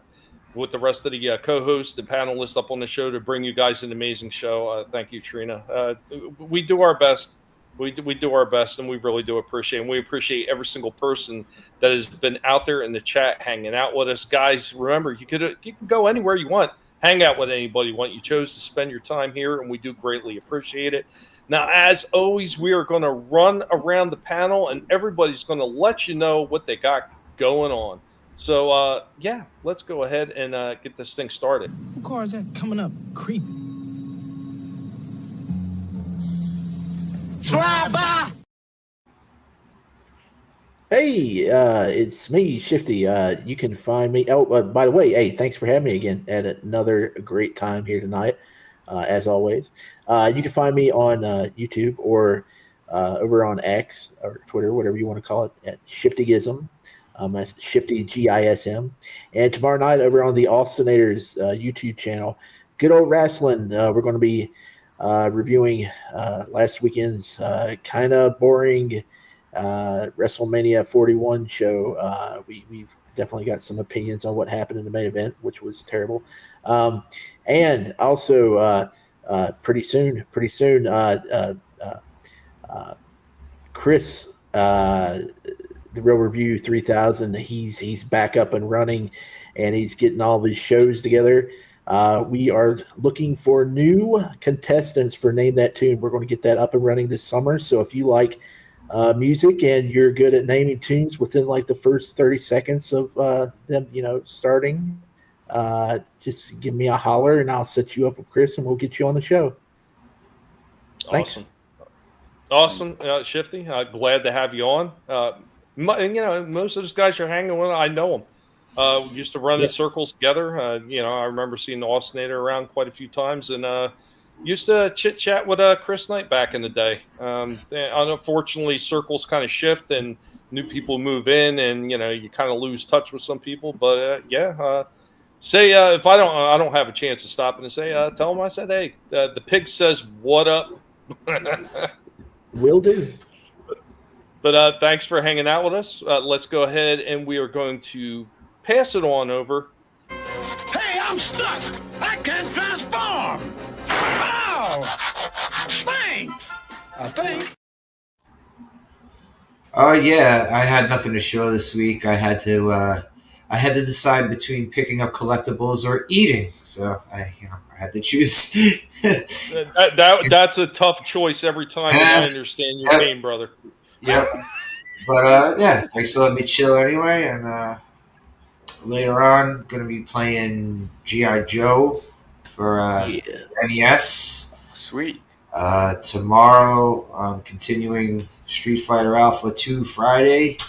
with the rest of the co-hosts and panelists up on the show to bring you guys an amazing show. Thank you, Trina. We do our best. We do our best, and we really do appreciate it. And we appreciate every single person that has been out there in the chat hanging out with us. Guys, remember, you can go anywhere you want. Hang out with anybody you want. You chose to spend your time here, and we do greatly appreciate it. Now, as always, we are going to run around the panel, and everybody's going to let you know what they got going on. So, yeah, let's go ahead and get this thing started. What car is that coming up? Creepy. Drive by. Hey, it's me, Shifty. You can find me. Oh, by the way, hey, thanks for having me again at another great time here tonight, as always. You can find me on YouTube or over on X or Twitter, whatever you want to call it, at Shiftygism. That's Shifty GISM. And tomorrow night over on the Austinators YouTube channel, Good Old Wrestling, we're going to be reviewing last weekend's kind of boring WrestleMania 41 show. We've definitely got some opinions on what happened in the main event, which was terrible. And also pretty soon, Chris, the Real Review 3000, he's back up and running, and he's getting all these shows together. We are looking for new contestants for Name That Tune. We're going to get that up and running this summer. So if you like music and you're good at naming tunes within like the first 30 seconds of them, starting, just give me a holler and I'll set you up with Chris and we'll get you on the show. Thanks. Awesome, Shifty. Glad to have you on. Most of those guys you're hanging with, I know them. We used to run in circles together. I remember seeing the Austinator around quite a few times, and used to chit chat with Chris Knight back in the day. Unfortunately, circles kind of shift and new people move in, and you kind of lose touch with some people. But say if I don't have a chance to stop and say, tell them I said, hey, the pig says what up. Will do. But thanks for hanging out with us. Let's go ahead and we are going to pass it on over. Hey, I'm stuck. I can't transform. Oh, thanks. I think. Oh yeah, I had nothing to show this week. I had to decide between picking up collectibles or eating. So I had to choose. That's a tough choice every time. I understand your pain, brother. Yep. But thanks for letting me chill anyway. And later on, going to be playing G.I. Joe for NES. Sweet. Tomorrow, I'm continuing Street Fighter Alpha 2 Friday.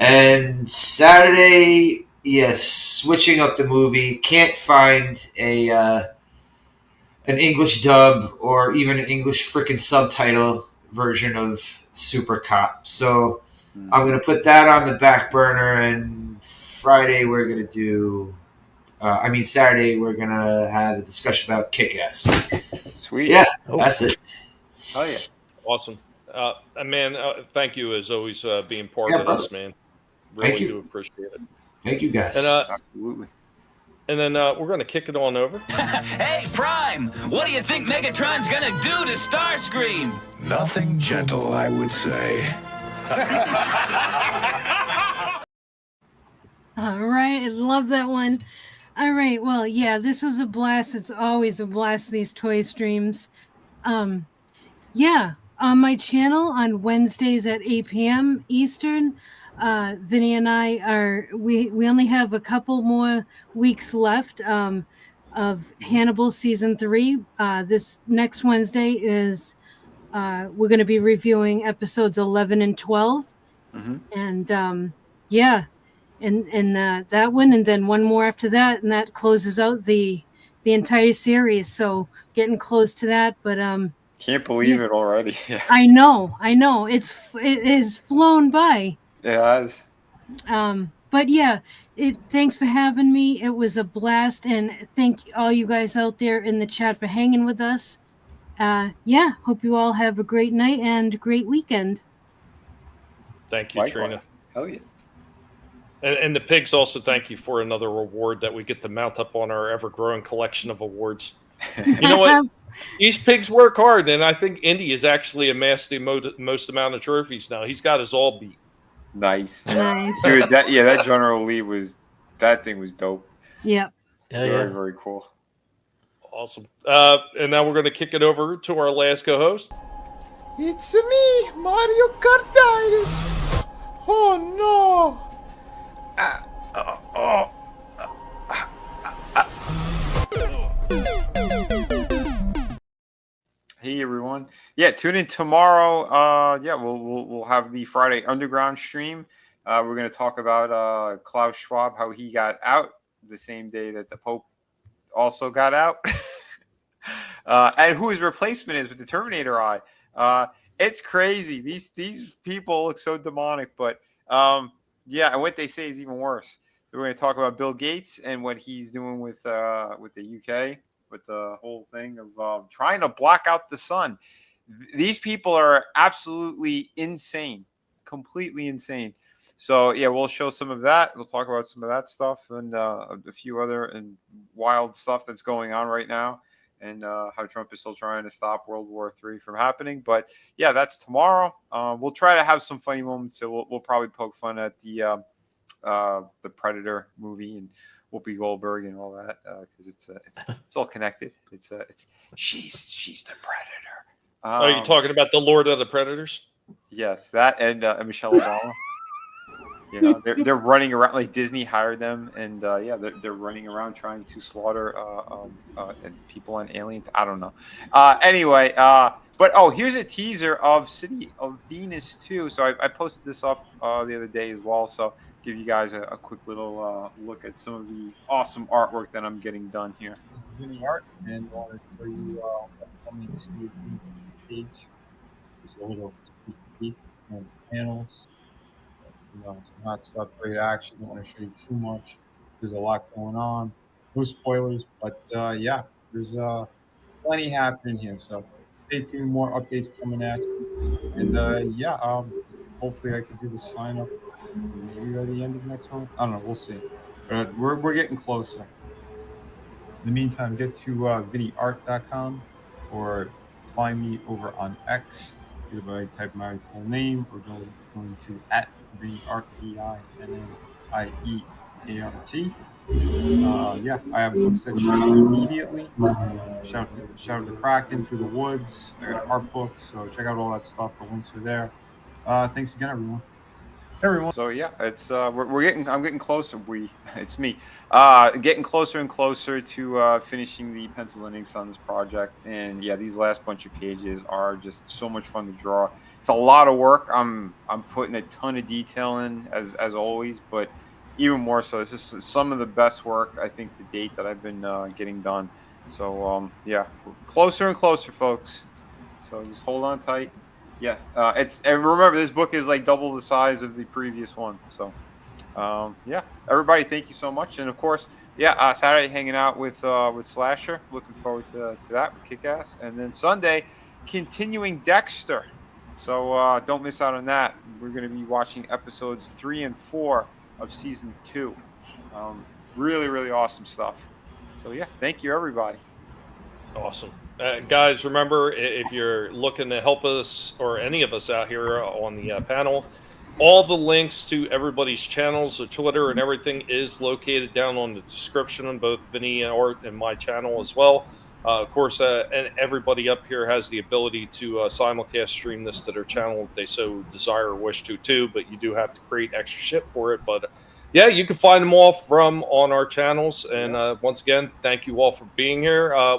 And Saturday, switching up the movie. Can't find an English dub or even an English freaking subtitle version of Super Cop. So I'm going to put that on the back burner, and Friday we're going to do... Saturday we're going to have a discussion about Kick-Ass. Sweet. Yeah, that's it. Oh, yeah. Awesome. Man, thank you as always being part of this, man. Really do appreciate it. Thank you, guys. And, absolutely. And then we're going to kick it on over. Hey, Prime, what do you think Megatron's going to do to Starscream? Nothing gentle, I would say. All right, I love that one. All right, well, yeah, this was a blast. It's always a blast, these toy streams. On my channel on Wednesdays at 8 p.m. Eastern, Vinnie and I we only have a couple more weeks left of Hannibal Season 3. This next Wednesday is we're going to be reviewing episodes 11 and 12. Mm-hmm. And and that one, and then one more after that, and that closes out the entire series. So getting close to that, but can't believe it already. Yeah. I know. It has flown by. It has. But yeah, thanks for having me. It was a blast, and thank all you guys out there in the chat for hanging with us. Hope you all have a great night and great weekend. Thank you, Likewise. Trina. Hell yeah. And the pigs also thank you for another reward that we get to mount up on our ever-growing collection of awards. You know what? These pigs work hard, and I think Indy has actually amassed the most amount of trophies now. He's got us all beat. Nice. Nice. Dude, that General Lee that thing was dope. Yep. Very, very cool. Awesome. And now we're going to kick it over to our last co-host. It's me, Mario Kartitis. Oh no. Hey everyone. Yeah, tune in tomorrow. We'll have the Friday Underground stream. We're going to talk about Klaus Schwab, how he got out the same day that the Pope also got out. And who his replacement is with the Terminator eye. It's crazy. These people look so demonic, but and what they say is even worse. We're going to talk about Bill Gates and what he's doing with the UK, with the whole thing of trying to block out the sun. These people are absolutely insane, completely insane. So yeah, we'll show some of that. We'll talk about some of that stuff and a few other and wild stuff that's going on right now, and how Trump is still trying to stop World War III from happening. But yeah, that's tomorrow. We'll try to have some funny moments. So we'll probably poke fun at the Predator movie and Whoopi Goldberg and all that, because it's all connected. It's she's the Predator. Are you talking about the Lord of the Predators? Yes, that and Michelle Obama. You know, they're running around like Disney hired them, and they're running around trying to slaughter people on aliens. I don't know. Anyway, here's a teaser of City of Venus too. So I posted this up the other day as well. So give you guys a quick little look at some of the awesome artwork that I'm getting done here. This is Vinnieart, and I want to show you coming to the page. Just a little sneak peek on the panels. You know, it's not stuff, great action. Don't want to show you too much. There's a lot going on. No spoilers, but there's plenty happening here. So stay tuned. More updates coming at you. And hopefully I can do the sign up maybe by the end of next month. I don't know. We'll see. But we're getting closer. In the meantime, get to Vinnieart.com or find me over on X. Either by type my full name or going to @Vinnieart, VINNIEART. I have books that ship immediately. Shout out to Kraken, Through the Woods. I got art books, so check out all that stuff. The links are there. Thanks again, everyone. So yeah, it's I'm getting closer. It's me. Getting closer and closer to finishing the pencil and inks on this project. And yeah, these last bunch of pages are just so much fun to draw. It's a lot of work. I'm putting a ton of detail in as always, but even more so, this is some of the best work I think to date that I've been getting done. So we're closer and closer, folks. So just hold on tight. Yeah, and remember, this book is like double the size of the previous one. So, everybody, thank you so much. And of course, Saturday hanging out with Slasher. Looking forward to that with Kick-Ass. And then Sunday, continuing Dexter. So don't miss out on that. We're going to be watching episodes 3 and 4 of season 2. Really, really awesome stuff. So yeah, thank you, everybody. Awesome. Guys, remember, if you're looking to help us or any of us out here on the panel, all the links to everybody's channels, the Twitter and everything is located down on the description on both Vinnieart and my channel as well. Of course, and everybody up here has the ability to simulcast stream this to their channel if they so desire or wish to too, but you do have to create extra shit for it. But yeah, you can find them all from on our channels. And once again, thank you all for being here. I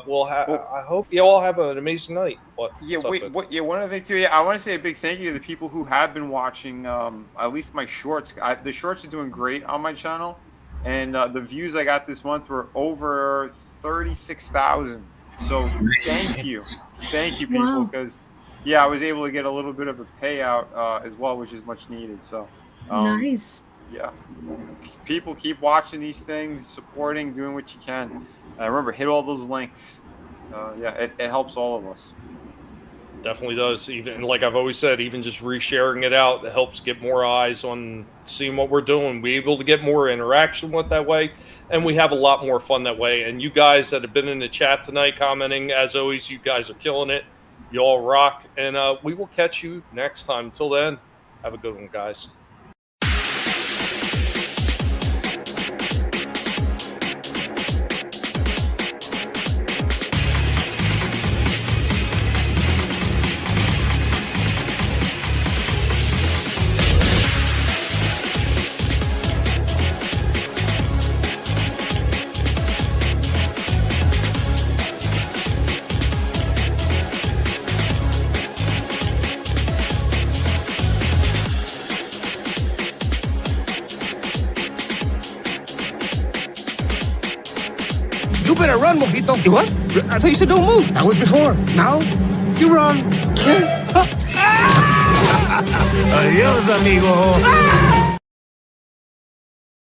hope you all have an amazing night. One other thing too. I want to say a big thank you to the people who have been watching at least my shorts. The shorts are doing great on my channel, and the views I got this month were over 36,000. So thank you, people, because I was able to get a little bit of a payout as well, which is much needed. So nice. Yeah, people keep watching these things, supporting, doing what you can. Remember, hit all those links. It helps all of us. Definitely does. Even like I've always said, even just resharing it out, it helps get more eyes on seeing what we're doing. We're able to get more interaction with that way, and we have a lot more fun that way. And you guys that have been in the chat tonight commenting, as always, you guys are killing it. You all rock, and we will catch you next time. Until then, have a good one, guys. You better run, Mojito. You what? I thought you said don't move. That was before. Now, you run. Adios, amigo.